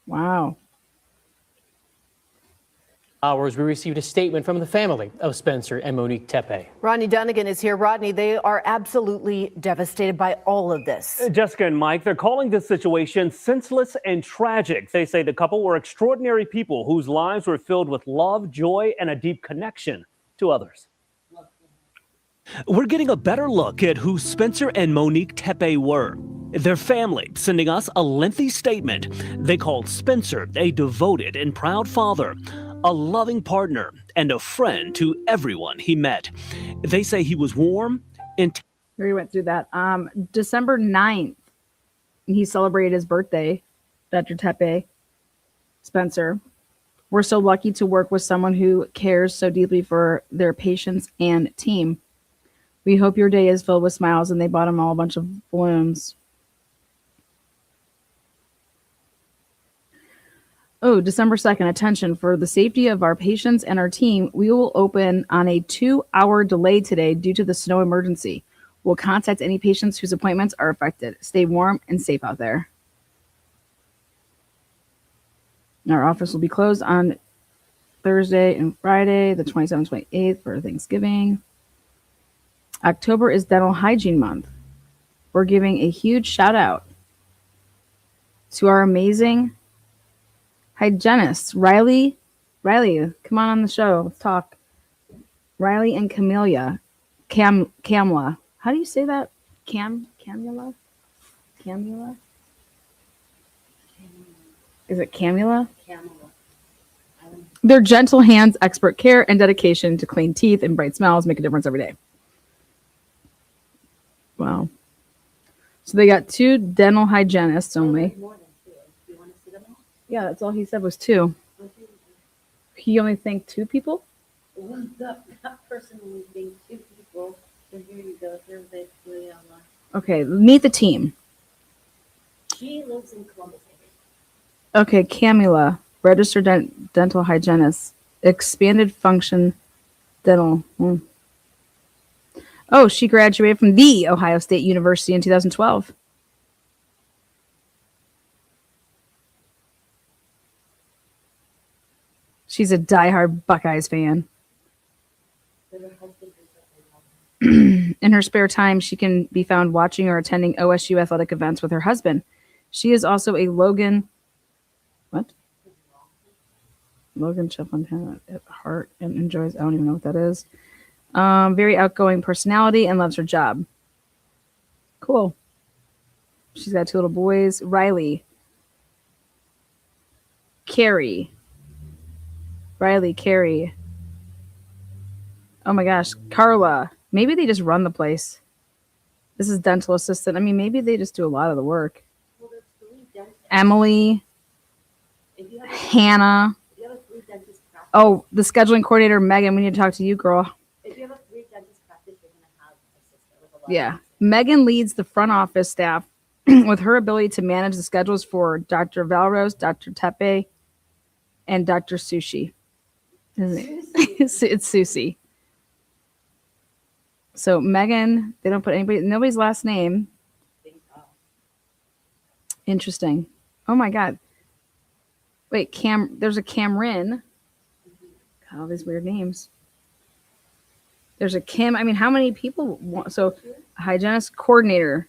A: Wow.
R: Hours, we received a statement from the family of Spencer and Monique Tepe.
B: Rodney Dunnigan is here. Rodney, they are absolutely devastated by all of this.
S: Jessica and Mike, they're calling this situation senseless and tragic. They say the couple were extraordinary people whose lives were filled with love, joy, and a deep connection to others.
T: We're getting a better look at who Spencer and Monique Tepe were. Their family sending us a lengthy statement. They called Spencer a devoted and proud father, a loving partner, and a friend to everyone he met. They say he was warm and...
A: We already went through that. December 9th, he celebrated his birthday, Dr. Tepe, Spencer. We're so lucky to work with someone who cares so deeply for their patients and team. We hope your day is filled with smiles, and they bought him all a bunch of balloons. Oh, December 2nd, attention. For the safety of our patients and our team, we will open on a 2-hour delay today due to the snow emergency. We'll contact any patients whose appointments are affected. Stay warm and safe out there. Our office will be closed on Thursday and Friday, the 27th, 28th for Thanksgiving. October is Dental Hygiene Month. We're giving a huge shout out to our amazing hygienists, Riley, come on the show. Let's talk. Riley and Camila. Camla. How do you say that? Camula? Is it Camula? Their gentle hands, expert care, and dedication to clean teeth and bright smiles make a difference every day. Wow. So they got 2 dental hygienists only. Yeah, that's all he said was 2. He only thanked 2 people?
L: That person only thanked 2 people. So here you go. They're basically
A: Okay, meet the team.
L: She lives in Columbus.
A: Okay, Camila, registered dental hygienist, expanded function dental. Oh, she graduated from the Ohio State University in 2012. She's a diehard Buckeyes fan. In her spare time, she can be found watching or attending OSU athletic events with her husband. She is also a Logan Chef at heart and enjoys, I don't even know what that is. Very outgoing personality and loves her job. Cool. She's got 2 little boys. Riley, Carrie. Oh my gosh, Carla. Maybe they just run the place. This is dental assistant. I mean, maybe they just do a lot of the work. Emily, Hannah. Oh, the scheduling coordinator, Megan. We need to talk to you, girl.
L: If you have a 3 dentist practice, you're going to have a assistant with a lot.
A: Yeah. Megan leads the front office staff with her ability to manage the schedules for Dr. Valrose, Dr. Tepe, and Dr. Sushi. Isn't it? It's Susie. So Megan, they don't put nobody's last name. Interesting. Oh my God. Wait, there's a Cameron. God, all these weird names. There's a Kim. I mean, how many people want? So, hygienist coordinator.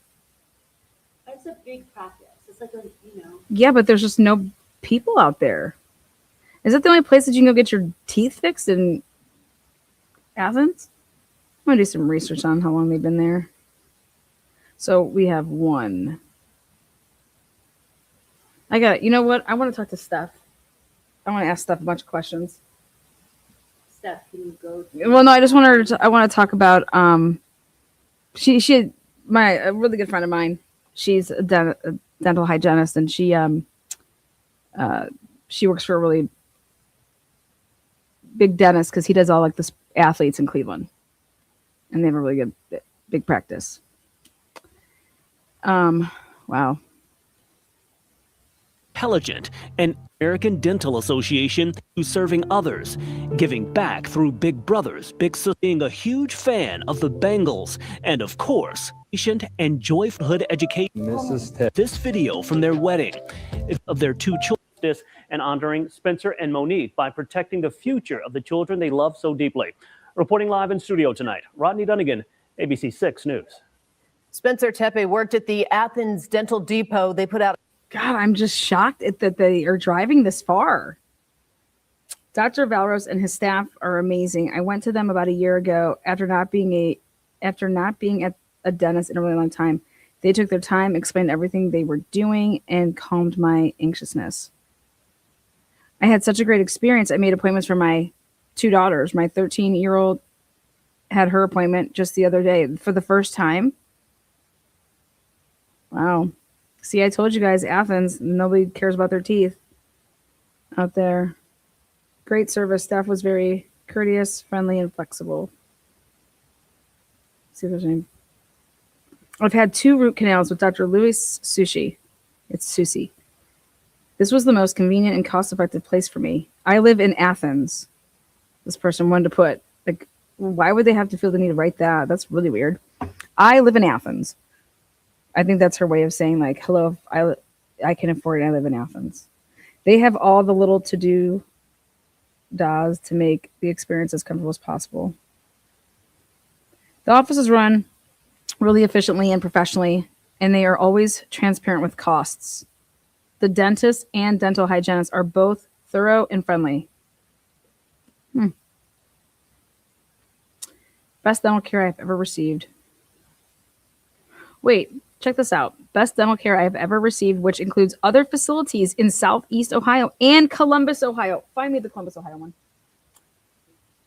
L: It's a big practice. It's like a, you know.
A: Yeah, but there's just no people out there. Is that the only place that you can go get your teeth fixed in Athens? I'm gonna do some research on how long they've been there. So we have one. I got. You know what? I want to talk to Steph. I want to ask Steph a bunch of questions.
L: Steph, can you go?
A: Well, no, I just want her to. I want to talk about. She a really good friend of mine. She's a dental hygienist, and she works for a really big dentist because he does all like the athletes in Cleveland, and they have a really good big practice. Wow.
T: Intelligent and American Dental Association who's serving others, giving back through Big Brothers, Big Sisters, being a huge fan of the Bengals, and of course, patient and joyhood education. This video from their wedding of their two children.
S: And honoring Spencer and Monique by protecting the future of the children they love so deeply. Reporting live in studio tonight, Rodney Dunnigan, ABC 6 News.
B: Spencer Tepe worked at the Athens Dental Depot. They put out.
A: God, I'm just shocked that they are driving this far. Dr. Valros and his staff are amazing. I went to them about a year ago after not being at a dentist in a really long time. They took their time, explained everything they were doing, and calmed my anxiousness. I had such a great experience. I made appointments for my two daughters. My 13-year-old had her appointment just the other day for the first time. Wow. See, I told you guys, Athens, nobody cares about their teeth out there. Great service. Staff was very courteous, friendly, and flexible. Let's see if there's any. I've had 2 root canals with Dr. Louis Sushi. It's Susi. This was the most convenient and cost-effective place for me. I live in Athens. This person wanted to put, like, why would they have to feel the need to write that? That's really weird. I live in Athens. I think that's her way of saying, like, hello, I can afford it. I live in Athens. They have all the little to-do das to make the experience as comfortable as possible. The office is run really efficiently and professionally, and they are always transparent with costs. The dentist and dental hygienist are both thorough and friendly. Best dental care I've ever received. Wait, check this out. Best dental care I have ever received, which includes other facilities in Southeast Ohio and Columbus, Ohio. Find me the Columbus, Ohio one.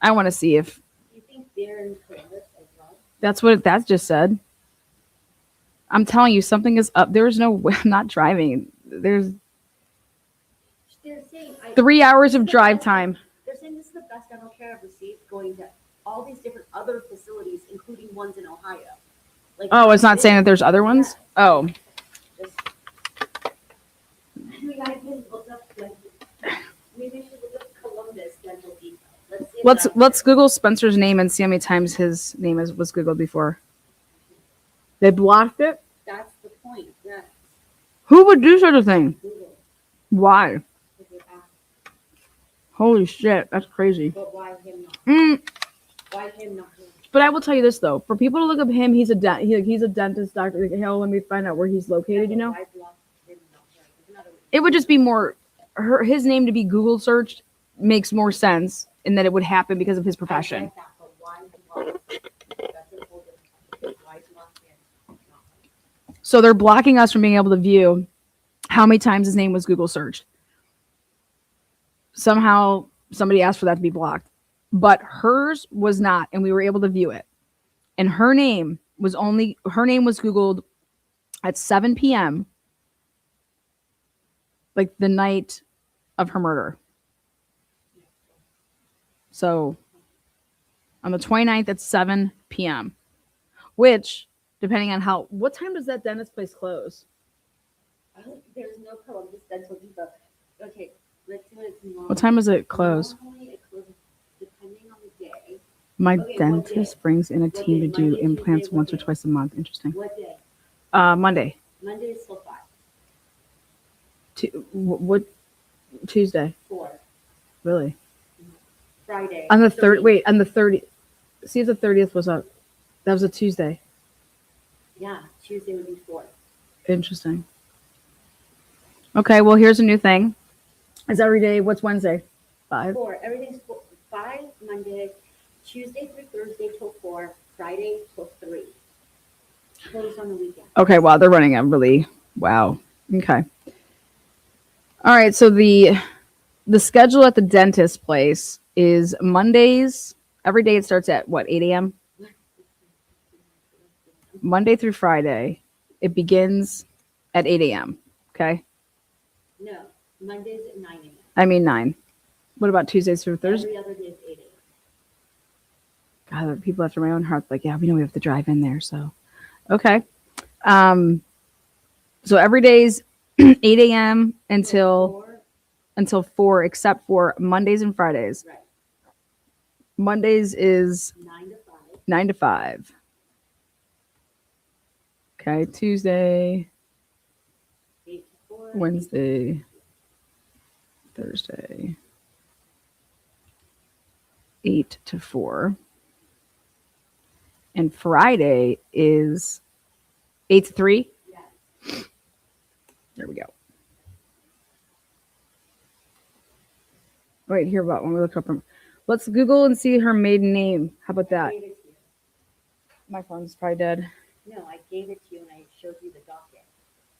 A: I want to see if...
L: You think they're in Columbus as well?
A: That's what that just said. I'm telling you, something is up. There's no way. I'm not driving. There's 3 hours of drive time.
L: They're saying this is the best dental care I've received, going to all these different other facilities, including ones in Ohio. Like,
A: Oh, it's not saying that there's other ones? Oh.
L: Maybe I can look up, like, maybe I should look up Columbus Dental Depot.
A: Let's Google Spencer's name and see how many times his name was Googled before. They blocked it?
L: That's the point, yes.
A: Who would do such a thing?
L: Google.
A: Why?
L: If you ask.
A: Holy shit, that's crazy.
L: But why him not? Why him not?
A: But I will tell you this though, for people to look up him, he's a dentist doctor. Like, hell, let me find out where he's located. You know, it would just be more his name to be Google searched makes more sense, and that it would happen because of his profession. So they're blocking us from being able to view how many times his name was Google searched. Somehow somebody asked for that to be blocked. But hers was not, and we were able to view it. And her name was Googled at 7 p.m. like the night of her murder. So on the 29th at 7 p.m. Which, depending on what time does that dentist place close?
L: There's no Columbus Dental Depot. Okay, let's see what it's normal.
A: What time does it close?
L: Normally it closes depending on the day.
A: My
L: Okay,
A: dentist brings in a team to do implants once or twice a month. Interesting.
L: What day?
A: Monday.
L: Monday is till 5.
A: What Tuesday?
L: 4.
A: Really?
L: Friday.
A: On the third. Wait, on the 30th. See if the 30th was up. That was a Tuesday.
L: Yeah, Tuesday would be 4.
A: Interesting. Okay, well, here's a new thing. Is every day, what's Wednesday? 5?
L: 4. Everything's 5 Monday, Tuesday through Thursday till 4, Friday till 3. Closed on the weekend.
A: Okay, wow, they're running a really, wow. Okay. All right, so the schedule at the dentist place is Mondays. Every day it starts at what, 8 a.m.? Monday through Friday. It begins at 8 a.m. Okay?
L: No, Mondays at 9 a.m.
A: I mean 9. What about Tuesdays through Thursday?
L: Every other day is 8 a.m.
A: God, people after my own heart, like, yeah, we know we have to drive in there, so. Okay. So every day's 8 a.m. until 4, except for Mondays and Fridays.
L: Right.
A: Mondays is
L: 9 to 5.
A: 9 to 5. Okay, Tuesday,
L: 8 to 4.
A: Wednesday, Thursday, 8 to 4. And Friday is 8 to 3.
L: Yeah.
A: There we go. Wait, here about when we look up her. Let's Google and see her maiden name. How about that?
L: I gave it to you.
A: My phone's probably dead.
L: No, I gave it to you and I showed you the docket.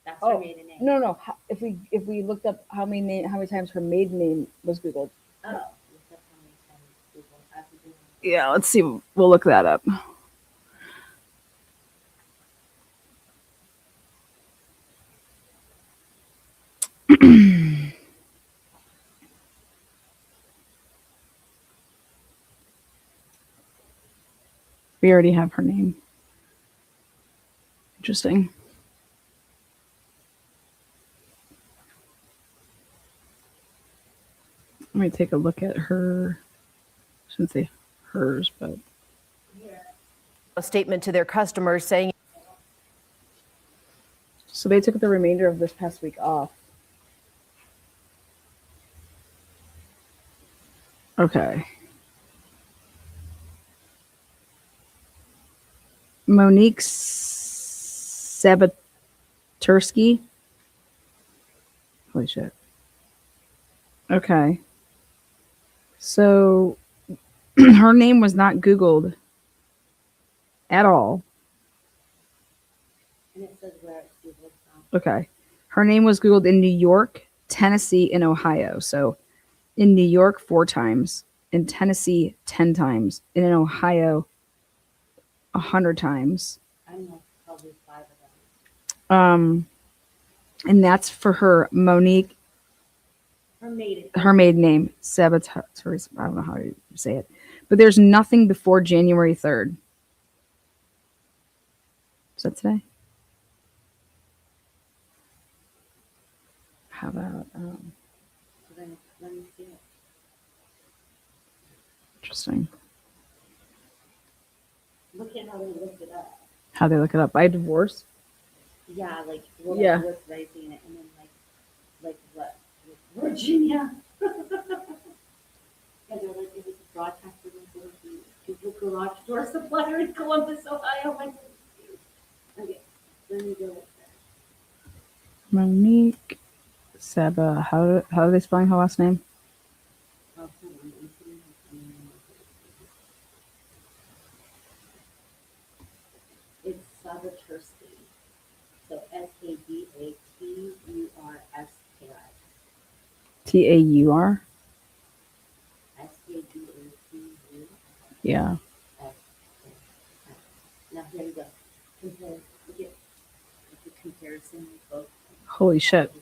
L: That's her maiden name.
A: No. If we looked up how many times her maiden name was Googled.
L: Oh, look up how many times Google has to do it.
A: Yeah, let's see. We'll look that up. We already have her name. Interesting. Let me take a look at her. I shouldn't say hers, but
B: A statement to their customers saying,
A: so they took the remainder of this past week off. Okay. Monique Sabaturski. Holy shit. Okay. So her name was not Googled at all.
L: And it says where it's Googled from.
A: Okay. Her name was Googled in New York, Tennessee, and Ohio. So in New York 4 times, in Tennessee 10 times, and in Ohio 100 times.
L: I know probably 5 of them.
A: And that's for her Monique,
L: Her maiden.
A: her maiden name, Sabaturski. I don't know how you say it. But there's nothing before January 3rd. Is that today? How about
L: So then let me see it.
A: interesting.
L: Look at how they looked it up.
A: How they look it up. By divorce?
L: Yeah, like what
A: Yeah.
L: what's raising it, and then like what? Virginia. Yeah, they're like it was a broadcaster for the garage door supplier in Columbus, Ohio. I'm confused. Okay, let me go with that.
A: Monique Saba. How are they spelling her last name?
L: Oh, hold on, I'm putting her name. It's Sabaturski. So Sadaturski.
A: Taur?
L: Sadatu.
A: Yeah.
L: Now here we go. Compare. Look at the comparison of both.
A: Holy shit.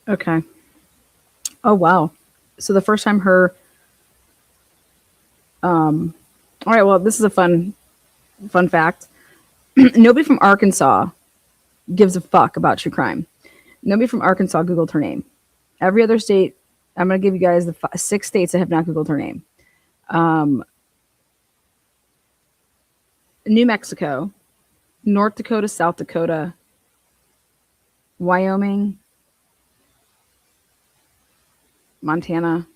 A: Okay. Oh wow. So the first time her all right, well, this is a fun fact. Nobody from Arkansas gives a fuck about true crime. Nobody from Arkansas Googled her name. Every other state, I'm going to give you guys the 6 states that have not Googled her name. New Mexico, North Dakota, South Dakota, Wyoming, Montana.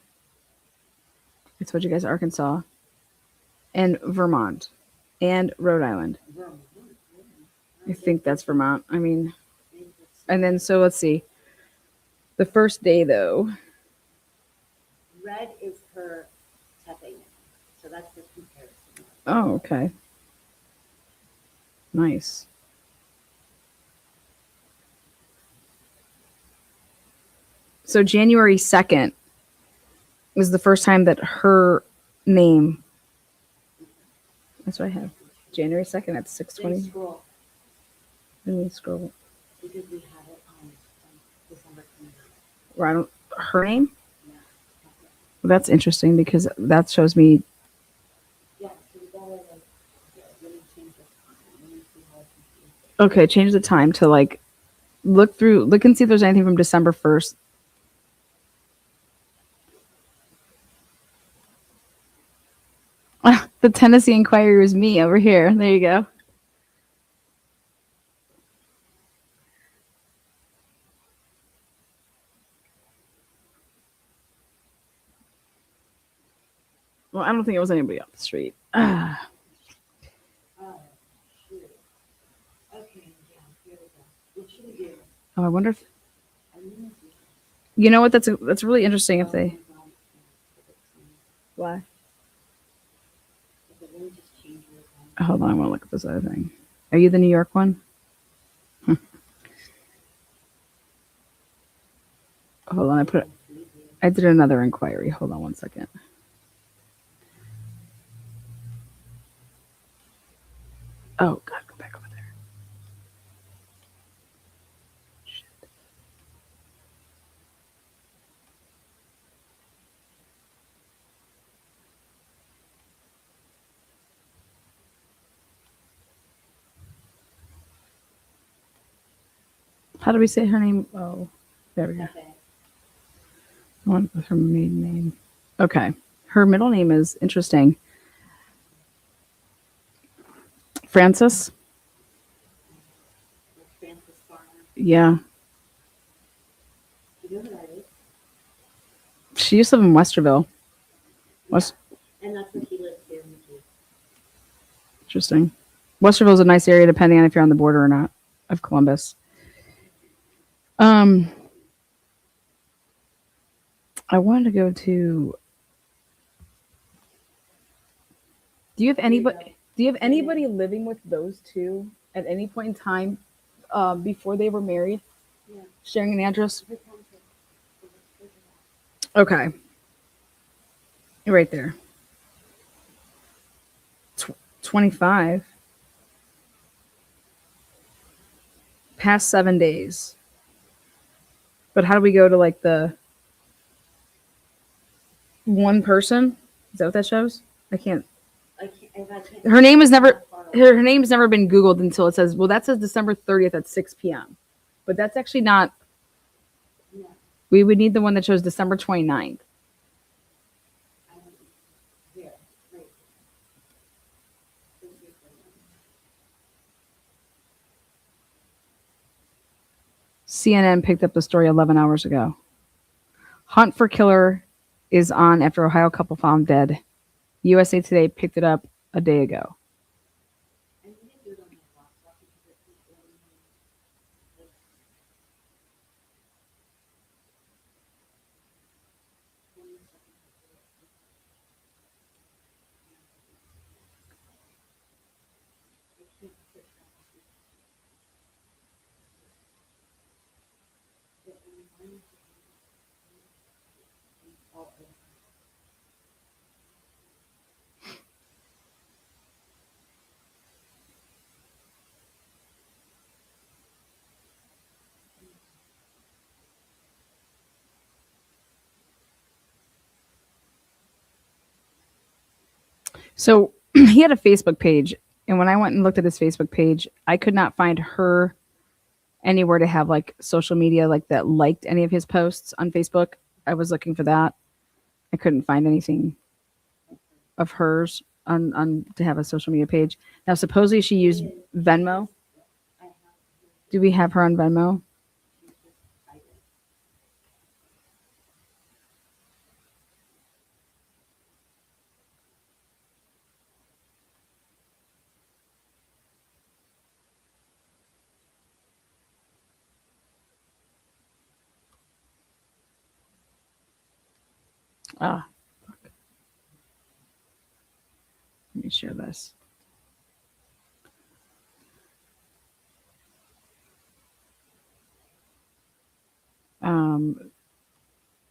A: I told you guys Arkansas. and Vermont and Rhode Island. I think that's Vermont. I mean, and then so let's see. The first day though.
L: Red is her Tepe name, so that's the comparison.
A: Oh, okay. Nice. So January 2nd was the first time that her name. That's what I have. January 2nd at 6:20.
L: Scroll.
A: Let me scroll.
L: Because we have it on December 29th.
A: Right on her name? Well, that's interesting because that shows me.
L: Yeah, so we gotta like, let me change the time. Let me see how it's confused.
A: Okay, change the time to like look and see if there's anything from December 1st. The Tennessee Inquirer is me over here. There you go. Well, I don't think it was anybody off the street.
L: Oh, shoot. Okay, yeah, here we go. What should we do?
A: Oh, I wonder if. You know what? That's really interesting if they. Why? Hold on, I want to look at this other thing. Are you the New York one? Hold on, I did another inquiry. Hold on one second. Oh God, go back over there. Shit. How do we say her name? Oh, there we go. I want her maiden name. Okay. Her middle name is interesting. Frances.
L: Francis Farmer.
A: Yeah.
L: You know who that is?
A: She used to live in Westerville.
L: And that's where he lives here in the Cape.
A: Interesting. Westerville is a nice area depending on if you're on the border or not of Columbus. I wanted to go to. Do you have anybody living with those two at any point in time before they were married?
L: Yeah.
A: Sharing an address? Okay. Right there. 25. Past 7 days. But how do we go to like the one person? Is that what that shows? I can't. Her name has never been Googled until it says, well, that says December 30th at 6 p.m. But that's actually not.
L: Yeah.
A: We would need the one that shows December 29th.
L: Here, right.
A: CNN picked up the story 11 hours ago. Hunt for killer is on after Ohio couple found dead. USA Today picked it up a day ago. So he had a Facebook page, and when I went and looked at his Facebook page, I could not find her anywhere to have like social media like that liked any of his posts on Facebook. I was looking for that. I couldn't find anything of hers on to have a social media page. Now supposedly she used Venmo. Do we have her on Venmo? Ah, fuck. Let me share this.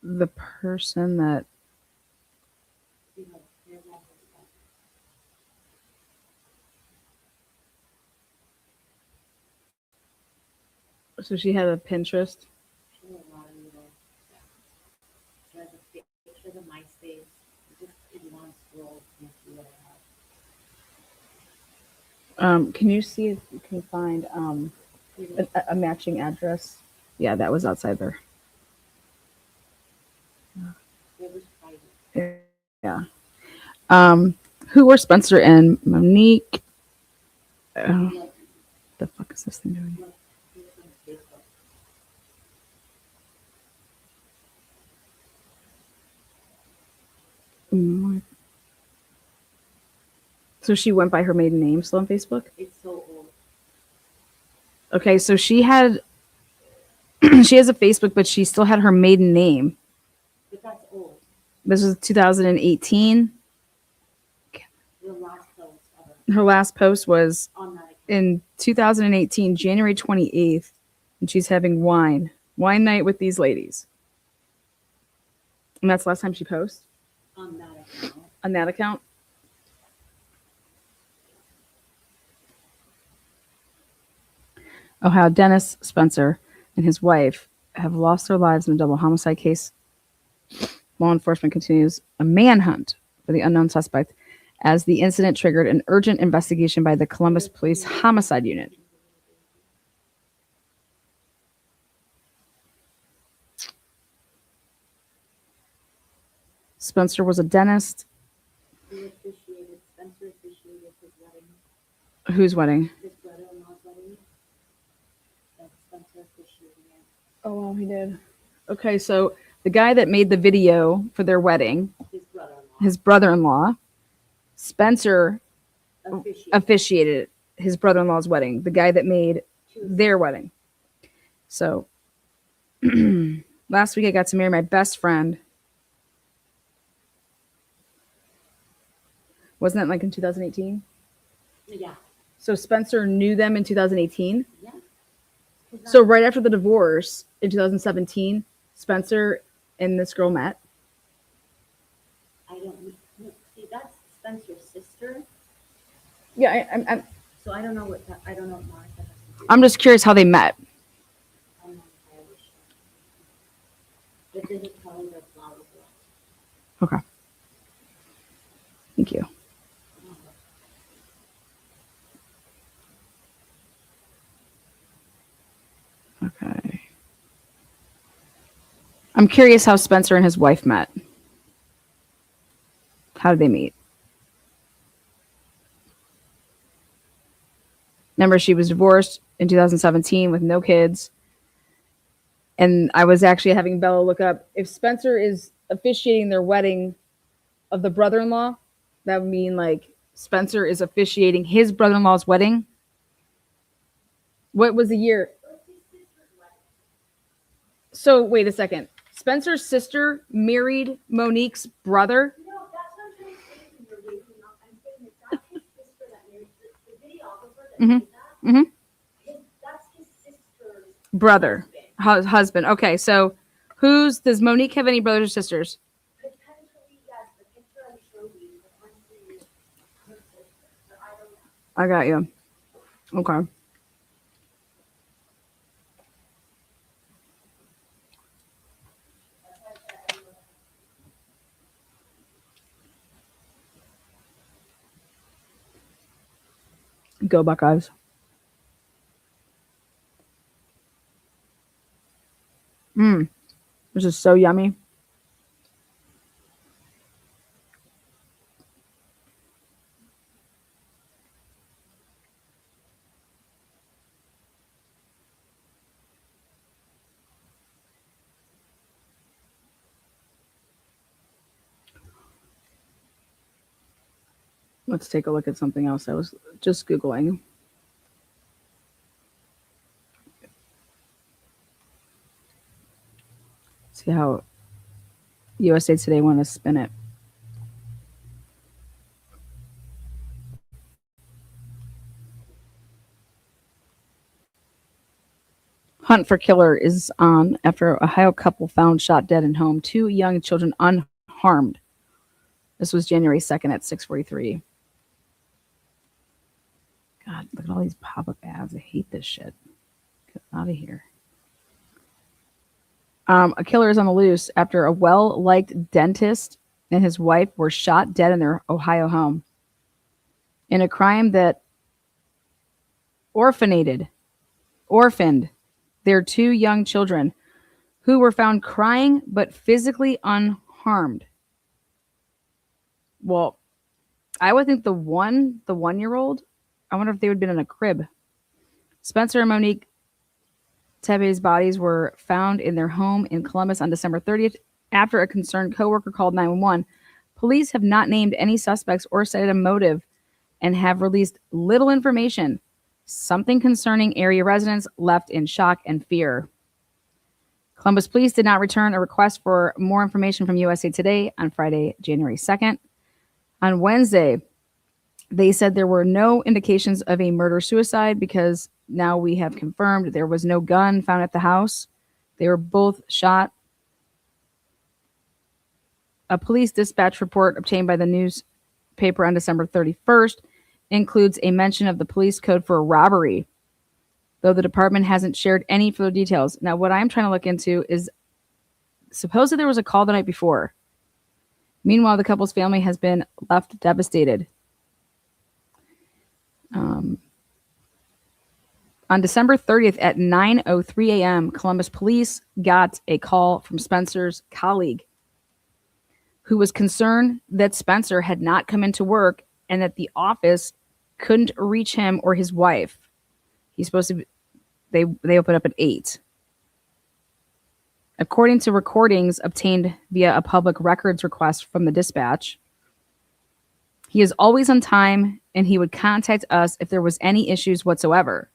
A: The person that so she had a Pinterest. Can you see if you can find a matching address? Yeah, that was outside there. Yeah. Who were Spencer and Monique? The fuck is this thing doing? So she went by her maiden name still on Facebook?
L: It's so old.
A: Okay, so she had she has a Facebook, but she still had her maiden name.
L: But that's old.
A: This was 2018.
L: The last post ever.
A: Her last post was
L: On that account.
A: in 2018, January 28th, and she's having wine night with these ladies. And that's the last time she posts
L: On that account.
A: on that account. Ohio Dennis Spencer and his wife have lost their lives in a double homicide case. Law enforcement continues a manhunt for the unknown suspect as the incident triggered an urgent investigation by the Columbus Police Homicide Unit. Spencer was a dentist.
L: Spencer officiated his wedding.
A: Whose wedding?
L: His brother-in-law's wedding. And Spencer officiating it.
A: Oh, well, he did. Okay, so the guy that made the video for their wedding, his brother-in-law, Spencer officiated his brother-in-law's wedding, the guy that made their wedding. So last week I got to marry my best friend. Wasn't that like in 2018?
L: Yeah.
A: So Spencer knew them in 2018?
L: Yeah.
A: So right after the divorce in 2017, Spencer and this girl met?
L: I don't know. See, that's Spencer's sister.
A: Yeah, I'm
L: So I don't know what that, I don't know what Monica has to do.
A: I'm just curious how they met.
L: I'm not entirely sure. But then it's probably their flowers.
A: Okay. Thank you. Okay. I'm curious how Spencer and his wife met. How did they meet? Remember, she was divorced in 2017 with no kids. And I was actually having Bella look up if Spencer is officiating their wedding of the brother-in-law, that would mean like Spencer is officiating his brother-in-law's wedding. What was the year? So wait a second. Spencer's sister married Monique's brother?
L: No, that's what I'm trying to say to you. I'm saying it's not his sister that married the videographer that
A: Mm-hmm.
L: did that.
A: Mm-hmm.
L: That's his sister's
A: Brother. Husband. Okay, so does Monique have any brothers or sisters?
L: Potentially, yes. The picture I showed you, the one is her sister. But I don't know.
A: I got you. Okay. Go Buckeyes. This is so yummy. Let's take a look at something else I was just Googling. See how USA Today wanted to spin it. Hunt for killer is on after Ohio couple found shot dead in home. 2 young children unharmed. This was January 2nd at 6:43. God, look at all these pop-up ads. I hate this shit. Get out of here. A killer is on the loose after a well-liked dentist and his wife were shot dead in their Ohio home in a crime that orphaned their 2 young children who were found crying but physically unharmed. Well, I would think the 1-year-old, I wonder if they would have been in a crib. Spencer and Monique Tepe's bodies were found in their home in Columbus on December 30th after a concerned coworker called 911. Police have not named any suspects or cited a motive and have released little information. Something concerning area residents left in shock and fear. Columbus police did not return a request for more information from USA Today on Friday, January 2nd. On Wednesday, they said there were no indications of a murder-suicide because now we have confirmed there was no gun found at the house. They were both shot. A police dispatch report obtained by the newspaper on December 31st includes a mention of the police code for a robbery, though the department hasn't shared any further details. Now, what I'm trying to look into is supposedly there was a call the night before. Meanwhile, the couple's family has been left devastated. On December 30th at 9:03 a.m., Columbus police got a call from Spencer's colleague who was concerned that Spencer had not come into work and that the office couldn't reach him or his wife. He's supposed to be, they opened up at 8. According to recordings obtained via a public records request from the dispatch, he is always on time and he would contact us if there was any issues whatsoever.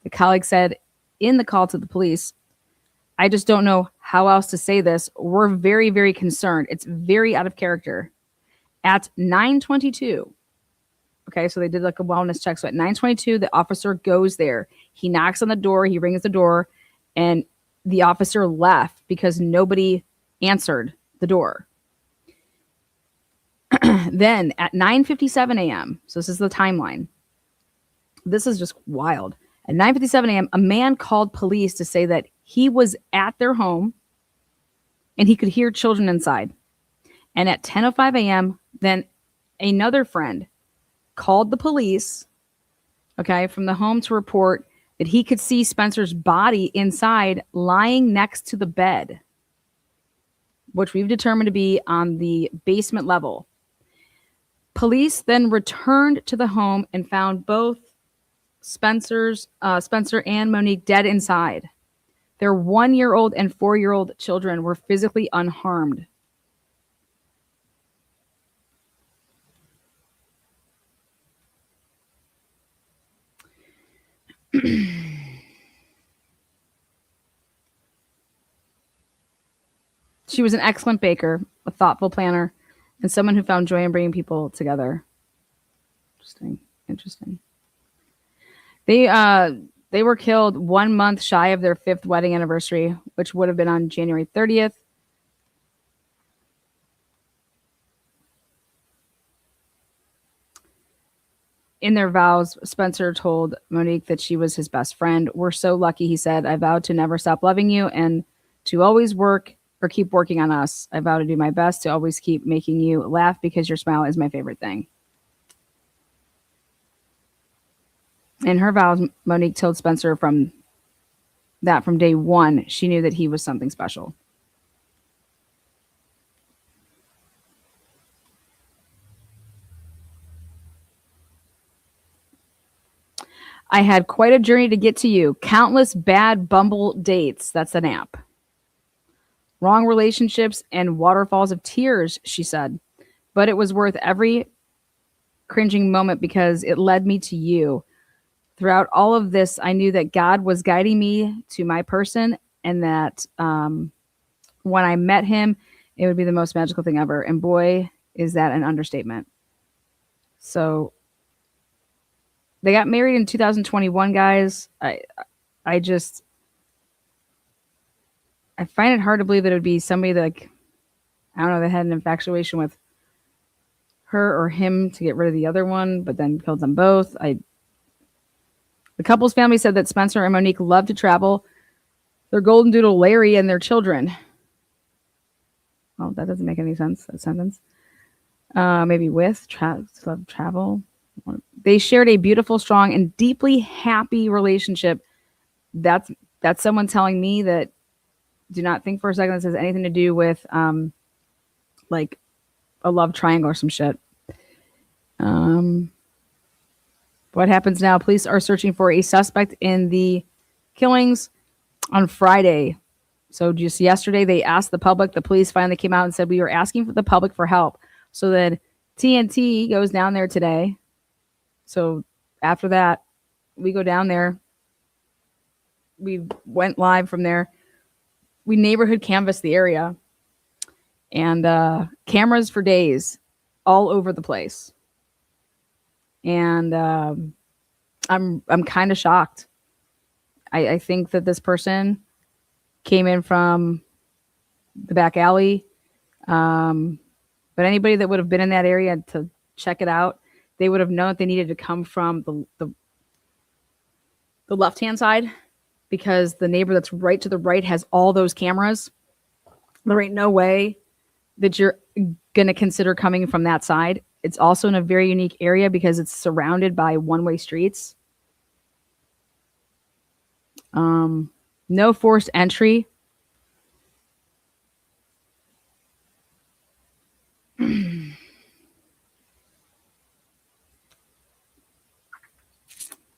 A: The colleague said in the call to the police, I just don't know how else to say this. We're very, very concerned. It's very out of character. At 9:22, okay, so they did like a wellness check. So at 9:22, the officer goes there. He knocks on the door. He rings the door, and the officer left because nobody answered the door. Then at 9:57 a.m., so this is the timeline. This is just wild. At 9:57 a.m., a man called police to say that he was at their home and he could hear children inside. And at 10:05 a.m., then another friend called the police, okay, from the home to report that he could see Spencer's body inside lying next to the bed, which we've determined to be on the basement level. Police then returned to the home and found both Spencer and Monique dead inside. Their 1-year-old and 4-year-old children were physically unharmed. She was an excellent baker, a thoughtful planner, and someone who found joy in bringing people together. Interesting. They were killed 1 month shy of their 5th wedding anniversary, which would have been on January 30th. In their vows, Spencer told Monique that she was his best friend. We're so lucky, he said. I vowed to never stop loving you and to always work or keep working on us. I vow to do my best to always keep making you laugh because your smile is my favorite thing. In her vows, Monique told Spencer from day one, she knew that he was something special. I had quite a journey to get to you. Countless bad Bumble dates. That's an app. Wrong relationships and waterfalls of tears, she said. But it was worth every cringing moment because it led me to you. Throughout all of this, I knew that God was guiding me to my person and that when I met him it would be the most magical thing ever. And boy, is that an understatement. So they got married in 2021, guys. I find it hard to believe that it would be somebody that, like, I don't know, that had an infatuation with her or him to get rid of the other one, but then killed them both. The couple's family said that Spencer and Monique loved to travel, their golden doodle Larry, and their children. Well, that doesn't make any sense, that sentence. Maybe with travel. They shared a beautiful, strong, and deeply happy relationship. That's someone telling me that, do not think for a second this has anything to do with like a love triangle or some shit. What happens now? Police are searching for a suspect in the killings on Friday. So just yesterday, they asked the public. The police finally came out and said, we were asking for the public for help. So then TNT goes down there today. So after that, we go down there. We went live from there. We neighborhood canvassed the area. And cameras for days all over the place. And I'm kind of shocked. I think that this person came in from the back alley. But anybody that would have been in that area to check it out, they would have known that they needed to come from the left-hand side, because the neighbor that's right to the right has all those cameras. There ain't no way that you're going to consider coming from that side. It's also in a very unique area because it's surrounded by one-way streets. No forced entry.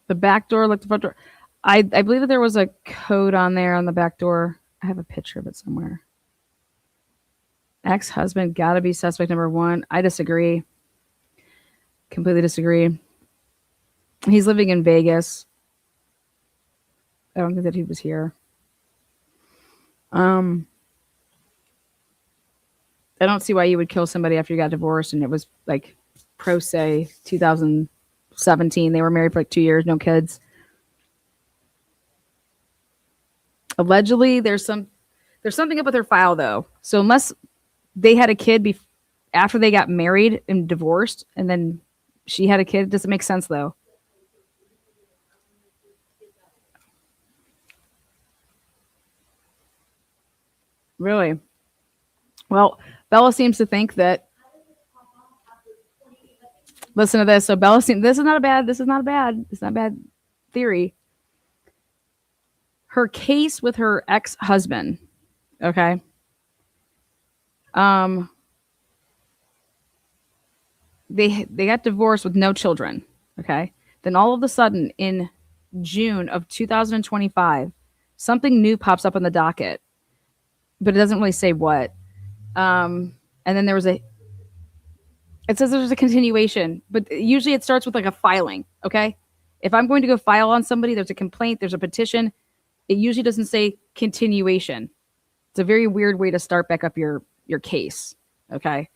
A: The back door, like the front door. I believe that there was a code on there on the back door. I have a picture of it somewhere. Ex-husband got to be suspect number one. I disagree. Completely disagree. He's living in Vegas. I don't think that he was here. I don't see why you would kill somebody after you got divorced, and it was like pro se 2017. They were married for like 2 years, no kids. Allegedly, there's something up with their file though. So unless they had a kid after they got married and divorced, and then she had a kid, it doesn't make sense though. Really? Well, Bella seems to think that. Listen to this. So Bella seems, this is not a bad theory. Her case with her ex-husband, okay? They got divorced with no children, okay? Then all of a sudden in June of 2025, something new pops up on the docket, but it doesn't really say what. And then it says there's a continuation, but usually it starts with like a filing, okay? If I'm going to go file on somebody, there's a complaint, there's a petition. It usually doesn't say continuation. It's a very weird way to start back up your case, okay?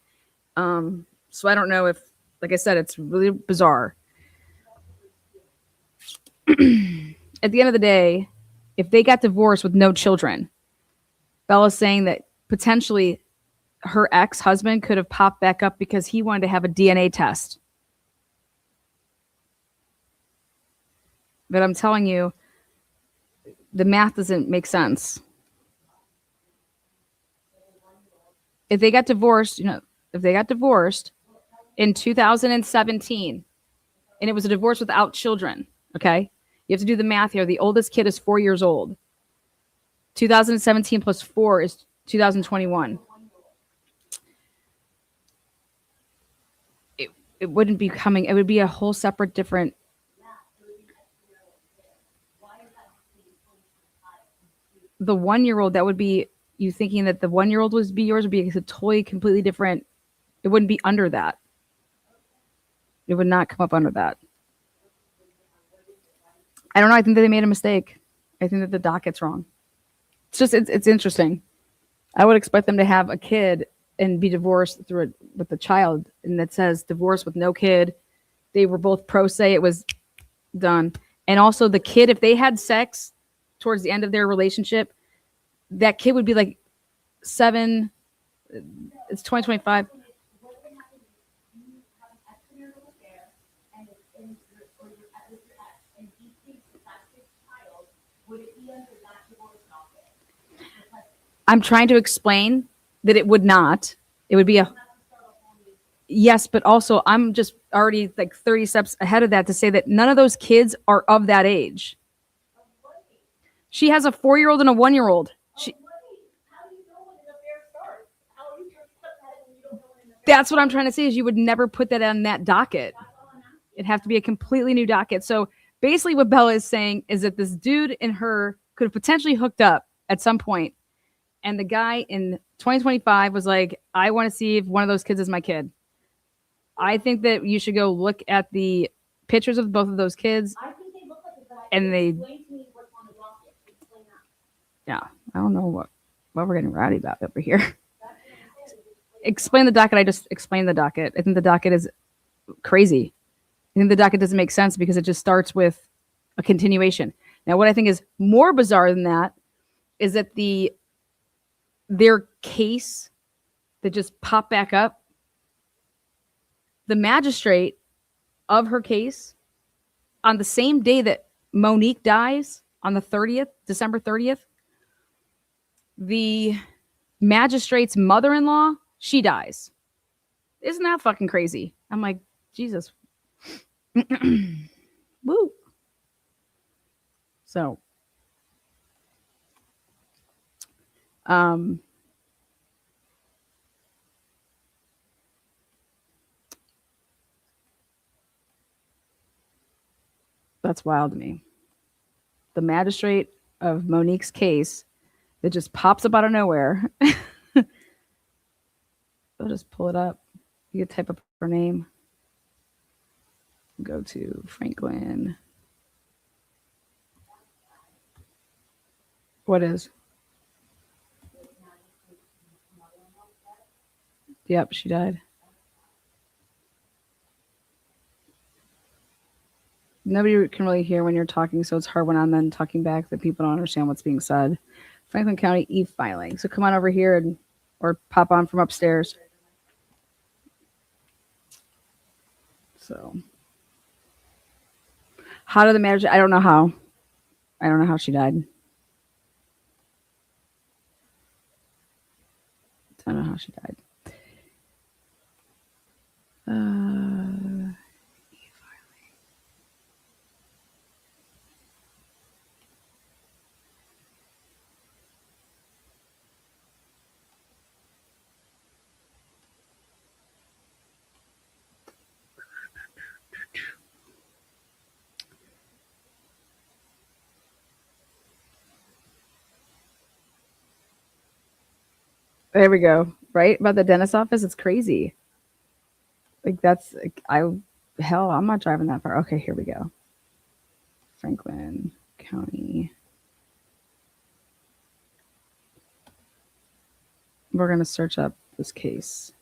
A: So I don't know if, like I said, it's really bizarre. At the end of the day, if they got divorced with no children, Bella's saying that potentially her ex-husband could have popped back up because he wanted to have a DNA test. But I'm telling you, the math doesn't make sense. If they got divorced, in 2017, and it was a divorce without children, okay? You have to do the math here. The oldest kid is 4 years old. 2017 plus 4 is 2021. It wouldn't be coming. It would be a whole separate different. The 1-year-old, that would be you thinking that the 1-year-old would be yours, would be a totally completely different. It wouldn't be under that. It would not come up under that. I don't know. I think that they made a mistake. I think that the docket's wrong. It's interesting. I would expect them to have a kid and be divorced through it with the child, and that says divorce with no kid. They were both pro se. It was done. And also the kid, if they had sex towards the end of their relationship, that kid would be like 7. It's 2025. I'm trying to explain that it would not. It would be a yes, but also I'm just already like 30 steps ahead of that to say that none of those kids are of that age. She has a 4-year-old and a 1-year-old. That's what I'm trying to say is you would never put that on that docket. It'd have to be a completely new docket. So basically what Bella is saying is that this dude and her could have potentially hooked up at some point. And the guy in 2025 was like, I want to see if one of those kids is my kid. I think that you should go look at the pictures of both of those kids.
L: I think they look like it, but
A: and they,
L: explain to me what's on the docket. Explain that.
A: yeah, I don't know what we're getting rowdy about over here. Explain the docket. I just explained the docket. I think the docket is crazy. I think the docket doesn't make sense because it just starts with a continuation. Now, what I think is more bizarre than that is that their case that just popped back up, the magistrate of her case on the same day that Monique dies on the 30th, December 30th, the magistrate's mother-in-law, she dies. Isn't that fucking crazy? I'm like, Jesus. Woo. So, that's wild to me. The magistrate of Monique's case that just pops up out of nowhere. I'll just pull it up. You can type up her name. Go to Franklin. What is? Yep, she died. Nobody can really hear when you're talking, so it's hard when I'm then talking back that people don't understand what's being said. Franklin County e-filing. So come on over here or pop on from upstairs. So how did the manager? I don't know how. I don't know how she died. I don't know how she died. There we go. Right? About the dentist office. It's crazy. Like that's like, I'm not driving that far. Okay, here we go. Franklin County. We're going to search up this case.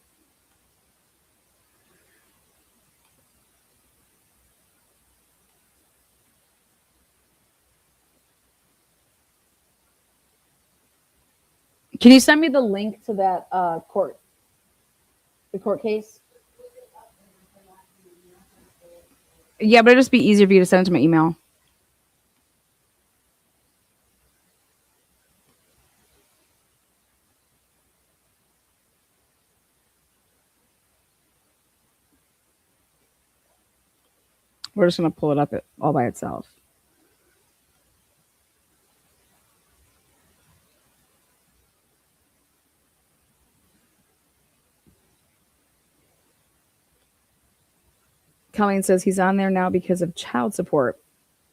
A: Can you send me the link to that the court case? Yeah, but it'd just be easier for you to send it to my email. We're just going to pull it up all by itself. Colleen says he's on there now because of child support.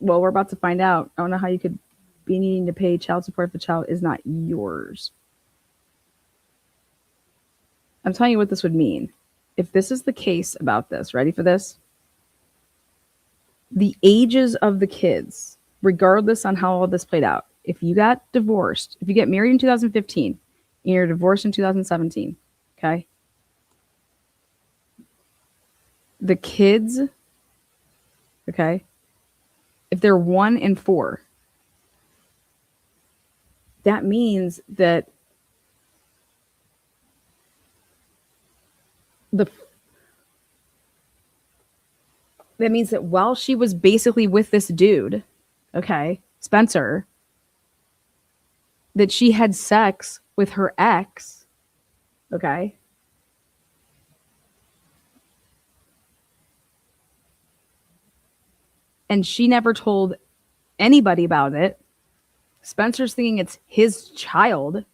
A: Well, we're about to find out. I don't know how you could be needing to pay child support if the child is not yours. I'm telling you what this would mean. If this is the case about this, ready for this? The ages of the kids, regardless on how all this played out. If you got divorced, if you get married in 2015 and you're divorced in 2017, Okay. The kids, okay, if they're 1 and 4, that means that while she was basically with this dude, okay, Spencer, that she had sex with her ex, okay? And she never told anybody about it. Spencer's thinking it's his child.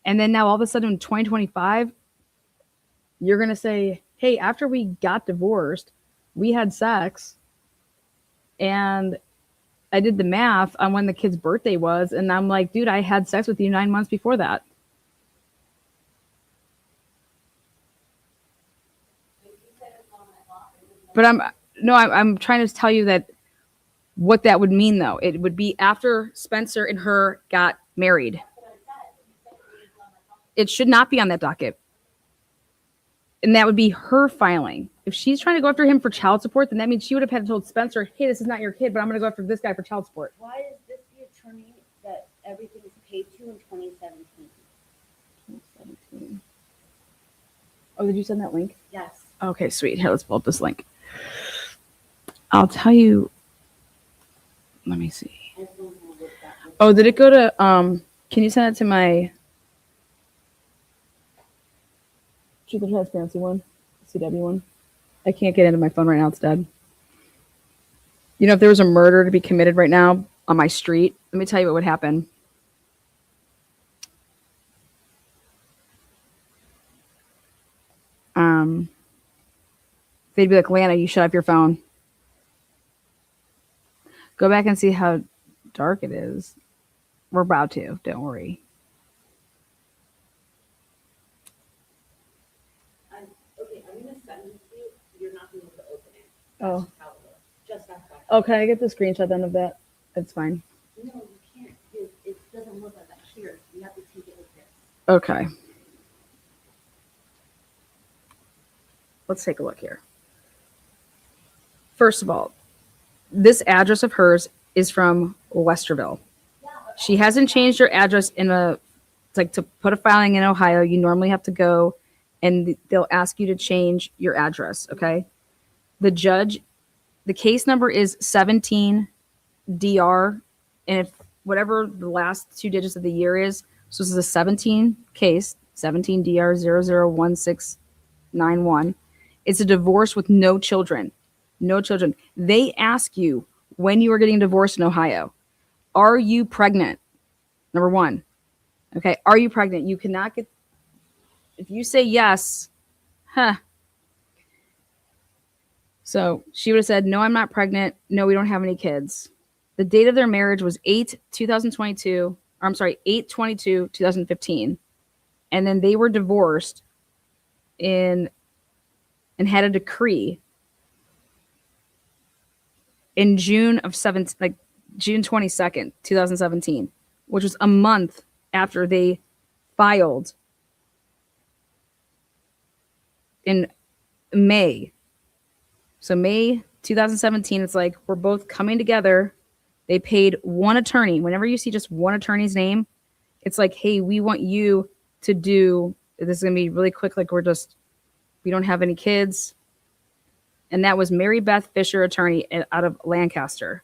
A: And then now all of a sudden in 2025, you're going to say, hey, after we got divorced, we had sex. And I did the math on when the kid's birthday was. And I'm like, dude, I had sex with you 9 months before that. But I'm trying to tell you that what that would mean, though. It would be after Spencer and her got married. It should not be on that docket. And that would be her filing. If she's trying to go after him for child support, then that means she would have had told Spencer, hey, this is not your kid, but I'm going to go after this guy for child support.
L: Why is this the attorney that everything is paid to in 2017?
A: 2017. Oh, did you send that link?
L: Yes.
A: Okay, sweet. Here, let's pull up this link. I'll tell you. Let me see. Oh, did it go to, can you send it to my Truth and Transparency one? CW one? I can't get into my phone right now. It's dead. You know, if there was a murder to be committed right now on my street, let me tell you what would happen. They'd be like, Lana, you shut up your phone. Go back and see how dark it is. We're about to. Don't worry.
L: Okay, I'm going to send this to you. You're not going to be able to open it.
A: Oh.
L: That's how it works. Just that fact.
A: Oh, can I get the screenshot then of that? That's fine.
L: No, you can't. It doesn't look like that here. You have to take it with this.
A: Okay. Let's take a look here. First of all, this address of hers is from Westerville. She hasn't changed her address it's like to put a filing in Ohio, you normally have to go and they'll ask you to change your address, okay? The case number is 17DR, and if whatever the last 2 digits of the year is, so this is a 17 case, 17DR001691. It's a divorce with no children. No children. They ask you when you are getting divorced in Ohio, are you pregnant? Number 1. Okay. Are you pregnant? You cannot get, if you say yes, So she would have said, no, I'm not pregnant. No, we don't have any kids. The date of their marriage was 8/22/2015. And then they were divorced and had a decree in June 22nd, 2017, which was a month after they filed in May. So May 2017, it's like we're both coming together. They paid one attorney. Whenever you see just one attorney's name, it's like, hey, we want you to do, this is going to be really quick. Like we don't have any kids. And that was Mary Beth Fisher, attorney out of Lancaster.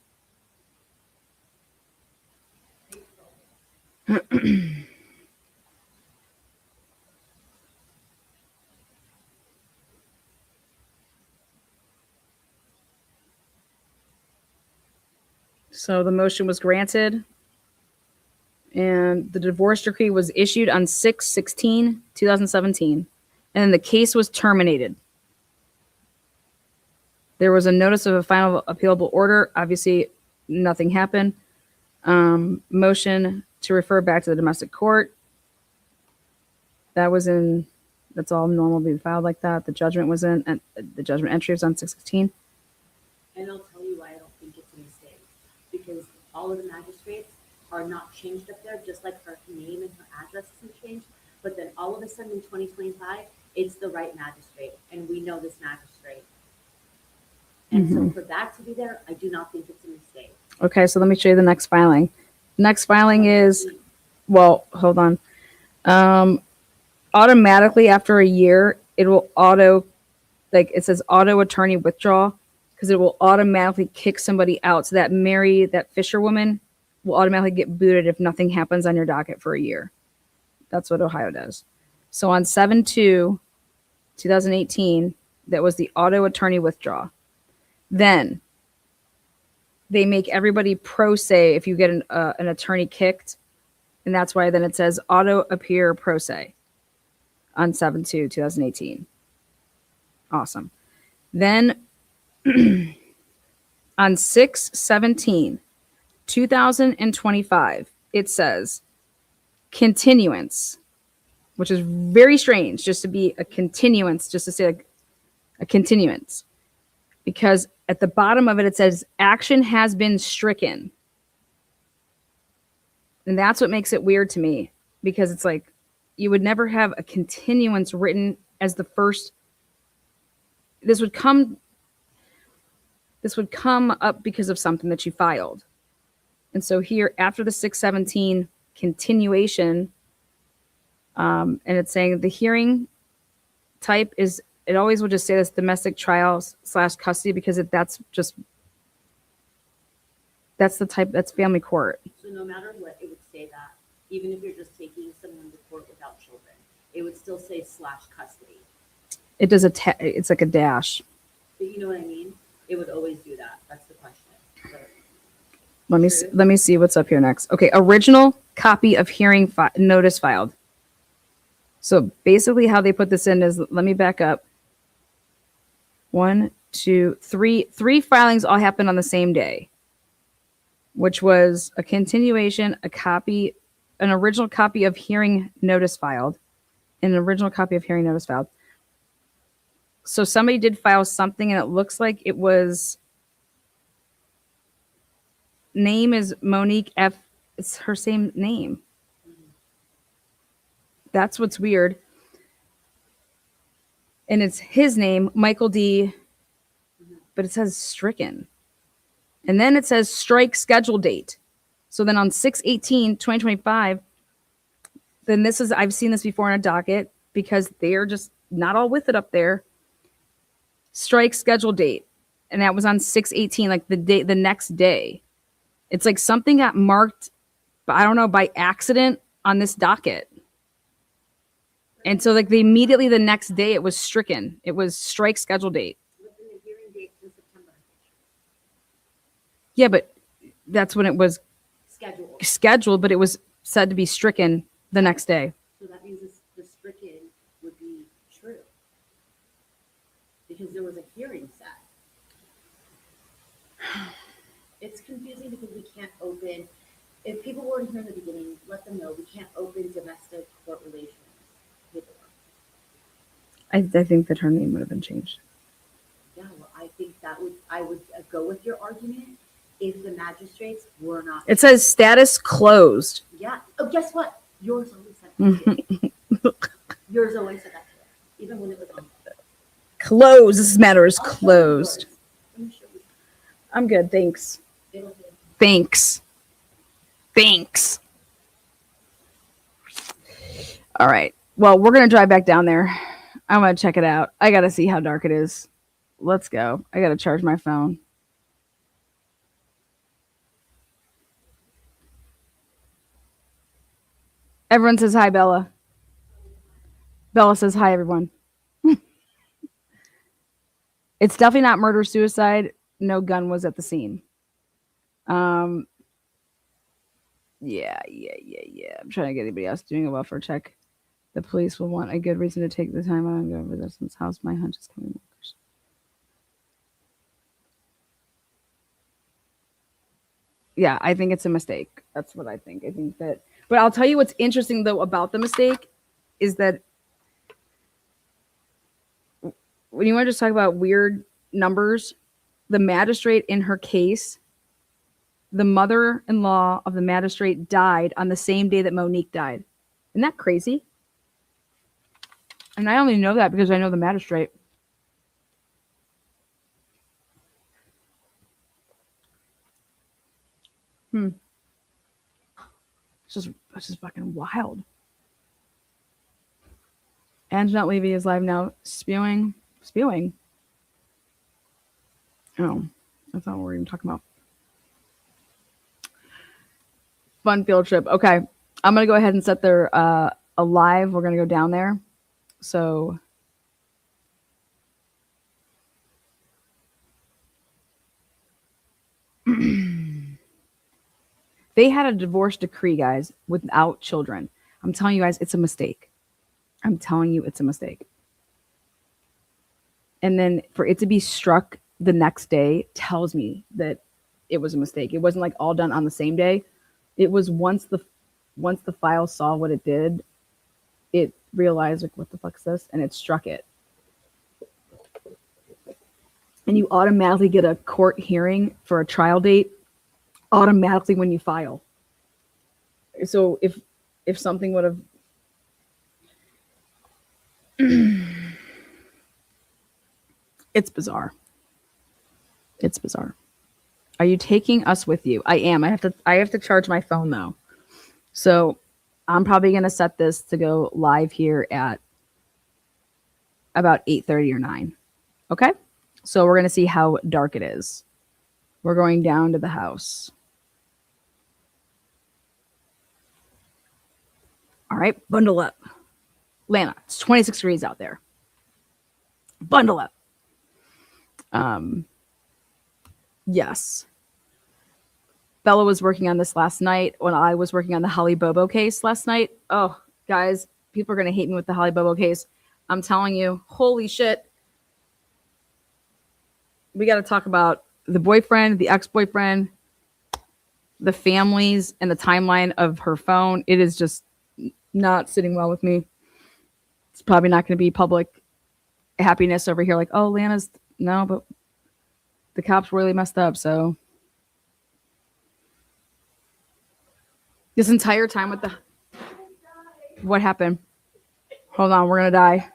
A: So the motion was granted and the divorce decree was issued on 6/16/2017. And then the case was terminated. There was a notice of a final appealable order. Obviously, nothing happened. Motion to refer back to the domestic court. That's all normal being filed like that. The judgment was in, and the judgment entry was on 6/16.
L: And I'll tell you why I don't think it's a mistake. Because all of the magistrates are not changed up there, just like her name and her address isn't changed. But then all of a sudden in 2025, it's the right magistrate, and we know this magistrate. And so for that to be there, I do not think it's a mistake.
A: Okay, so let me show you the next filing. Next filing is, well, hold on. Automatically after a year, it will it says auto attorney withdraw, because it will automatically kick somebody out. So that that Fisher woman will automatically get booted if nothing happens on your docket for a year. That's what Ohio does. So on 7/2/2018, that was the auto attorney withdraw. Then they make everybody pro se if you get an attorney kicked. And that's why then it says auto appear pro se on 7/2/2018. Awesome. Then on 6/17/2025, it says continuance, which is very strange just to be a continuance, just to say like a continuance. Because at the bottom of it, it says action has been stricken. And that's what makes it weird to me, because it's like you would never have a continuance written as the first. This would come up because of something that you filed. And so here, after the 6/17 continuation, and it's saying the hearing type is, it always will just say this domestic trials / custody, because that's the type, that's family court.
L: So no matter what, it would say that. Even if you're just taking someone to court without children, it would still say /custody.
A: It does it's like a dash.
L: But you know what I mean? It would always do that. That's the question. So,
A: Let me see what's up here next. Okay, original copy of hearing notice filed. So basically how they put this in is, let me back up. 1, 2, 3 filings all happened on the same day, which was a continuation, an original copy of hearing notice filed, and an original copy of hearing notice filed. So somebody did file something, and it looks like it was, name is Monique F. It's her same name. That's what's weird. And it's his name, Michael D., but it says stricken. And then it says strike schedule date. So then on 6/18/2025, then this is, I've seen this before in a docket, because they're just not all with it up there. Strike schedule date. And that was on 6/18, like the next day. It's like something got marked, I don't know, by accident on this docket. And so like immediately the next day it was stricken. It was strike schedule date.
L: within the hearing date in September.
A: Yeah, but that's when it was
L: Scheduled.
A: but it was said to be stricken the next day.
L: So that means the stricken would be true. Because there was a hearing set. It's confusing because we can't open, if people weren't here in the beginning, let them know we can't open domestic court relations paperwork.
A: I think that her name would have been changed.
L: Yeah, well, I think I would go with your argument if the magistrates were not.
A: It says status closed.
L: Yeah. Oh, guess what? Yours always said that too. Yours always said that too, even when it was on.
A: Closed. This matter is closed.
L: Let me show you.
A: I'm good. Thanks.
L: It'll do.
A: Thanks. All right. Well, we're going to drive back down there. I'm going to check it out. I got to see how dark it is. Let's go. I got to charge my phone. Everyone says hi, Bella. Bella says hi, everyone. It's definitely not murder-suicide. No gun was at the scene. Yeah. I'm trying to get anybody else doing a welfare check. The police will want a good reason to take the time out and go over this house. My hunch is coming. Yeah, I think it's a mistake. That's what I think. I think that, but I'll tell you what's interesting though about the mistake is that when you want to just talk about weird numbers, the magistrate in her case, the mother-in-law of the magistrate died on the same day that Monique died. Isn't that crazy? And I only know that because I know the magistrate. It's just fucking wild. Anjanette Levy is live now, spewing. Oh, that's not what we're even talking about. Fun field trip. Okay, I'm gonna go ahead and set their alive. We're gonna go down there. So they had a divorce decree, guys, without children. I'm telling you guys, it's a mistake. I'm telling you, it's a mistake. And then for it to be struck the next day tells me that it was a mistake. It wasn't like all done on the same day. It was once the file saw what it did, it realized, like, what the fuck is this? And it struck it. And you automatically get a court hearing for a trial date automatically when you file. So if something would have it's bizarre. It's bizarre. Are you taking us with you? I am. I have to charge my phone though. So I'm probably gonna set this to go live here at about 8:30 or 9. Okay? So we're gonna see how dark it is. We're going down to the house. All right, bundle up. Lana, it's 26 degrees out there. Bundle up. Yes. Bella was working on this last night when I was working on the Holly Bobo case last night. Oh, guys, people are going to hate me with the Holly Bobo case. I'm telling you, holy shit. We got to talk about the boyfriend, the ex-boyfriend, the families, and the timeline of her phone. It is just not sitting well with me. It's probably not going to be public happiness over here. Like, oh, Lana's, no, but the cops really messed up. So this entire time with what happened? Hold on, we're going to die.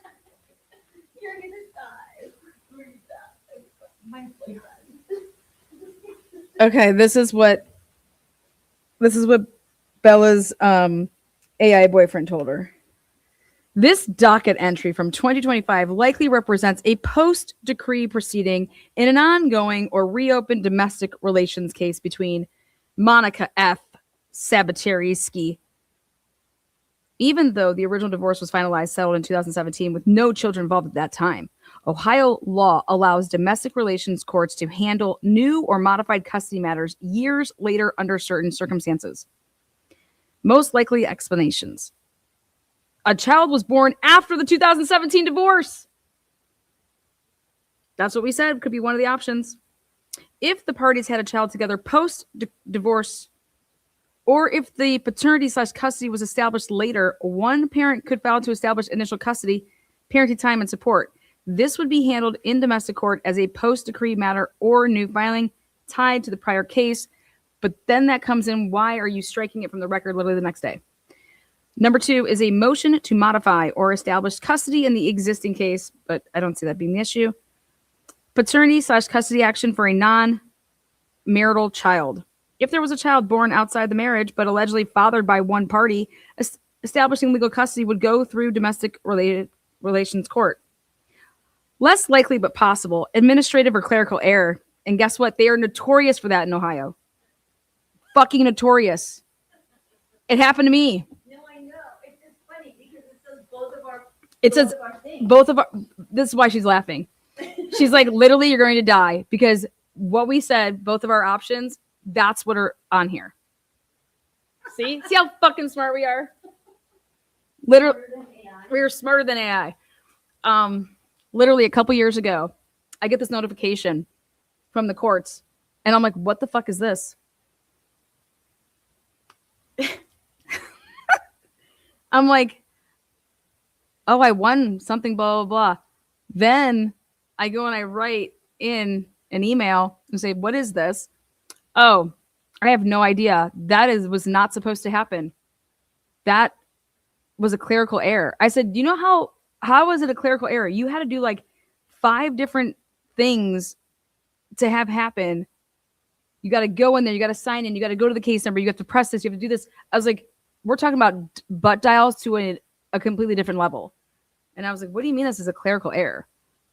L: You're gonna die. We're gonna die. My boyfriend.
A: Okay, this is what Bella's AI boyfriend told her. This docket entry from 2025 likely represents a post-decree proceeding in an ongoing or reopened domestic relations case between Monica F. Sabatariski. Even though the original divorce was finalized, settled in 2017 with no children involved at that time, Ohio law allows domestic relations courts to handle new or modified custody matters years later under certain circumstances. Most likely explanations. A child was born after the 2017 divorce. That's what we said. Could be one of the options. If the parties had a child together post-divorce, or if the paternity/custody was established later, one parent could file to establish initial custody, parenting time, and support. This would be handled in domestic court as a post-decree matter or new filing tied to the prior case. But then that comes in, why are you striking it from the record literally the next day? Number 2 is a motion to modify or establish custody in the existing case, but I don't see that being the issue. Paternity/custody action for a non-marital child. If there was a child born outside the marriage but allegedly fathered by one party, establishing legal custody would go through domestic relations court. Less likely but possible, administrative or clerical error. And guess what? They are notorious for that in Ohio. Fucking notorious. It happened to me.
L: No, I know. It's just funny because it says both of our.
A: It says both of our. This is why she's laughing. She's like, literally, you're going to die because what we said, both of our options, that's what are on here. See how fucking smart we are. Literally, we are smarter than AI. Literally a couple years ago, I get this notification from the courts, and I'm like, what the fuck is this? I'm like, oh, I won something, blah, blah, blah. Then I go and I write in an email and say, what is this? Oh, I have no idea. Was not supposed to happen. That was a clerical error. I said, you know how how is it a clerical error? You had to do like 5 different things to have happen. You got to go in there, you got to sign in, you got to go to the case number, you have to press this, you have to do this. I was like, we're talking about butt dials to a completely different level. And I was like, what do you mean this is a clerical error?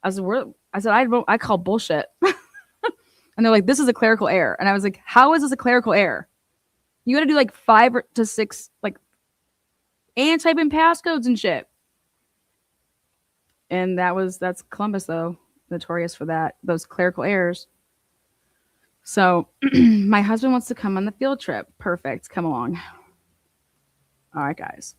A: I said, I call bullshit. And they're like, this is a clerical error. And I was like, how is this a clerical error? You got to do like 5 to 6, like, and type in passcodes and shit. And that's Columbus, though, notorious for that, those clerical errors. So my husband wants to come on the field trip. Perfect. Come along. All right, guys.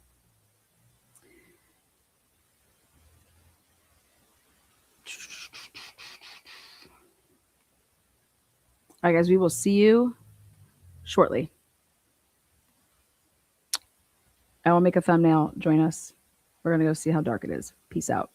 A: All right, guys, we will see you shortly. I will make a thumbnail. Join us. We're going to go see how dark it is. Peace out.